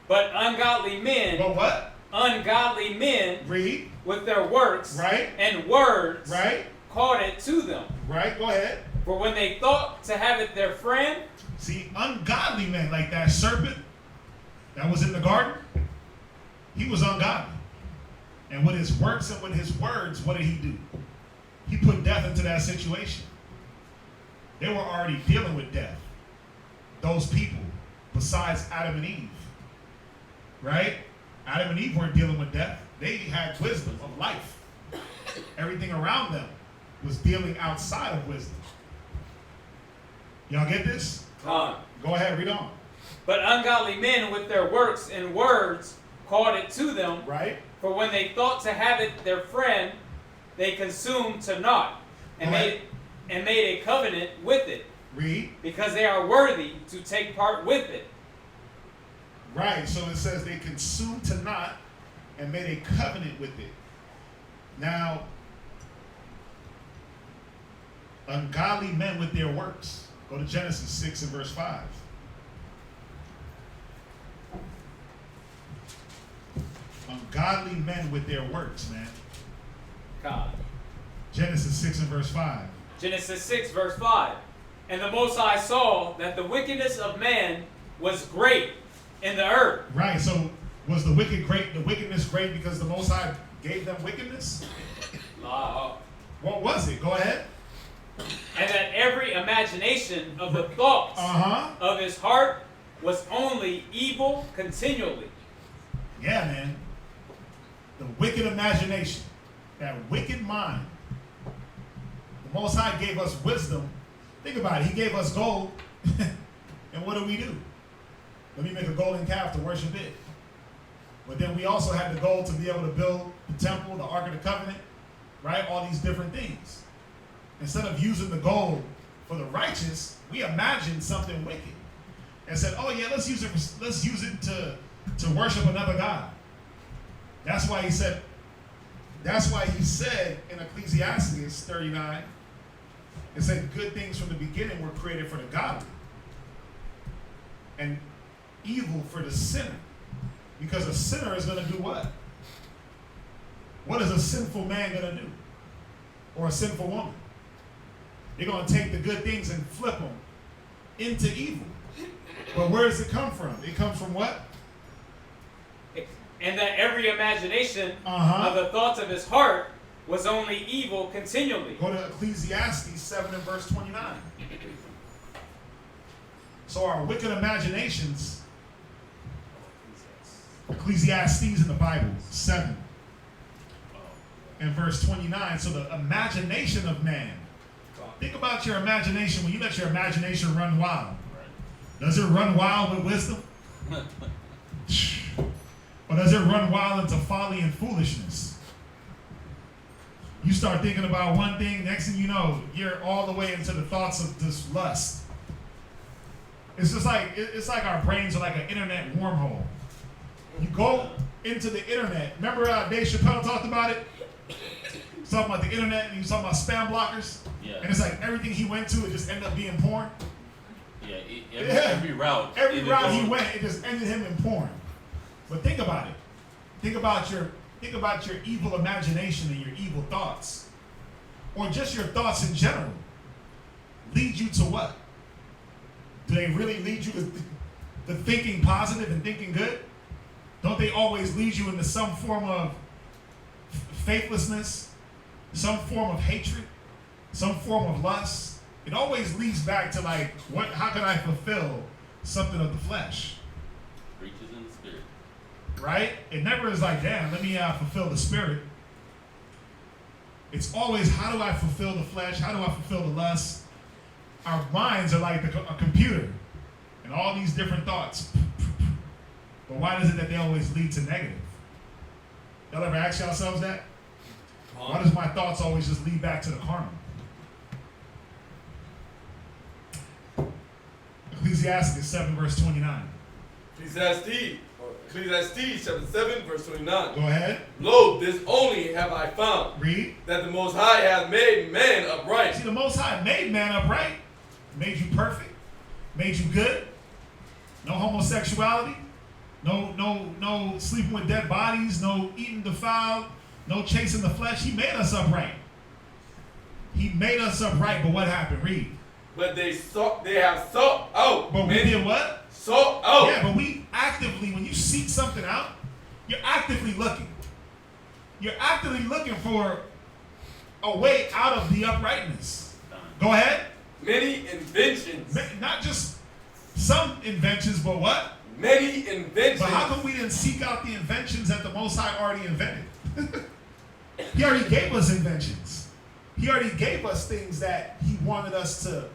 But ungodly men. But what? Ungodly men. Read. With their works. Right. And words. Right. Called it to them. Right. Go ahead. For when they thought to have it their friend. See, ungodly men, like that serpent that was in the garden, he was ungodly. And with his works and with his words, what did he do? He put death into that situation. They were already dealing with death. Those people, besides Adam and Eve. Right? Adam and Eve weren't dealing with death. They had wisdom of life. Everything around them was dealing outside of wisdom. Y'all get this? Go ahead, read on. But ungodly men with their works and words called it to them. Right. For when they thought to have it their friend, they consumed to naught and made a covenant with it. Read. Because they are worthy to take part with it. Right. So it says they consumed to naught and made a covenant with it. Now, ungodly men with their works. Go to Genesis 6 and verse 5. Ungodly men with their works, man. God. Genesis 6 and verse 5. Genesis 6 verse 5. And the Most High saw that the wickedness of man was great in the earth. Right. So was the wickedness great because the Most High gave them wickedness? What was it? Go ahead. And that every imagination of the thoughts of his heart was only evil continually. Yeah, man. The wicked imagination, that wicked mind. The Most High gave us wisdom. Think about it. He gave us gold. And what do? Let me make a golden calf to worship it. But then we also had the gold to be able to build the temple, the Ark of the Covenant, right? All these different things. Instead of using the gold for the righteous, we imagined something wicked and said, "Oh yeah, let's use it to worship another god." That's why he said in Ecclesiastes 39, it said, "Good things from the beginning were created for the godly, and evil for the sinner." Because a sinner is going to do what? What is a sinful man going to do? Or a sinful woman? They're going to take the good things and flip them into evil. But where does it come from? It comes from what? And that every imagination of the thoughts of his heart was only evil continually. Go to Ecclesiastes 7 and verse 29. So our wicked imaginations, Ecclesiastes in the Bible, 7 and verse 29. So the imagination of man. Think about your imagination when you let your imagination run wild. Does it run wild with wisdom? Or does it run wild into folly and foolishness? You start thinking about one thing, next thing you know, you're all the way into the thoughts of this lust. It's just like, it's like our brains are like an internet wormhole. You go into the internet. Remember Dave Chappelle talked about it? He's talking about the internet and he was talking about spam blockers. Yeah. And it's like everything he went to, it just ended up being porn. Yeah, every route. Every it route he goes- went, it just ended him in porn. But think about it. Think about your evil imagination and your evil thoughts, or just your thoughts in general. Lead you to what? Do they really lead you to thinking positive and thinking good? Don't they always lead you into some form of faithlessness, some form of hatred, some form of lust? It always leads back to like, how can I fulfill something of the flesh? Reaches in the spirit. Right? It never is like, damn, let me fulfill the spirit. It's always, how do I fulfill the flesh? How do I fulfill the lust? Our minds are like a computer and all these different thoughts. But why is it that they always lead to negative? Y'all ever ask yourselves that? Why does my thoughts always just lead back to the carnal? Ecclesiastes 7 verse 29. Ecclesiastes chapter 7 verse 29. Go ahead. Lo, this only have I found, Read. that the Most High hath made man upright. See, the Most High made man upright, made you perfect, made you good. No homosexuality, no sleeping with dead bodies, no eating defiled, no chasing the flesh. He made us upright. He made us upright, but what happened? Read. But they have sought out. But we did what? Sought out. Yeah, but we actively, when you seek something out, you're actively looking. You're actively looking for a way out of the uprightness. Go ahead. Many inventions. Not just some inventions, but what? Many inventions. But how come we didn't seek out the inventions that the Most High already invented? He already gave us inventions. He already gave us things that he wanted us to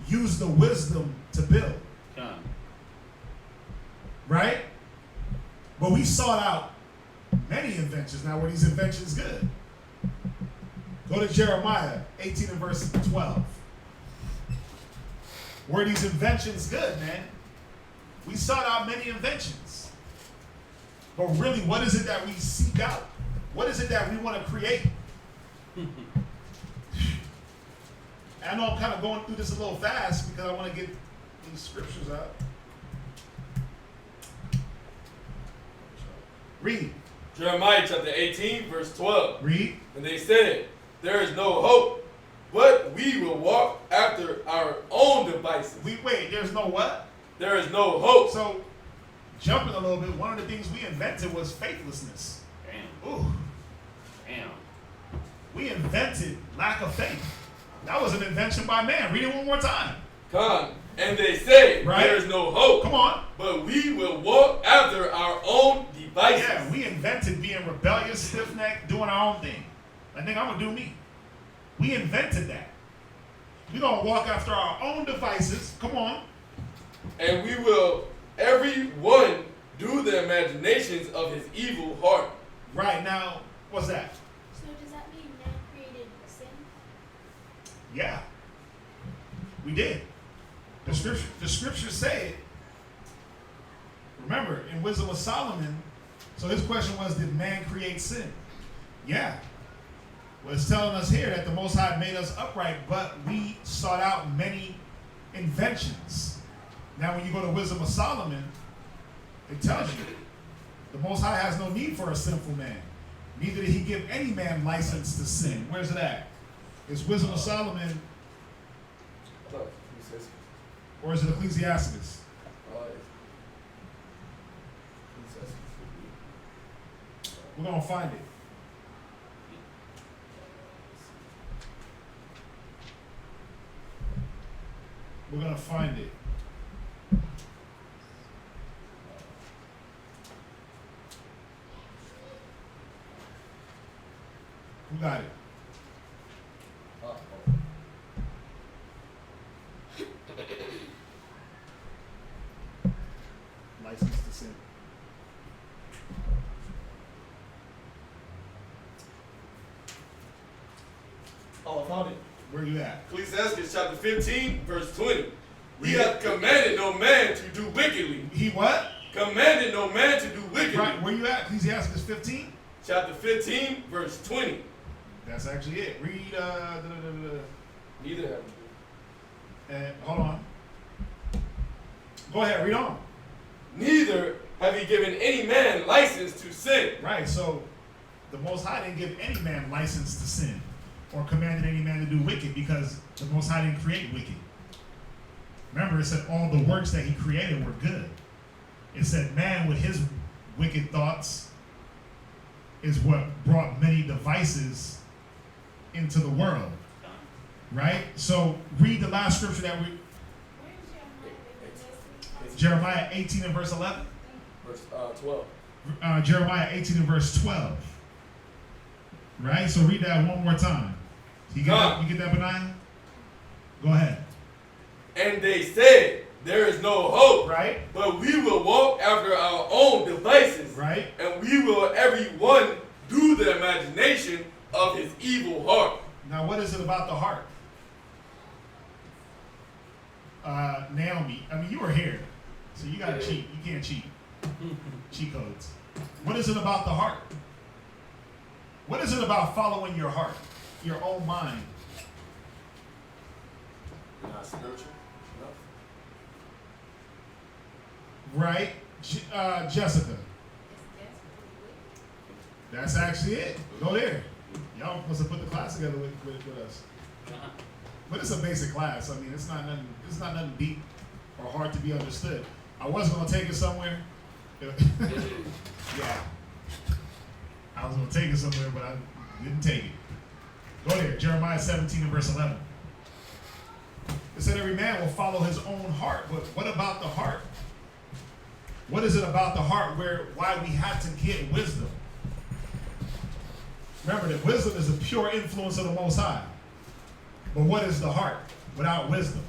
use the wisdom to build. Right? But we sought out many inventions. Now, were these inventions good? Go to Jeremiah 18 and verse 12. Were these inventions good, man? We sought out many inventions. But really, what is it that we seek out? What is it that we want to create? I know I'm kind of going through this a little fast because I want to get these scriptures out. Read. Jeremiah chapter 18 verse 12. Read. And they said, there is no hope, but we will walk after our own devices. Wait, there's no what? There is no hope. So, jumping a little bit, one of the things we invented was faithlessness. Damn. Ooh. Damn. We invented lack of faith. That was an invention by man. Read it one more time. Come. And they say, Right. there is no hope. Come on. But we will walk after our own devices. Yeah, we invented being rebellious, stiff-necked, doing our own thing. I think I'm going to do me. We invented that. We're going to walk after our own devices. Come on. And we will, every one, do the imaginations of his evil heart. Right now, what's that? So does that mean man created sin? Yeah. We did. The scriptures say it. Remember, in Wisdom of Solomon, so his question was, did man create sin? Yeah. Well, it's telling us here that the Most High made us upright, but we sought out many inventions. Now, when you go to Wisdom of Solomon, it tells you the Most High has no need for a sinful man. Neither did he give any man license to sin. Where's it at? It's Wisdom of Solomon, or is it Ecclesiastes? We're going to find it. We're going to find it. Who got it? License to sin. Oh, I found it. Where you at? Ecclesiastes chapter 15, verse 20. He hath commanded no man to do wickedly. He what? Commanded no man to do wickedly. Right, where you at? Ecclesiastes 15? Chapter 15, verse 20. That's actually it. Read, Neither have we. and hold on. Go ahead, read on. Neither have he given any man license to sin. Right, so the Most High didn't give any man license to sin or commanded any man to do wicked because the Most High didn't create wicked. Remember, it said all the works that he created were good. It said man with his wicked thoughts is what brought many devices into the world. Right? So read the last scripture that we... Jeremiah 18 and verse 11. Verse 12. Jeremiah 18 and verse 12. Right? So read that one more time. You get that, you get that, Benaiah? Go ahead. And they said, there is no hope. Right? But we will walk after our own devices. Right? And we will every one do the imagination of his evil heart. Now what is it about the heart? Naomi, I mean, you were here, so you gotta cheat. You can't cheat. Cheat codes. What is it about the heart? What is it about following your heart, your own mind? You're not spiritual enough. Right? Jessica. That's actually it. Go there. Y'all must have put the class together with us. But it's a basic class. I mean, it's not nothing deep or hard to be understood. I was gonna take it somewhere. Yeah. I was gonna take it somewhere, but I didn't take it. Go there, Jeremiah 17 and verse 11. It said every man will follow his own heart. But what about the heart? What is it about the heart why we have to get wisdom? Remember that wisdom is a pure influence of the Most High. But what is the heart without wisdom?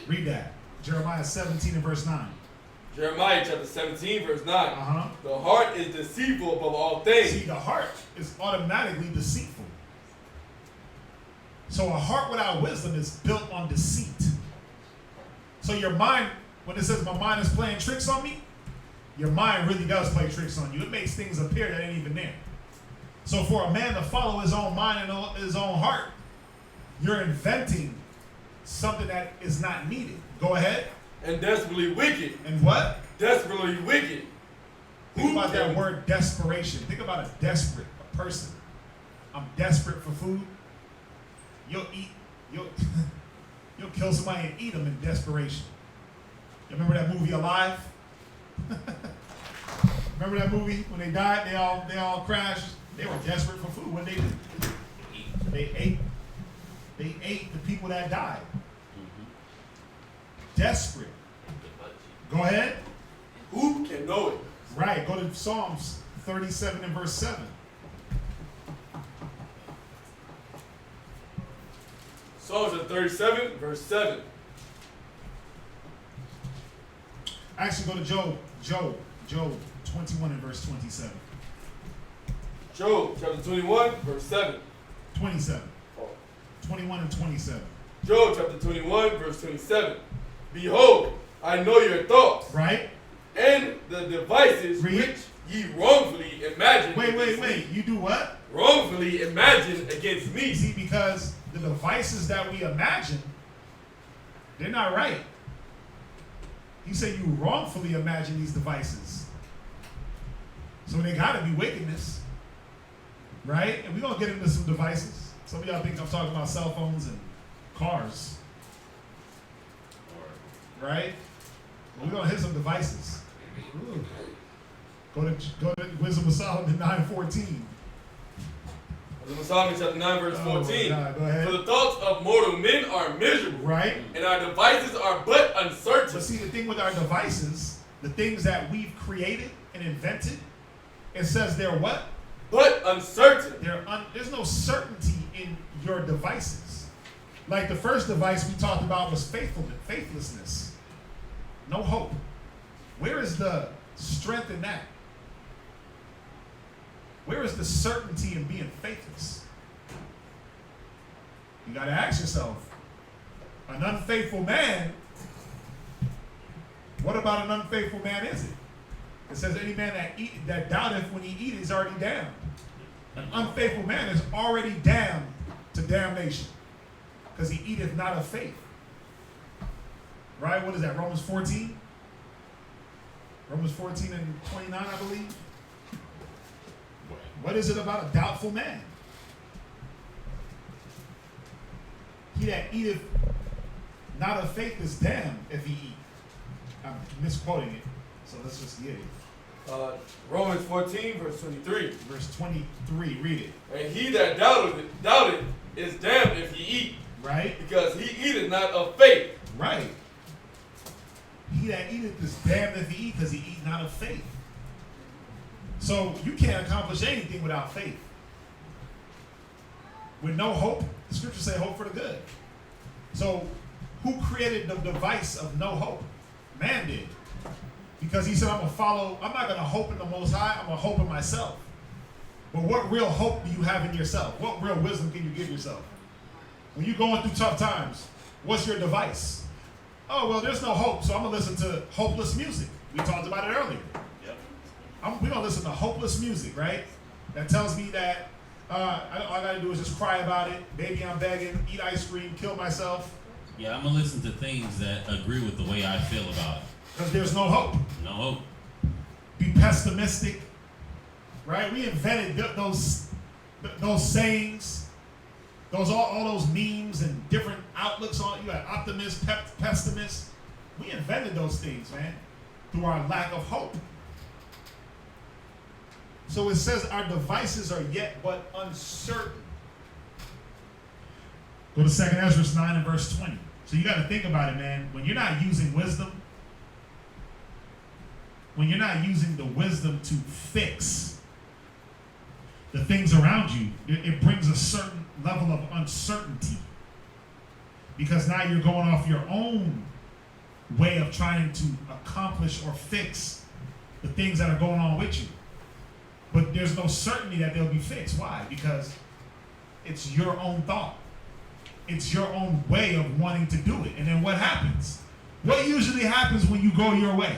Read that. Jeremiah 17 and verse 9. Jeremiah chapter 17, verse 9. Uh-huh. The heart is deceitful above all things. See, the heart is automatically deceitful. So a heart without wisdom is built on deceit. So your mind, when it says my mind is playing tricks on me, your mind really does play tricks on you. It makes things appear that ain't even there. So for a man to follow his own mind and his own heart, you're inventing something that is not needed. Go ahead. And desperately wicked. And what? Desperately wicked. Think about that word desperation. Think about a desperate person. I'm desperate for food. You'll kill somebody and eat them in desperation. You remember that movie Alive? Remember that movie when they died? They all crashed. They were desperate for food. What did they do? They ate the people that died. Desperate. Go ahead. Who can know it? Right. Go to Psalms 37 and verse 7. Psalms 37, verse 7. Actually, go to Job 21 and verse 27. Job chapter 21, verse 7. 27. Oh. 21 and 27. Job chapter 21, verse 27. Behold, I know your thoughts. Right? And the devices which ye wrongfully imagine. Wait. You do what? Wrongfully imagine against me. See, because the devices that we imagine, they're not right. He said you wrongfully imagine these devices. So they gotta be wickedness. Right? And we're gonna get into some devices. Some of y'all think I'm talking about cell phones and cars. Right? But we're gonna hit some devices. Ooh. Go to Wisdom of Solomon 9:14. Solomon chapter 9, verse 14. God, go ahead. For the thoughts of mortal men are miserable. Right? And our devices are but uncertain. But see, the thing with our devices, the things that we've created and invented, it says they're what? But uncertain. There's no certainty in your devices. Like the first device we talked about was faithlessness. No hope. Where is the strength in that? Where is the certainty in being faithless? You got to ask yourself, an unfaithful man, what about an unfaithful man is it? It says any man that doubteth when he eateth is already damned. An unfaithful man is already damned to damnation because he eateth not of faith. right? What is that, Romans 14? Romans 14 and 29, I believe. What is it about a doubtful man? He that eateth not of faith is damned if he eat. I'm misquoting it, so let's just get it. Romans 14, verse 23. Verse 23, read it. And he that doubted is damned if he eat, Right? because he eateth not of faith. Right. He that eateth is damned if he eat, because he eat not of faith. So you can't accomplish anything without faith. With no hope, the scriptures say hope for the good. So who created the device of no hope? Man did. Because he said, I'm not going to hope in the Most High, I'm going to hope in myself. But what real hope do you have in yourself? What real wisdom can you give yourself? When you're going through tough times, what's your device? Oh, well, there's no hope, so I'm going to listen to hopeless music. We talked about it earlier. Yep. We're going to listen to hopeless music, right? That tells me that all I got to do is just cry about it. Baby, I'm begging, eat ice cream, kill myself. Yeah, I'm gonna listen to things that agree with the way I feel about it. Because there's no hope. No hope. Be pessimistic, right? We invented those sayings, all those memes and different outlooks on. You had optimist, pessimist. We invented those things, man, through our lack of hope. So it says our devices are yet but uncertain. Go to 2nd Ezra 9 and verse 20. So you got to think about it, man. When you're not using wisdom, when you're not using the wisdom to fix the things around you, it brings a certain level of uncertainty. Because now you're going off your own way of trying to accomplish or fix the things that are going on with you. But there's no certainty that they'll be fixed. Why? Because it's your own thought. It's your own way of wanting to do it. And then what happens? What usually happens when you go your way?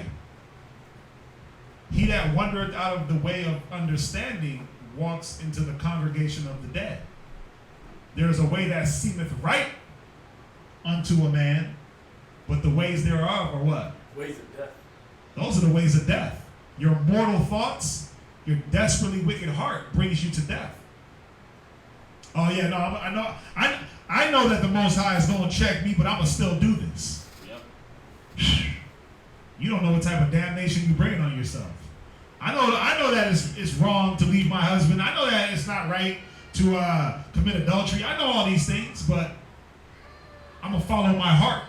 He that wandereth out of the way of understanding walks into the congregation of the dead. There is a way that seemeth right unto a man, but the ways thereof are what? Ways of death. Those are the ways of death. Your mortal thoughts, your desperately wicked heart brings you to death. Oh yeah, no, I know that the Most High is going to check me, but I'm going to still do this. Yep. You don't know what type of damnation you're bringing on yourself. I know that it's wrong to leave my husband. I know that it's not right to commit adultery. I know all these things, but I'm going to follow my heart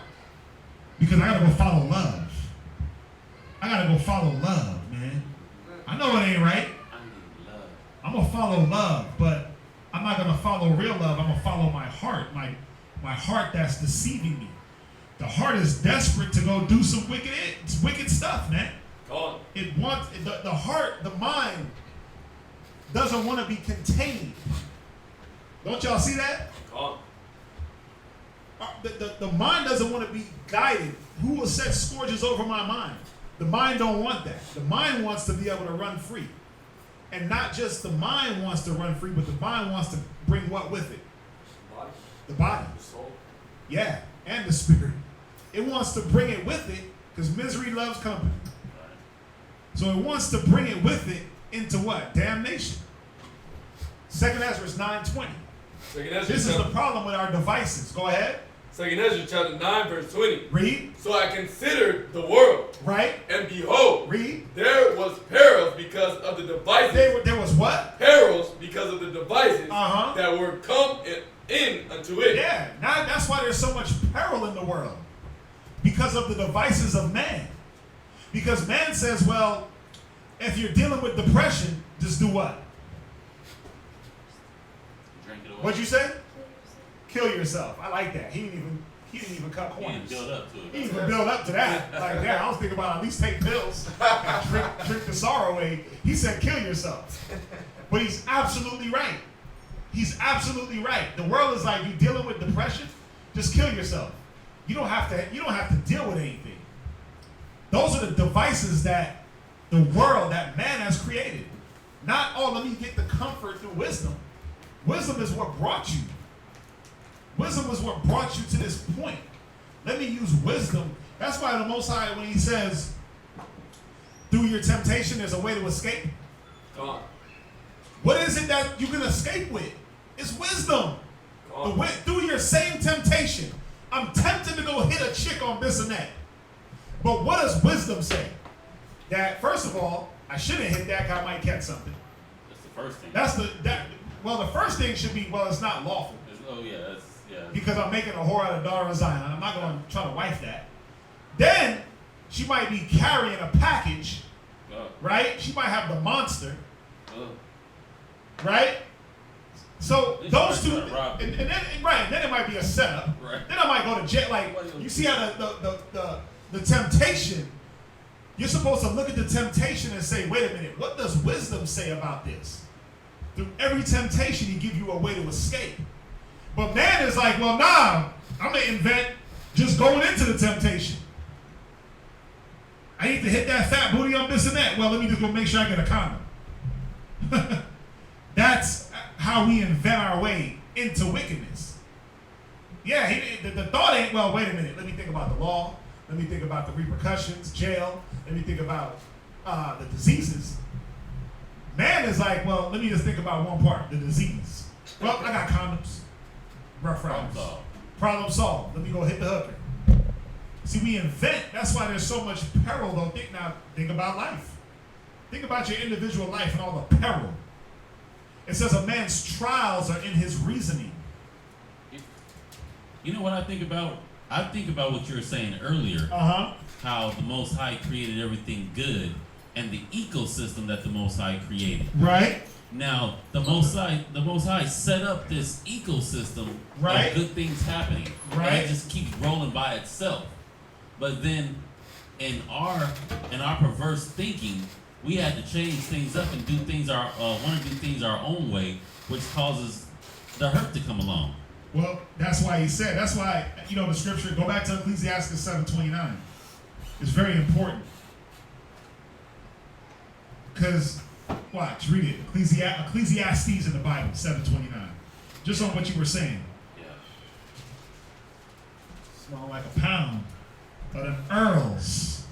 because I got to go follow love. I got to go follow love, man. I know it ain't right. I need love. I'm going to follow love, but I'm not going to follow real love. I'm going to follow my heart, my heart that's deceiving me. The heart is desperate to go do some wicked stuff, man. Gone. It wants the heart, the mind doesn't want to be contained. Don't y'all see that? Gone. The mind doesn't want to be guided. Who will set scourges over my mind? The mind don't want that. The mind wants to be able to run free. And not just the mind wants to run free, but the mind wants to bring what with it? Body. The body. The soul. Yeah, and the spirit. It wants to bring it with it because misery loves company. So it wants to bring it with it into what? Damnation. 2nd Ezra 9:20. This is the problem with our devices. Go ahead. 2nd Ezra chapter 9 verse 20. Read. So I considered the world, Right. and behold, Read. there was perils because of the devices. There was what? Perils because of the devices Uh-huh. that were come in unto it. Yeah. Now that's why there's so much peril in the world. Because of the devices of man. Because man says, well, if you're dealing with depression, just do what? Drink it away. What'd you say? Kill yourself. I like that. He didn't even cut He corners. didn't build up to it. He didn't even build up to that. Like that. I was thinking about at least take pills and drink the sorrow away. He said kill yourself. But he's absolutely right. He's absolutely right. The world is like, you dealing with depression, just kill yourself. You don't have to deal with anything. Those are the devices that the world, that man has created. Not, oh, let me get the comfort through wisdom. Wisdom is what brought you. Wisdom is what brought you to this point. Let me use wisdom That's why the Most High, when he says, through your temptation, there's a way to escape. Come on. What is it that you can escape with? It's wisdom. Come on. Through your same temptation. I'm tempted to go hit a chick on this and that. But what does wisdom say? That, first of all, I shouldn't hit that because I might catch something. That's the first thing. The first thing should be, well, it's not lawful. Yeah. Because I'm making a whore out of daughter of Zion. I'm not going to try to wife that. Then, she might be carrying a package, right? She might have the monster, right? So those two, and then it might be a setup. Right. Then I might go to jail. Like, you see how the temptation, you're supposed to look at the temptation and say, wait a minute, what does wisdom say about this? Through every temptation, he give you a way to escape. But man is like, well, nah, I'm going to invent just going into the temptation. I need to hit that fat booty on this and that. Well, let me just go make sure I get a condom. That's how we invent our way into wickedness. Yeah, the thought ain't, well, wait a minute. Let me think about the law. Let me think about the repercussions, jail. Let me think about the diseases. Man is like, well, let me just think about one part, the disease. Well, I got condoms. Rough riders. Problem solved. Let me go hit the hooker. See, we invent. That's why there's so much peril, though. Think about life. Think about your individual life and all the peril. It says a man's trials are in his reasoning. You know what I think about? I think about what you were saying earlier. How the Most High created everything good and the ecosystem that the Most High created. Right. Now, the Most High set up this ecosystem of good things happening. Right. And it just keeps rolling by itself. But then, in our perverse thinking, we had to change things up and want to do things our own way, which causes the hurt to come along. Well, that's why that's why, the scripture, go back to Ecclesiastes 7:29. It's very important. Because, watch, read it. Ecclesiastes in the Bible, 7:29. Just on what you were saying. Yeah. Small like a pound. But them earls,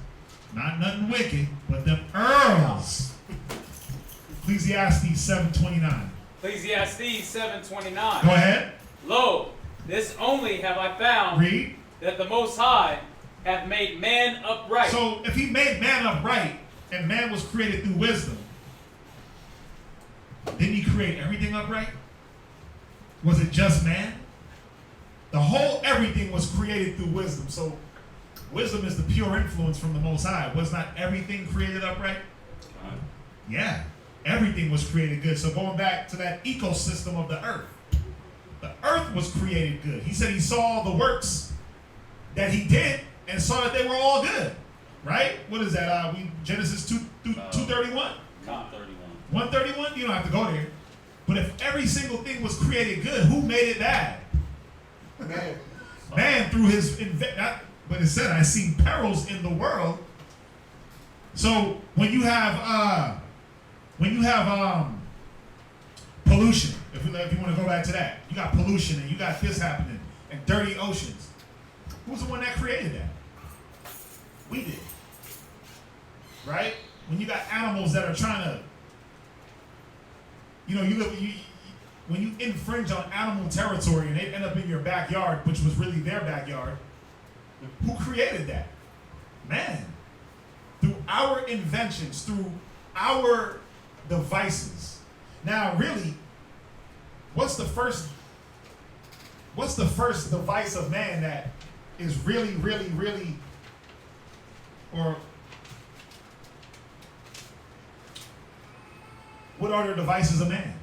not nothing wicked, but them earls. Ecclesiastes 7:29. Ecclesiastes 7:29. Go ahead. Lo, this only have I found, Read. that the Most High hath made man upright. So if he made man upright, and man was created through wisdom, didn't he create everything upright? Was it just man? The whole everything was created through wisdom. So wisdom is the pure influence from the Most High. Was not everything created upright? Yeah. Everything was created good. So going back to that ecosystem of the earth. The earth was created good. He said he saw all the works that he did and saw that they were all good. Right? What is that? Genesis 2:31? 131? You don't have to go there. But if every single thing was created good, who made it bad? Man through his but it said, I seen perils in the world. So when you have pollution, if you want to go back to that, you got pollution and you got this happening and dirty oceans. Who's the one that created that? We did. Right? When you got animals that are trying to, when you infringe on animal territory and they end up in your backyard, which was really their backyard, who created that? Man. Through our inventions, through our devices. Now, really, what's the first device of man that is really, really, really, or what are the devices of man?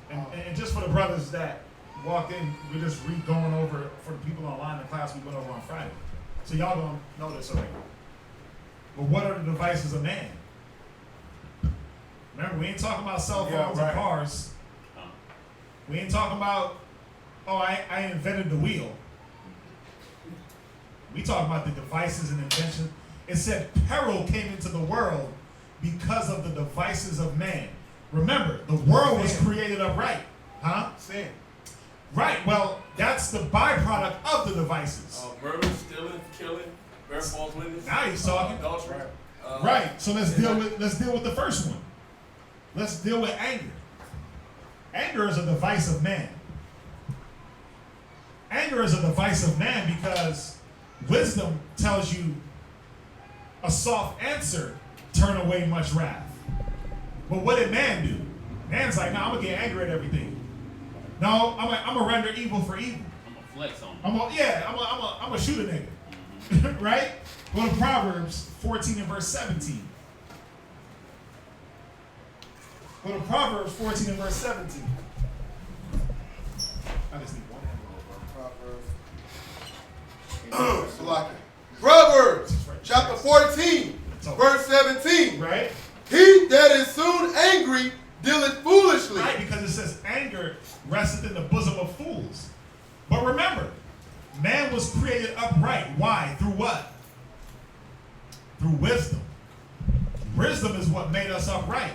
And just for the brothers that walked in, we're just going over, for the people online, the class we went over on Friday. So y'all don't know this already. But what are the devices of man? Remember, we ain't talking about cell phones and cars. We ain't talking about, I invented the wheel. We talking about the devices and inventions. It said peril came into the world because of the devices of man. Remember, the world was created upright. Huh? Sin. Right. Well, that's the byproduct of the devices. Murder, stealing, killing, bearing false witness. Now he's talking. Adultery. Right. So let's deal with the first one. Let's deal with anger. Anger is a device of man. Anger is a device of man because wisdom tells you a soft answer turn away much wrath. But what did man do? Man's like, nah, I'm gonna get angry at everything. No, I'm gonna render evil for evil. I'm gonna flex on him. I'm gonna shoot a nigga. Right? Go to Proverbs 14 and verse 17. Go to Proverbs 14 and verse 17. I just need one Proverbs. Proverbs chapter 14, verse 17. Right? He that is soon angry dealeth foolishly. Right, because it says anger resteth in the bosom of fools. But remember, man was created upright. Why? Through what? Through wisdom. Wisdom is what made us upright.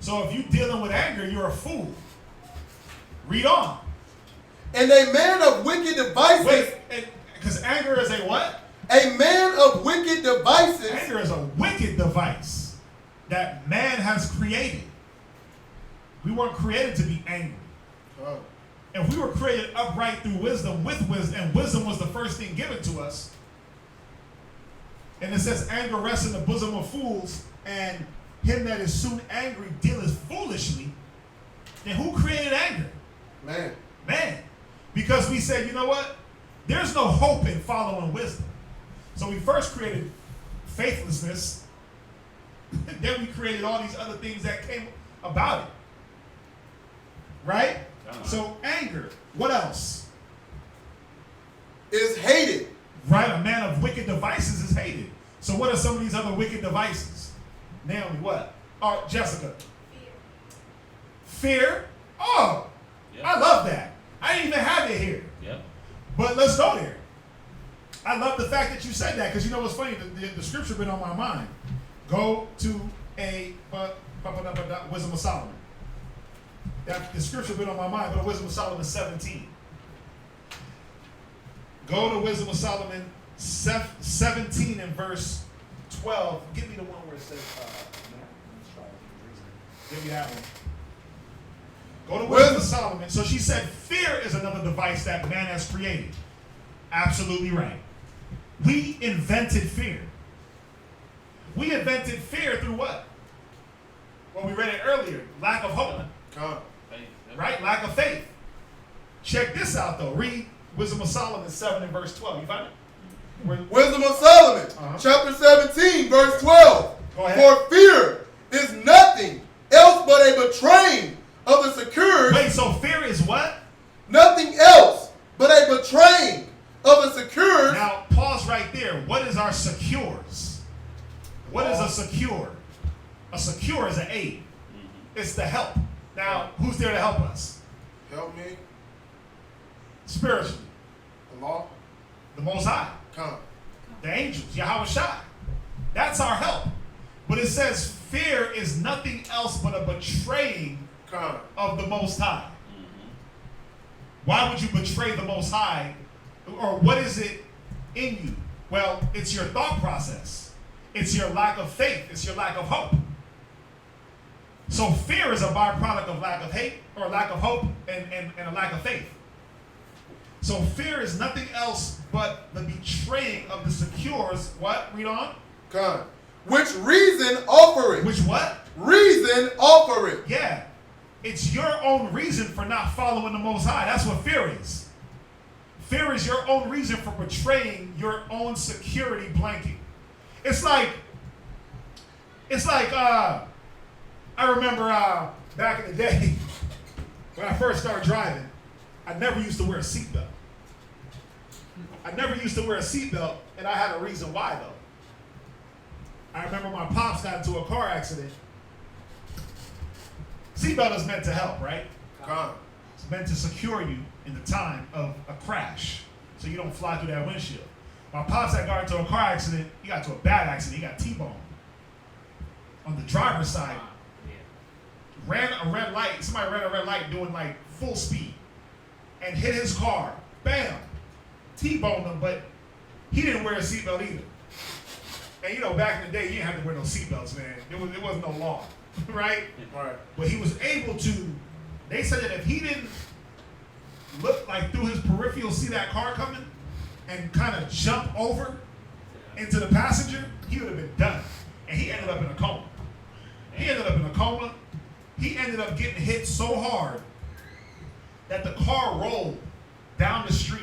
So if you're dealing with anger, you're a fool. Read on. And a man of wicked devices. Wait, because anger is a what? A man of wicked devices. Anger is a wicked device that man has created. We weren't created to be angry. Oh. If we were created upright through wisdom, with wisdom, and wisdom was the first thing given to us, and it says anger rests in the bosom of fools, and him that is soon angry dealeth foolishly, then who created anger? Man. Man. Because we said, you know what? There's no hope in following wisdom. So we first created faithlessness, and then we created all these other things that came about it. Right? So anger. What else? Is hated. Right? A man of wicked devices is hated. So what are some of these other wicked devices? Naomi, what? Oh, Jessica. Fear. Oh, Yep. I love that. I didn't even have it here. Yep. But let's go there. I love the fact that you said that because you know what's funny? The scripture been on my mind. Go to Wisdom of Solomon. The scripture been on my mind. Go to Wisdom of Solomon 17. Go to Wisdom of Solomon 17 and verse 12. Give me the one where it says, give me that one. Go to Wisdom of Solomon. So she said fear is another device that man has created. Absolutely right. We invented fear. We invented fear through what? Well, we read it earlier. Lack of hope. Right? Lack of faith. Check this out, though. Read Wisdom of Solomon 7 and verse 12. You find it? Wisdom of Solomon, chapter 17, verse 12. Go ahead. For fear is nothing else but a betraying of the secures. Wait, so fear is what? Nothing else but a betraying of the secures. Now, pause right there. What is our secures? What is a secure? A secure is an aid. It's the help. Now, who's there to help us? Help me. Spiritually. The law. The Most High. Come. The angels. Yahweh Shai. That's our help. But it says fear is nothing else but a betraying of the Most High. Why would you betray the Most High? Or what is it in you? Well, it's your thought process. It's your lack of faith. It's your lack of hope. So fear is a byproduct of lack of hate or lack of hope and a lack of faith. So fear is nothing else but the betraying of the secures. What? Read on. Come. Which reason offer it? Which what? Reason offer it. Yeah. It's your own reason for not following the Most High. That's what fear is. Fear is your own reason for betraying your own security blanket. It's like I remember back in the day when I first started driving, I never used to wear a seatbelt. And I had a reason why though. I remember my pops got into a car accident. Seatbelt is meant to help, right? It's meant to secure you in the time of a crash so you don't fly through that windshield. My pops had got into a car accident. He got into a bad accident. He got T-boned. On the driver's side, ran a red light. Somebody ran a red light doing like full speed. and hit his car. Bam! T-boned him, but he didn't wear a seatbelt either. And you know, back in the day, you didn't have to wear no seatbelts, man. It wasn't no law, right? Right. But he was able to. They said that if he didn't look like through his peripheral see that car coming and kind of jump over into the passenger, he would have been done. And he ended up in a coma. He ended up in a coma. He ended up getting hit so hard that the car rolled down the street.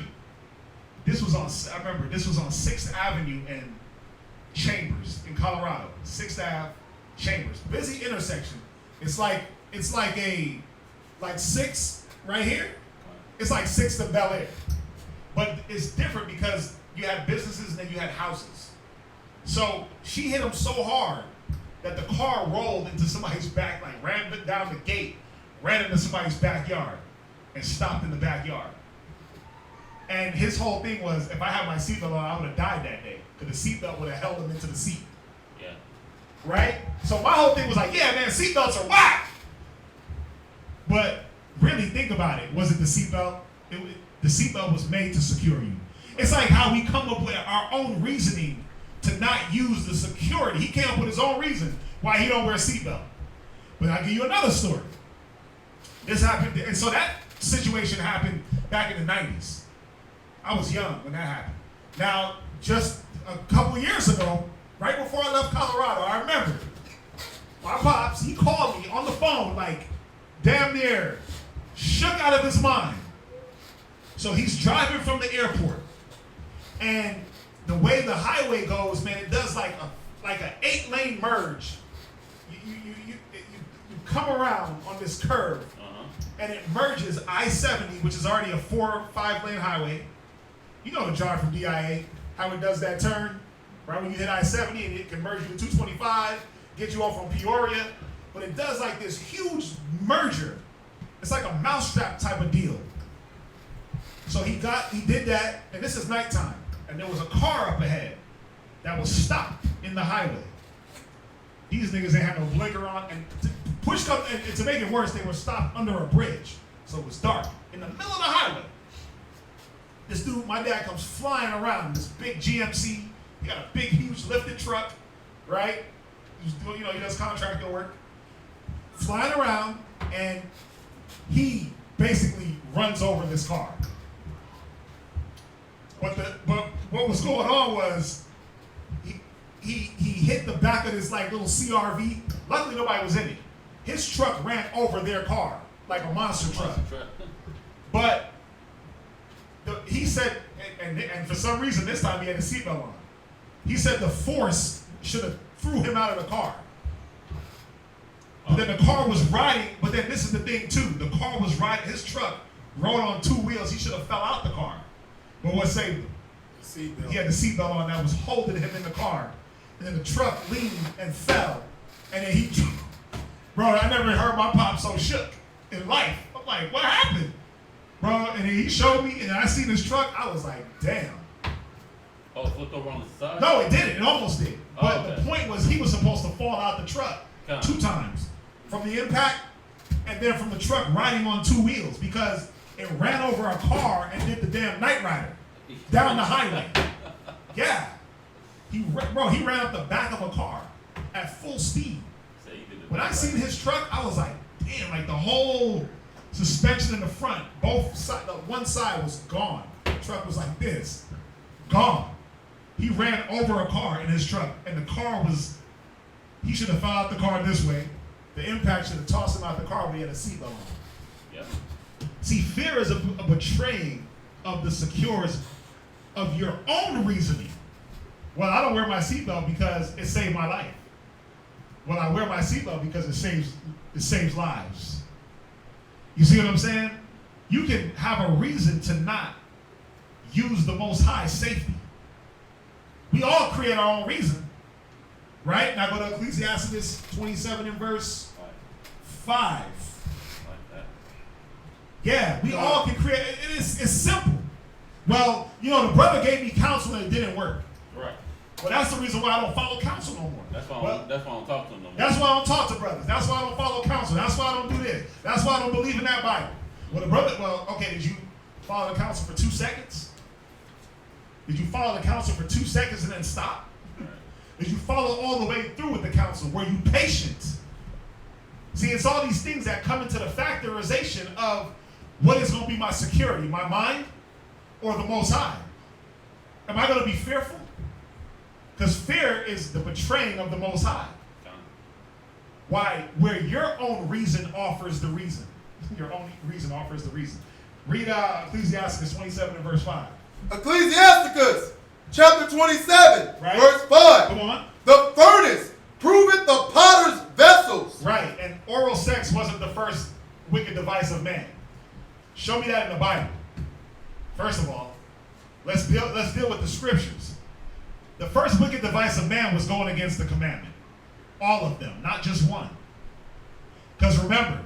This was on 6th Avenue in Chambers in Colorado. 6th Ave, Chambers. Busy intersection. It's like 6 right here. It's like 6 to Bel Air. But it's different because you had businesses and then you had houses. So she hit him so hard that the car rolled into somebody's back, like ran down the gate, ran into somebody's backyard, and stopped in the backyard. And his whole thing was, if I had my seatbelt on, I would have died that day. Because the seatbelt would have held him into the seat. Yeah. Right? So my whole thing was like, yeah, man, seatbelts are whack. But really think about it. Was it the seatbelt? The seatbelt was made to secure you. It's like how we come up with our own reasoning to not use the security. He came up with his own reason why he don't wear a seatbelt. But I'll give you another story. This happened, and so that situation happened back in the 90s. I was young when that happened. Now, just a couple years ago, right before I left Colorado, I remember my pops, he called me on the phone like damn near shook out of his mind. So he's driving from the airport, and the way the highway goes, man, it does like an 8-lane merge. You come around on this curve, and it merges I-70, which is already a 4 or 5-lane highway. You know the drive from DIA, how it does that turn, right when you hit I-70, and it can merge you to 225, get you off on Peoria, but it does like this huge merger. It's like a mousetrap type of deal. So he did that, and this is nighttime, and there was a car up ahead that was stopped in the highway. These niggas ain't had no blinker on, and to make it worse, they were stopped under a bridge, so it was dark in the middle of the highway. This dude, my dad, comes flying around in this big GMC. He got a big, huge lifted truck, right? He does contractor work. Flying around, and he basically runs over this car. But what was going on was he hit the back of this like little CRV. Luckily nobody was in it. His truck ran over their car like a monster truck. But he said, and for some reason this time he had a seatbelt on. He said the force should have threw him out of the car. But then the car was riding, but then this is the thing too. The car was riding, his truck rode on 2 wheels. He should have fell out the car. But what saved him? He had the seatbelt on that was holding him in the car. And then the truck leaned and fell. And then bro, I never heard my pop so shook in life. I'm like, what happened? Bro, and then he showed me, and I seen his truck, I was like, damn. Oh, it flipped over on the side? No, it didn't. It almost did. But okay. The point was he was supposed to fall out the truck 2 times. From the impact, and then from the truck riding on 2 wheels, because it ran over a car and did the damn Night Rider down the highway. Yeah. He ran up the back of a car at full speed. When I seen his truck, I was like, damn, like the whole suspension in the front, one side was gone. The truck was like this, gone. He ran over a car in his truck, and the car he should have fell out the car this way. The impact should have tossed him out the car when he had a seatbelt on. Yeah. See, fear is a betraying of the security of your own reasoning. Well, I don't wear my seatbelt because it saved my life. Well, I wear my seatbelt because it saves lives. You see what I'm saying? You can have a reason to not use the Most High safety. We all create our own reason, right? Now go to Ecclesiastes 27 and verse 5. Yeah, we all can create. It's simple. Well, the brother gave me counsel and it didn't work. Right. Well, that's the reason why I don't follow counsel no more. That's why I don't talk to them no more. That's why I don't talk to brothers. That's why I don't follow counsel. That's why I don't do this. That's why I don't believe in that Bible. Well, okay, follow the counsel for 2 seconds? Did you follow the counsel for 2 seconds and then stop? Did you follow all the way through with the counsel? Were you patient? See, it's all these things that come into the factorization of what is going to be my security, my mind or the Most High? Am I going to be fearful? Because fear is the betraying of the Most High. Why? Where your own reason offers the reason. Your own reason offers the reason. Read Ecclesiastes 27 and verse 5. Ecclesiasticus chapter 27, Right. verse 5. Come on. The furnace proveth the potter's vessels. Right, and oral sex wasn't the first wicked device of man. Show me that in the Bible. First of all, let's deal with the scriptures. The first wicked device of man was going against the commandment. All of them, not just one. Because remember,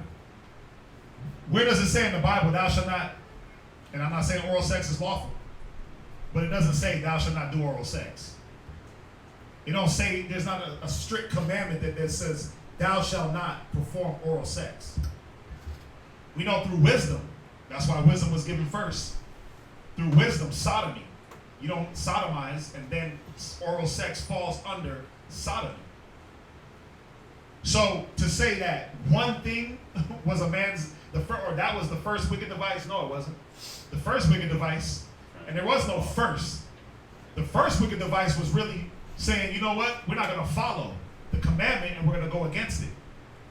where does it say in the Bible, thou shalt not, and I'm not saying oral sex is lawful, but it doesn't say thou shalt not do oral sex. It don't say, there's not a strict commandment that says thou shalt not perform oral sex. We know through wisdom, that's why wisdom was given first. Through wisdom, sodomy. You don't sodomize and then oral sex falls under sodomy. So to say that one thing was a man's, or that was the first wicked device, no, it wasn't. The first wicked device, and there was no first. The first wicked device was really saying, you know what, we're not going to follow the commandment and we're going to go against it.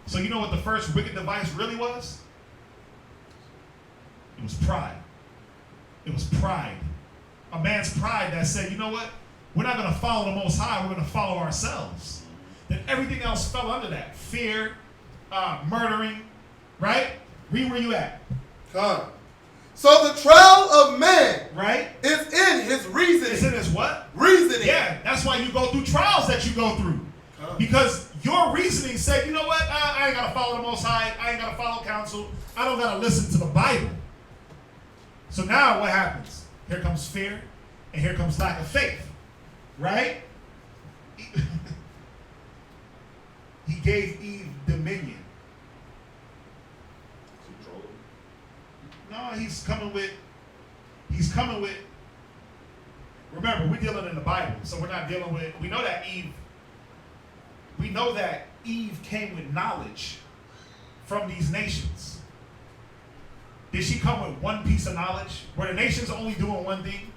So you know what the first wicked device really was? It was pride. It was pride. A man's pride that said, you know what, we're not going to follow the Most High, we're going to follow ourselves. Then everything else fell under that. Fear, murdering, right? Read where you at. Come. So the trial of man, right, is in his reasoning. It's in his what? Reasoning. Yeah, that's why you go through trials that you go through. Because your reasoning said, you know what, I ain't got to follow the Most High, I ain't got to follow counsel, I don't got to listen to the Bible. So now what happens? Here comes fear, and here comes lack of faith, right? He gave Eve dominion. No, he's coming with, remember, we're dealing in the Bible, so we're not dealing with, we know that Eve came with knowledge from these nations. Did she come with one piece of knowledge? Were the nations only doing one thing?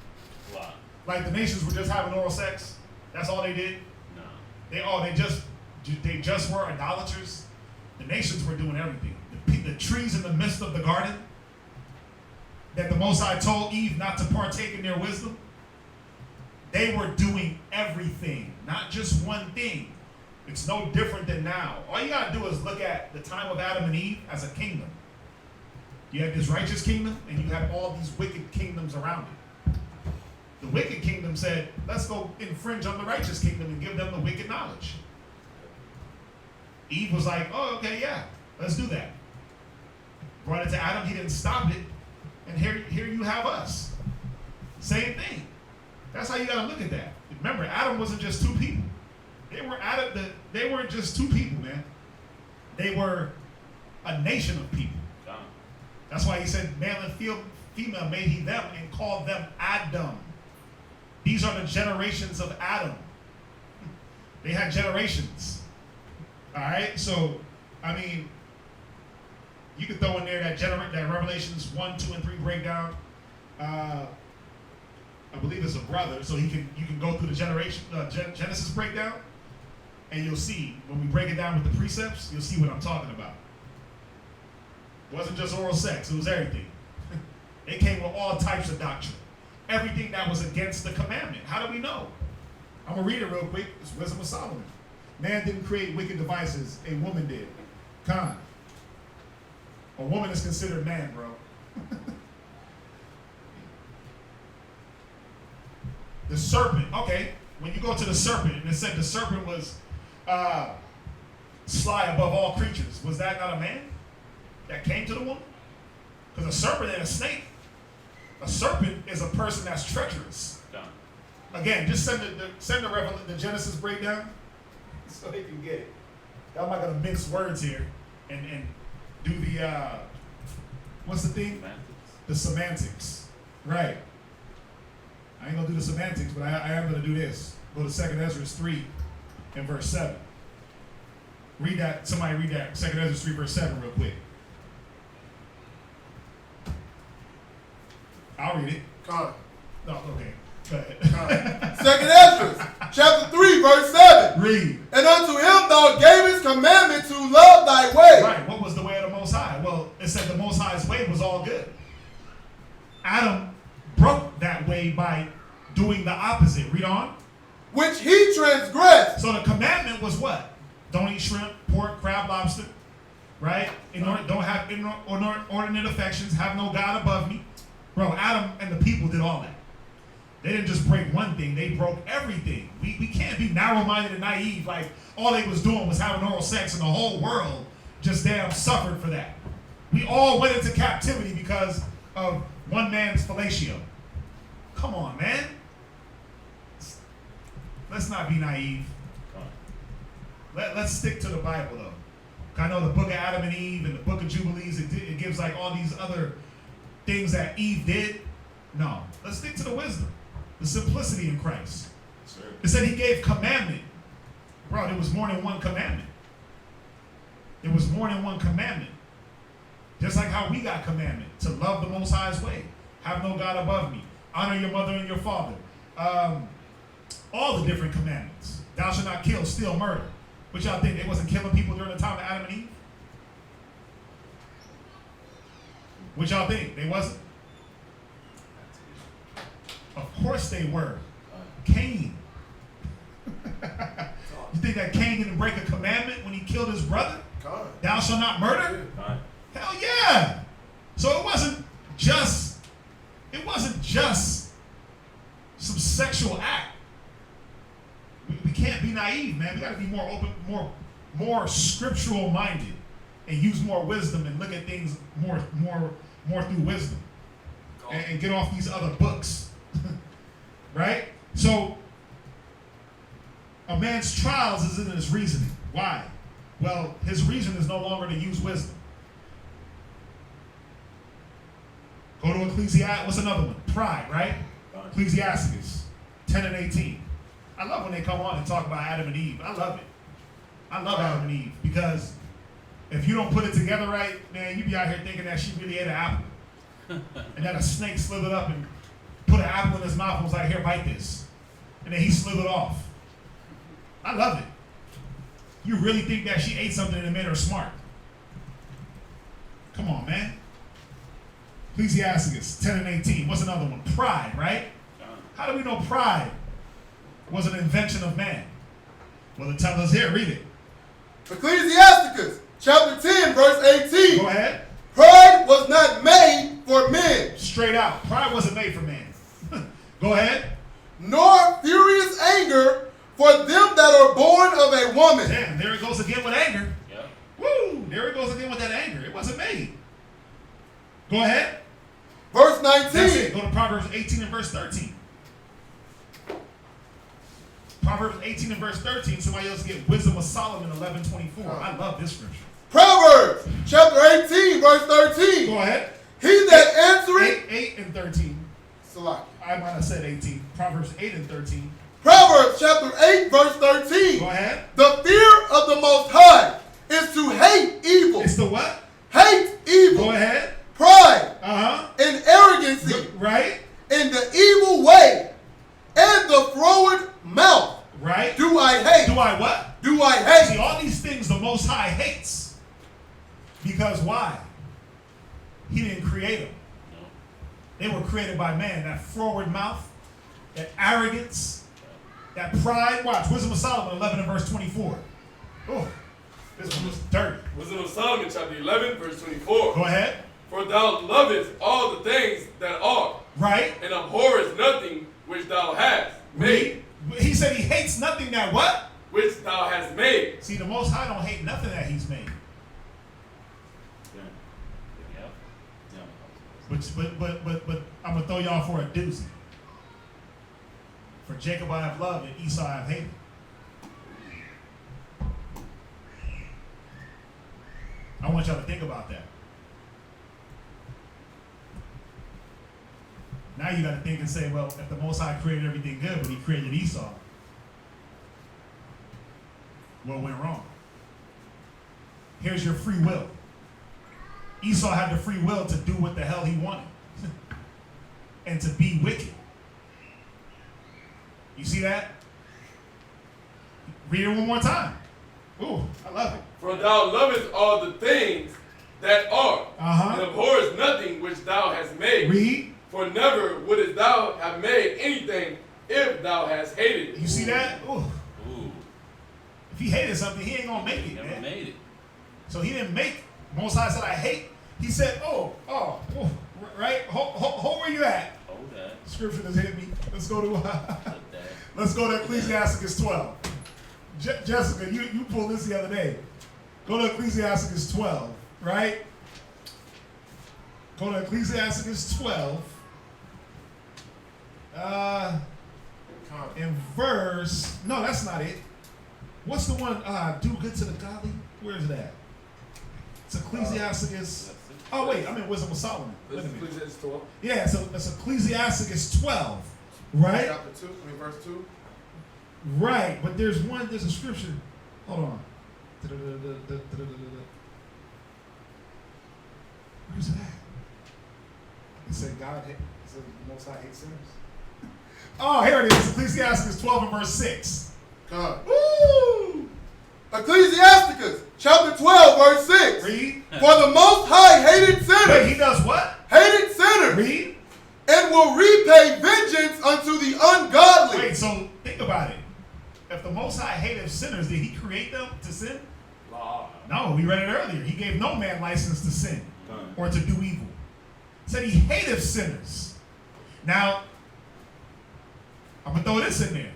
Wow. Like the nations were just having oral sex? That's all they did? No. They just were idolaters? The nations were doing everything. The trees in the midst of the garden that the Most High told Eve not to partake in their wisdom, they were doing everything, not just one thing. It's no different than now. All you gotta do is look at the time of Adam and Eve as a kingdom. You had this righteous kingdom, and you had all these wicked kingdoms around it. The wicked kingdom said, let's go infringe on the righteous kingdom and give them the wicked knowledge. Eve was like, oh, okay, yeah, let's do that. Brought it to Adam, he didn't stop it, and here you have us. Same thing. That's how you gotta look at that. Remember, Adam wasn't just two people. They weren't just two people, man. They were a nation of people. That's why he said, male and female made he them and called them Adam. These are the generations of Adam. They had generations. All right, so I mean, you could throw in there that Revelations 1, 2, and 3 breakdown. I believe it's a brother, so you can go through the Genesis breakdown, and you'll see when we break it down with the precepts, you'll see what I'm talking about. It wasn't just oral sex; it was everything. It came with all types of doctrine, everything that was against the commandment. How do we know? I'm gonna read it real quick. It's Wisdom of Solomon. Man didn't create wicked devices; a woman did. Con. A woman is considered man, bro. The serpent. Okay, when you go to the serpent, and it said the serpent was sly above all creatures. Was that not a man that came to the woman? Because a serpent ain't a snake. A serpent is a person that's treacherous. Done. Again, just send the Genesis breakdown so they can get it. I'm not gonna mince words here and do the what's the thing? Semantics. The semantics. Right. I ain't gonna do the semantics, but I am gonna do this. Go to 2 Ezra 3 and verse 7. Read that. Somebody read that. 2 Ezra 3 verse 7 real quick. I'll read it. Con. No, okay. Go ahead. 2 Ezra, chapter 3, verse 7. Read. And unto him thou gavest commandment to love thy way. Right. What was the way of the Most High? Well, it said the Most High's way was all good. Adam broke that way by doing the opposite. Read on. Which he transgressed. So the commandment was what? Don't eat shrimp, pork, crab, lobster. Right? Don't have inordinate affections. Have no God above me. Bro, Adam and the people did all that. They didn't just break one thing, they broke everything. We can't be narrow-minded and naive like all they was doing was having oral sex and the whole world just damn suffered for that. We all went into captivity because of one man's fellatio. Come on, man. Let's not be naive. Let's stick to the Bible, though. I know the book of Adam and Eve and the book of Jubilees, it gives like all these other things that Eve did. No, let's stick to the wisdom, the simplicity in Christ. Sure. It said he gave commandment. Bro, there was more than one commandment. There was more than one commandment. Just like how we got commandment to love the Most High's way. Have no God above me. Honor your mother and your father. All the different commandments. Thou shalt not kill, steal, murder. What y'all think? They wasn't killing people during the time of Adam and Eve? What y'all think? They wasn't? Of course they were. Cain. You think that Cain didn't break a commandment when he killed his brother? Con. Thou shalt not murder? Hell yeah. So it wasn't just some sexual act. We can't be naive, man. We got to be more open, more scriptural minded, and use more wisdom and look at things more through wisdom, and get off these other books, right? So a man's trials is in his reasoning. Why? Well, his reason is no longer to use wisdom. Go to Ecclesiastes. What's another one? Pride, right? Ecclesiastes 10 and 18. I love when they come on and talk about Adam and Eve. I love it. I love Adam and Eve because if you don't put it together right, man, you be out here thinking that she really ate an apple. And then a snake slithered up and put an apple in his mouth and was like, here, bite this. And then he slithered off. I love it. You really think that she ate something and it made her smart? Come on, man. Ecclesiastes 10 and 18. What's another one? Pride, right? How do we know pride was an invention of man? Well, it tells us here. Read it. Ecclesiasticus, chapter 10, verse 18. Go ahead. Pride was not made for men. Straight out. Pride wasn't made for man. Go ahead. Nor furious anger for them that are born of a woman. Damn, there it goes again with anger. Yeah. Woo! There it goes again with that anger. It wasn't made. Go ahead. Verse That's 19. it. Go to Proverbs 18 and verse 13. Proverbs 18 and verse 13. Somebody else get Wisdom of Solomon 11:24. I love this scripture. Proverbs, chapter 18, verse 13. Go ahead. He that answereth. 8 and 13. Salaki. I might have said 18. Proverbs 8 and 13. Proverbs, chapter 8, verse 13. Go ahead. The fear of the Most High is to hate evil. It's the what? Hate evil. Go ahead. Pride Uh-huh. and arrogancy Right? and the evil way and the froward mouth. Right? Do I hate? Do I what? Do I hate? See, all these things the Most High hates. Because why? He didn't create them. They were created by man. That forward mouth, that arrogance, that pride. Watch, Wisdom of Solomon 11 and verse 24. Oh, this one was dirty. Wisdom of Solomon, chapter 11, verse 24. Go ahead. For thou lovest all the things that are, Right? and abhorrest nothing which thou hast made. He said he hates nothing that what? Which thou hast made. See, the Most High don't hate nothing that he's made. But I'm going to throw y'all for a doozy. For Jacob I have loved and Esau I have hated. I want y'all to think about that. Now you got to think and say, well, if the Most High created everything good, but he created Esau, what went wrong? Here's your free will. Esau had the free will to do what the hell he wanted and to be wicked. You see that? Read it one more time. Ooh, I love it. For thou lovest all the things that are, and abhorrest nothing which thou hast made. Read. For never wouldest thou have made anything if thou hast hated it. You see that? Ooh. Ooh, If he hated something, he ain't gonna make it, never man. made it. So he didn't make. Most High said, I hate. He said, right? Hold where you at. Hold that. Scripture just hit me. Let's go to Put that. let's go to Ecclesiasticus 12. Jessica, you pulled this the other day. Go to Ecclesiasticus 12, right? Go to Ecclesiasticus 12. In verse, no, that's not it. What's the one, do good to the godly? Where is that? It's Ecclesiasticus. Oh, wait, I'm in Wisdom of Solomon. Wait a minute. Ecclesiastes 12. Yeah, so it's Ecclesiasticus 12, right? Chapter 2, verse 2. Right, but there's a scripture. Hold on. Where's it at? It said God hate, it said the Most High hates sinners. Oh, here it is. Ecclesiasticus 12 and verse 6. God. Woo! Ecclesiasticus chapter 12, verse 6. Read. For the Most High hated sinners. Wait, he does what? Hated sinners. Read. And will repay vengeance unto the ungodly. Wait, so think about it. If the Most High hated sinners, did he create them to sin? No, we read it earlier. He gave no man license to sin or to do evil. Said he hated sinners. Now, I'm going to throw this in there.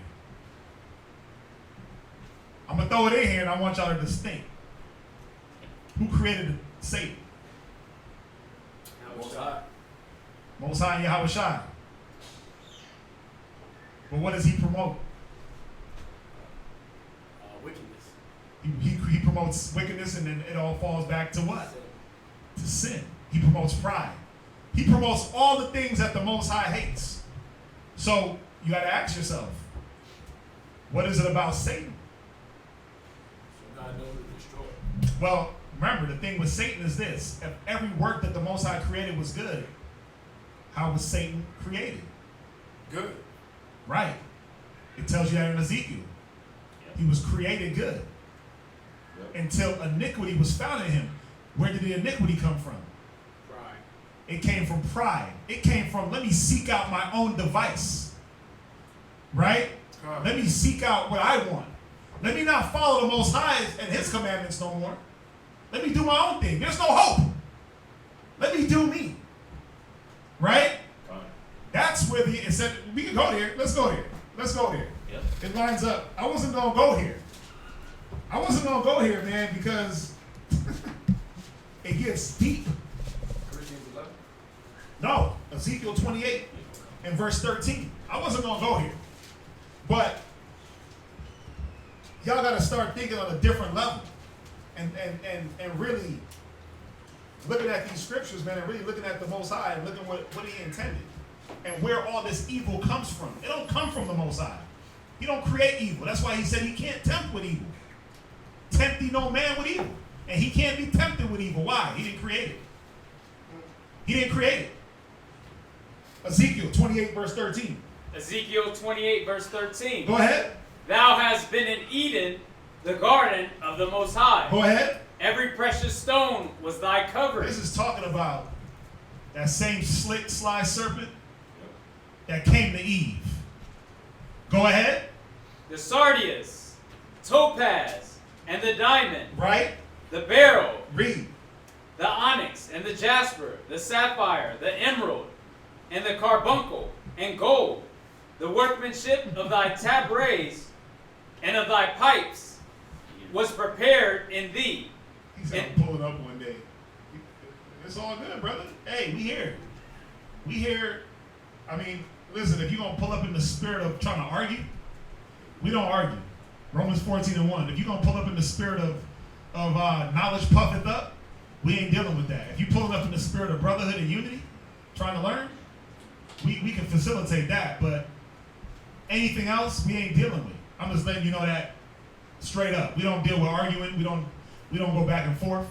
I'm going to throw it in here and I want y'all to just think. Who created Satan? Most High. Most High and Yahweh Shai. But what does he promote? Wickedness. He promotes wickedness, and then it all falls back to what? To sin. He promotes pride. He promotes all the things that the Most High hates. So you got to ask yourself, what is it about Satan? So God knows to destroy. Well, remember, the thing with Satan is this. If every work that the Most High created was good, how was Satan created? Good. Right. It tells you that in Ezekiel. He was created good. Until iniquity was found in him. Where did the iniquity come from? Pride. It came from pride. It came from, let me seek out my own device. Right? Let me seek out what I want. Let me not follow the Most High and his commandments no more. Let me do my own thing. There's no hope. Let me do me. Right? That's where it said, we can go there. Let's go there. Let's go there. Yep. It lines up. I wasn't going to go here. I wasn't going to go here, man, because it gets deep. Corinthians 11. No, Ezekiel 28 and verse 13. I wasn't going to go here. But y'all got to start thinking on a different level and really looking at these scriptures, man, and really looking at the Most High and looking what he intended and where all this evil comes from. It don't come from the Most High. He don't create evil. That's why he said he can't tempt with evil. Tempt thee no man with evil. And he can't be tempted with evil. Why? He didn't create it. He didn't create it. Ezekiel 28 verse 13. Ezekiel 28 verse 13. Go ahead. Thou hast been in Eden, the garden of the Most High. Go ahead. Every precious stone was thy covering. This is talking about that same slick, sly serpent that came to Eve. Go ahead. The sardius, topaz, and the diamond. Right? The beryl, Read. the onyx, and the jasper, the sapphire, the emerald, and the carbuncle, and gold. The workmanship of thy tabrets and of thy pipes was prepared in thee. He said, I'm pulling up one day. It's all good, brother. Hey, we here. We here. I mean, listen, if you're going to pull up in the spirit of trying to argue, we don't argue. Romans 14:1. If you're going to pull up in the spirit of knowledge puffeth up, we ain't dealing with that. If you're pulling up in the spirit of brotherhood and unity, trying to learn, we can facilitate that, but anything else we ain't dealing with. I'm just letting you know that straight up. We don't deal with arguing. We don't go back and forth.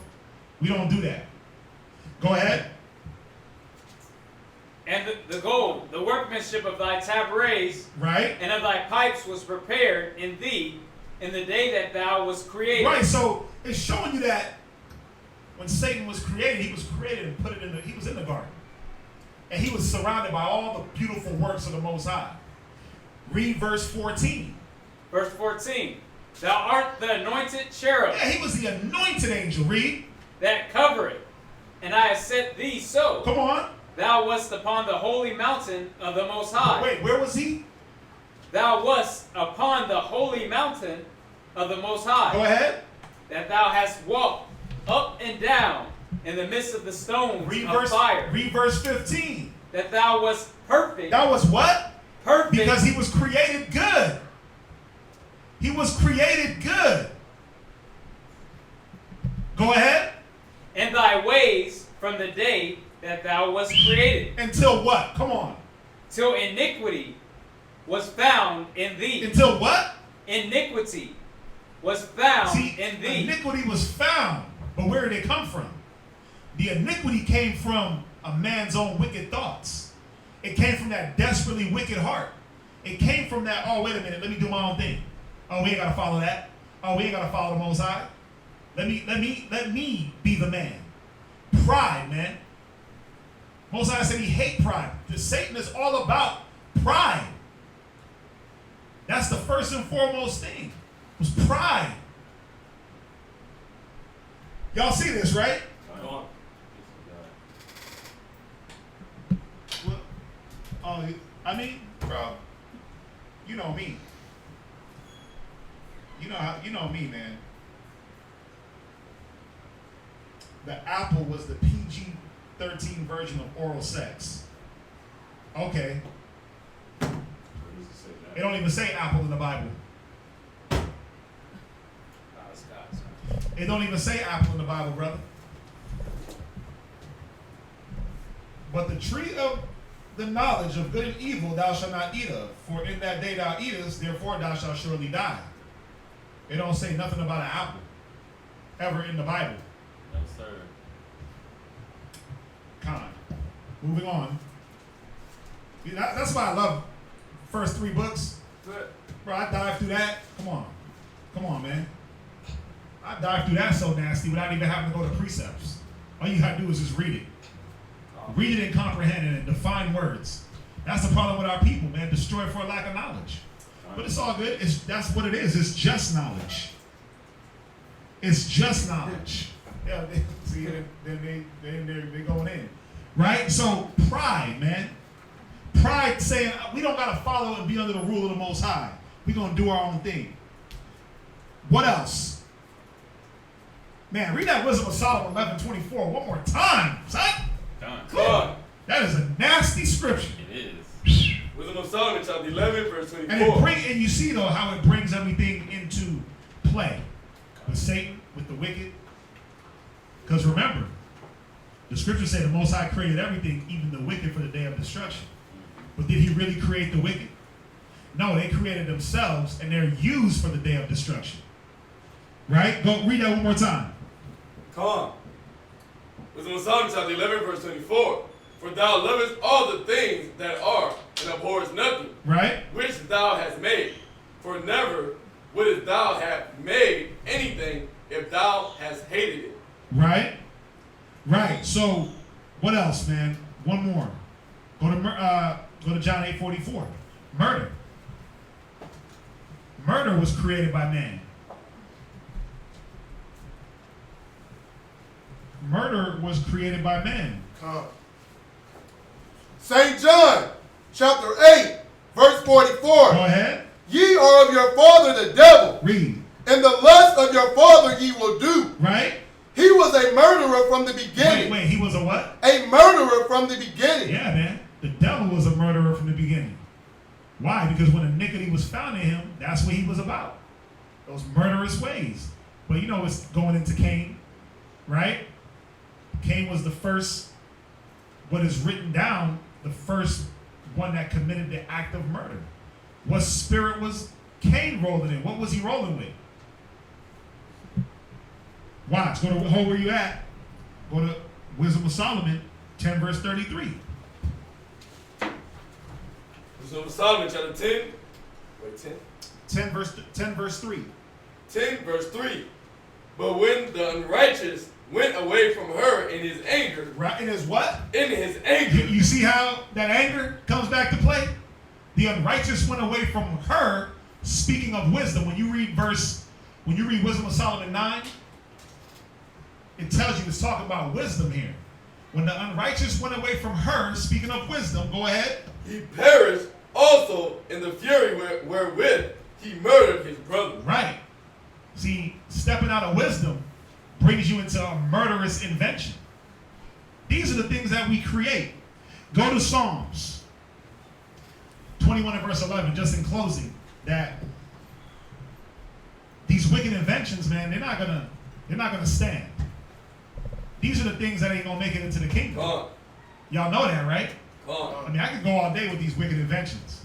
We don't do that. Go ahead. And the gold, the workmanship of thy tabrets, Right. and of thy pipes was prepared in thee in the day that thou was created. Right. So it's showing you that when Satan was created, he was created and put it in he was in the garden. And he was surrounded by all the beautiful works of the Most High. Read verse 14. Verse 14. Thou art the anointed cherub Yeah, he was the anointed angel. Read. that covereth, and I have set thee so. Come on. Thou wast upon the holy mountain of the Most High. Wait, where was he? Thou wast upon the holy mountain of the Most High. Go ahead. That thou hast walked up and down in the midst of the stones Read of fire. Read verse 15. That thou wast perfect. That was what? Perfect. Because he was created good. He was created good. Go ahead. in thy ways from the day that thou wast created, Until what? Come on. till iniquity was found in thee. Until what? Iniquity was found See, in thee. iniquity was found. But where did it come from? The iniquity came from a man's own wicked thoughts. It came from that desperately wicked heart. It came from that, oh, wait a minute, let me do my own thing. Oh, we ain't got to follow that. Oh, we ain't got to follow the Most High. Let me be the man. Pride, man. Most High said he hate pride. Satan is all about pride. That's the first and foremost thing. Was pride. Y'all see this, right? Come Well, I mean, bro, you know me. You know me, man. The apple was the PG-13 version of oral sex. Okay. It don't even say apple in the Bible. It don't even say apple in the Bible, brother. But the tree of the knowledge of good and evil thou shalt not eat of, for in that day thou eatest, therefore thou shalt surely die. It don't say nothing about an apple ever in the Bible. No, sir. Con. Moving on. That's why I love first 3 books. Bro, I dive through that. Come on, man. I dive through that so nasty without even having to go to precepts. All you gotta do is just read it. Read it and comprehend it and define words. That's the problem with our people, man. Destroyed for a lack of knowledge. But it's all good. That's what it is. It's just knowledge. It's just knowledge. Yeah, see, then they going in. Right? So pride, man. Pride saying we don't gotta follow and be under the rule of the Most High. We're gonna do our own thing. What else? Man, read that Wisdom of Solomon 11:24 one more time, son. on. That is a nasty scripture. It is. Wisdom of Solomon, chapter 11, verse 24. And you see though how it brings everything into play with Satan, with the wicked. Because remember, the scriptures say the Most High created everything, even the wicked, for the day of destruction. But did he really create the wicked? No, they created themselves, and they're used for the day of destruction. Right? Go read that one more time. Come on. Wisdom of Solomon, chapter 11, verse 24. For thou lovest all the things that are, and abhorrest nothing, Right? which thou hast made. For never wouldst thou have made anything if thou hast hated it. Right? Right. So, what else, man? One more. Go to John 8:44. Murder. Murder was created by man. Murder was created by man. St. John, chapter 8, verse 44. Go ahead. Ye are of your father the devil, Read. and the lust of your father ye will do. Right? He was a murderer from the beginning. Wait, he was a what? A murderer from the beginning. Yeah, man. The devil was a murderer from the beginning. Why? Because when iniquity was found in him, that's what he was about. Those murderous ways. But you know it's going into Cain, right? Cain was the first, what is written down, the first one that committed the act of murder? What spirit was Cain rolling in? What was he rolling with? Watch. Go to hold where you at. Go to Wisdom of Solomon, 10 verse 33. Wisdom of Solomon, chapter 10. Wait, 10? 10 verse 3. 10 verse 3. But when the unrighteous went away from her in his anger. Right, in his what? In his anger. You see how that anger comes back to play? The unrighteous went away from her, speaking of wisdom. When you read Wisdom of Solomon 9, it tells you it's talking about wisdom here. When the unrighteous went away from her, speaking of wisdom, go ahead. He perished also in the fury wherewith he murdered his brother. Right. See, stepping out of wisdom brings you into a murderous invention. These are the things that we create. Go to Psalms 21 and verse 11, just in closing, that these wicked inventions, man, they're not gonna stand. These are the things that ain't gonna make it into the kingdom. Y'all know that, right? I mean, I could go all day with these wicked inventions.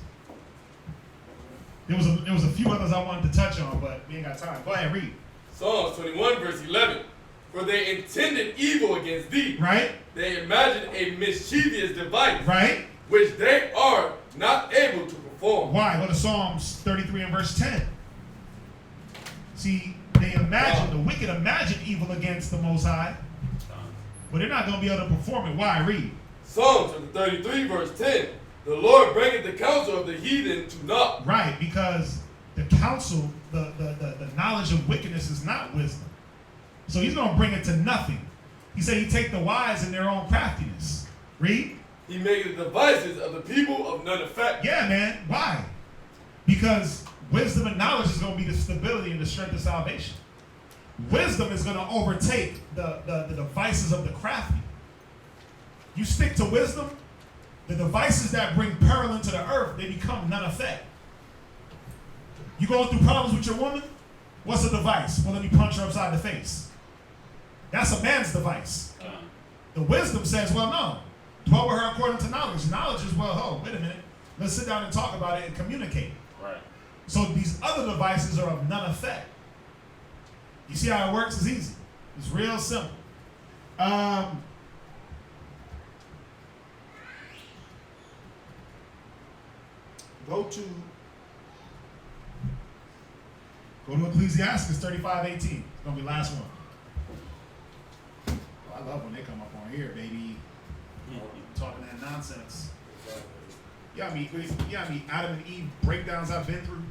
There was a few others I wanted to touch on, but we ain't got time. Go ahead, read. Psalms 21 verse 11. For they intended evil against thee. Right. They imagined a mischievous device. Right. Which they are not able to perform. Why? Go to Psalms 33 and verse 10. See, the wicked imagine evil against the Most High, but they're not going to be able to perform it. Why? Read. Psalms 33 verse 10. The Lord bringeth the counsel of the heathen to naught. Right, because the counsel, the knowledge of wickedness is not wisdom. So he's going to bring it to nothing. He said he take the wise in their own craftiness. Read. He maketh the devices of the people of none effect. Yeah, man. Why? Because wisdom and knowledge is going to be the stability and the strength of salvation. Wisdom is going to overtake the devices of the crafty. You stick to wisdom, the devices that bring peril into the earth, they become none effect. You going through problems with your woman? What's the device? Well, let me punch her upside the face. That's a man's device. The wisdom says, well, no. Dwell with her according to knowledge. Knowledge is, well, oh, wait a minute. Let's sit down and talk about it and communicate. Right. So these other devices are of none effect. You see how it works? It's easy. It's real simple. Go to Ecclesiastes 35:18. It's gonna be the last one. Oh, I love when they come up on here, baby. Talking that nonsense. You know how many Adam and Eve breakdowns I've been through?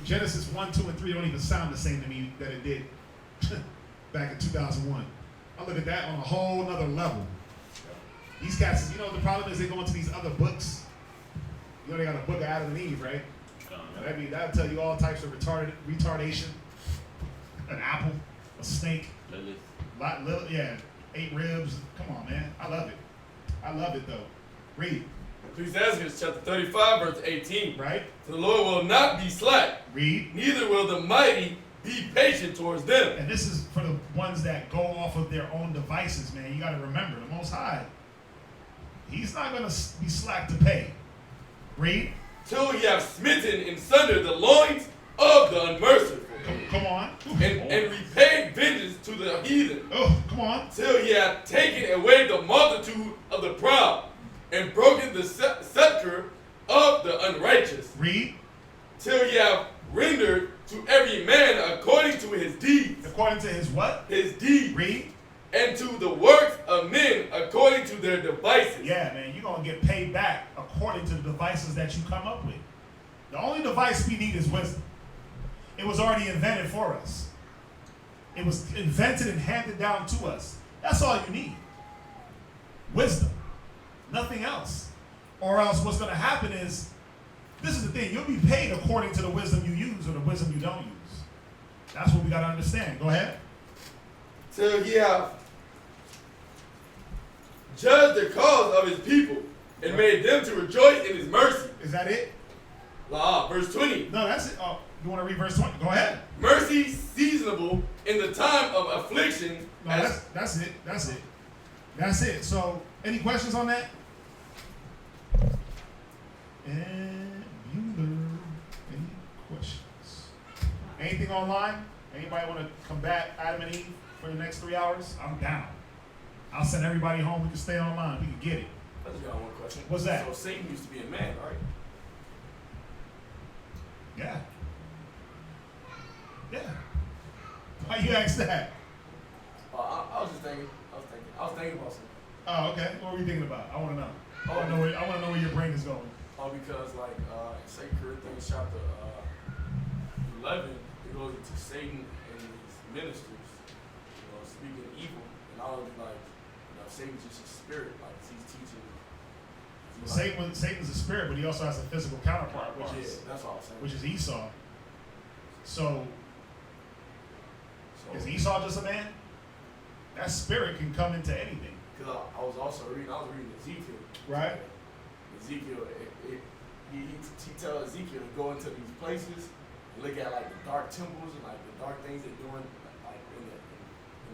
Genesis 1, 2, and 3 don't even sound the same to me that it did back in 2001. I look at that on a whole nother level. These cats, you know, the problem is they go into these other books. You know, they got a book of Adam and Eve, right? That'll tell you all types of retardation. An apple, a snake, yeah, 8 ribs. Come on, man. I love it. I love it, though. Read. Ecclesiastes chapter 35 verse 18. Right. The Lord will not be slack. Read. Neither will the mighty be patient towards them. And this is for the ones that go off of their own devices, man. You got to remember, the Most High, he's not going to be slack to pay. Read. Till ye have smitten in sunder the loins of the unmerciful. Come on. And repaid vengeance to the heathen. Oh, come on. Till ye have taken away the multitude of the proud, and broken the scepter of the unrighteous. Read. Till ye have rendered to every man according to his deeds. According to his what? His deeds. Read. And to the works of men according to their devices. Yeah, man, you're going to get paid back according to the devices that you come up with. The only device we need is wisdom. It was already invented for us. It was invented and handed down to us. That's all you need. Wisdom. Nothing else. Or else what's going to happen is, this is the thing, you'll be paid according to the wisdom you use or the wisdom you don't use. That's what we got to understand. Go ahead. Till ye have judged the cause of his people and made them to rejoice in his mercy. Is that it? Verse 20. No, that's it. Oh, you want to read verse 20? Go ahead. Mercy seasonable in the time of affliction. No, that's it. That's it. So, any questions on that? And Bueller. Any questions? Anything online? Anybody want to combat Adam and Eve for the next 3 hours? I'm down. I'll send everybody home. We can stay online. We can get it. I just got one question. What's that? So Satan used to be a man, right? Yeah. Yeah. Why you ask that? I was thinking about something. Oh, okay. What were you thinking about? I want to know. I want to know where your brain is going. Oh, because like in 2 Corinthians chapter 11, it goes into Satan and his ministers, speaking evil, and all of like, Satan's just a spirit, like he's teaching. Satan's a spirit, but he also has a physical counterpart, that's all I'm saying. which is Esau. So is Esau just a man? That spirit can come into anything. Because I was reading Ezekiel. Right. Ezekiel, he tells Ezekiel to go into these places and look at like the dark temples and like the dark things they're doing like in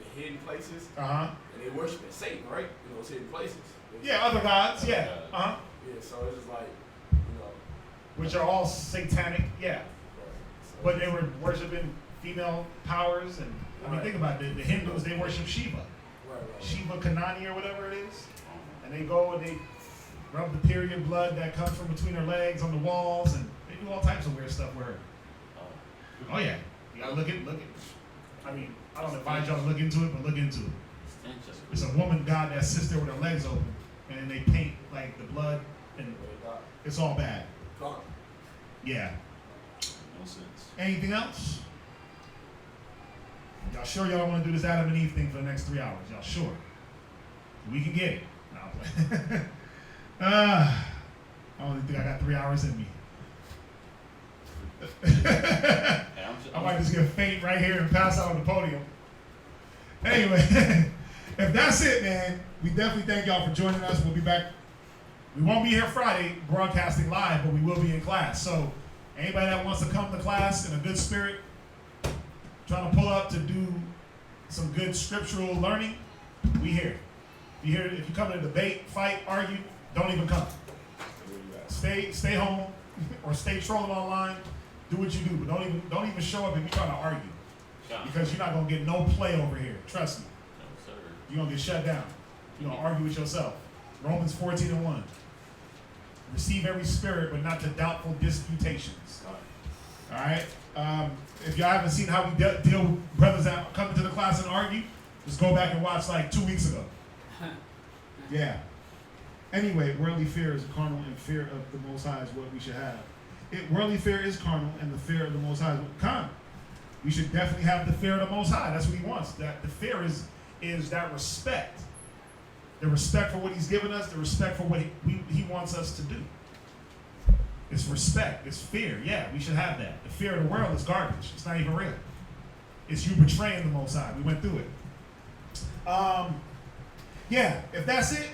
the hidden places. Uh-huh. And they worshiping Satan, right? In those hidden places. Yeah, other gods, yeah. Uh-huh. Yeah, so it's just like, Which are all satanic, yeah. Right. So But they were worshiping female powers, and I mean, Right. think about it. The Hindus, they worship Shiva. Right. Shiva Kanani or whatever it is. And they go and they rub the period blood that comes from between her legs on the walls, and they do all types of weird stuff with her. Oh yeah, you gotta look it. I mean, I don't advise y'all to look into it, but look into it. It's a woman god that sits there with her legs open, and they paint like the blood, and it's all bad. Gone. Yeah. No sense. Anything else? Y'all sure y'all want to do this Adam and Eve thing for the next 3 hours? Y'all sure? We can get it. No, I don't think I got 3 hours in me. I might just get faint right here and pass out on the podium. Anyway, if that's it, man, we definitely thank y'all for joining us. We'll be back. We won't be here Friday broadcasting live, but we will be in class. So anybody that wants to come to class in a good spirit, trying to pull up to do some good scriptural learning, we here. If you come to debate, fight, argue, don't even come. Stay home or stay trolling online. Do what you do, but don't even show up if you're trying to argue, because you're not gonna get no play over here. Trust me. No, sir. You're gonna get shut down. You're gonna argue with yourself. Romans 14:1. Receive every spirit, but not to doubtful disputations. All right. If y'all haven't seen how we deal with brothers that come into the class and argue, just go back and watch like 2 weeks ago. Yeah. Anyway, worldly fear is carnal, and fear of the Most High is what we should have. Worldly fear is carnal, and the fear of the Most High is carnal. We should definitely have the fear of the Most High. That's what He wants. That the fear is that respect, the respect for what He's given us, the respect for what He wants us to do. It's respect. It's fear. Yeah, we should have that. The fear of the world is garbage. It's not even real. It's you betraying the Most High. We went through it. Yeah. If that's it,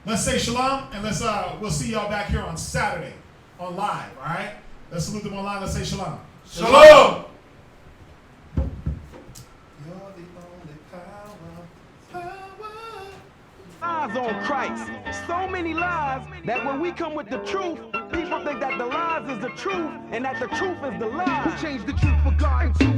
let's say shalom, and we'll see y'all back here on Saturday on live. All right. Let's salute them online. Let's say shalom. Shalom. You're the only power. Lies on Christ. So many lies that when we come with the truth, people think that the lies is the truth and that the truth is the lie. Who changed the truth for God into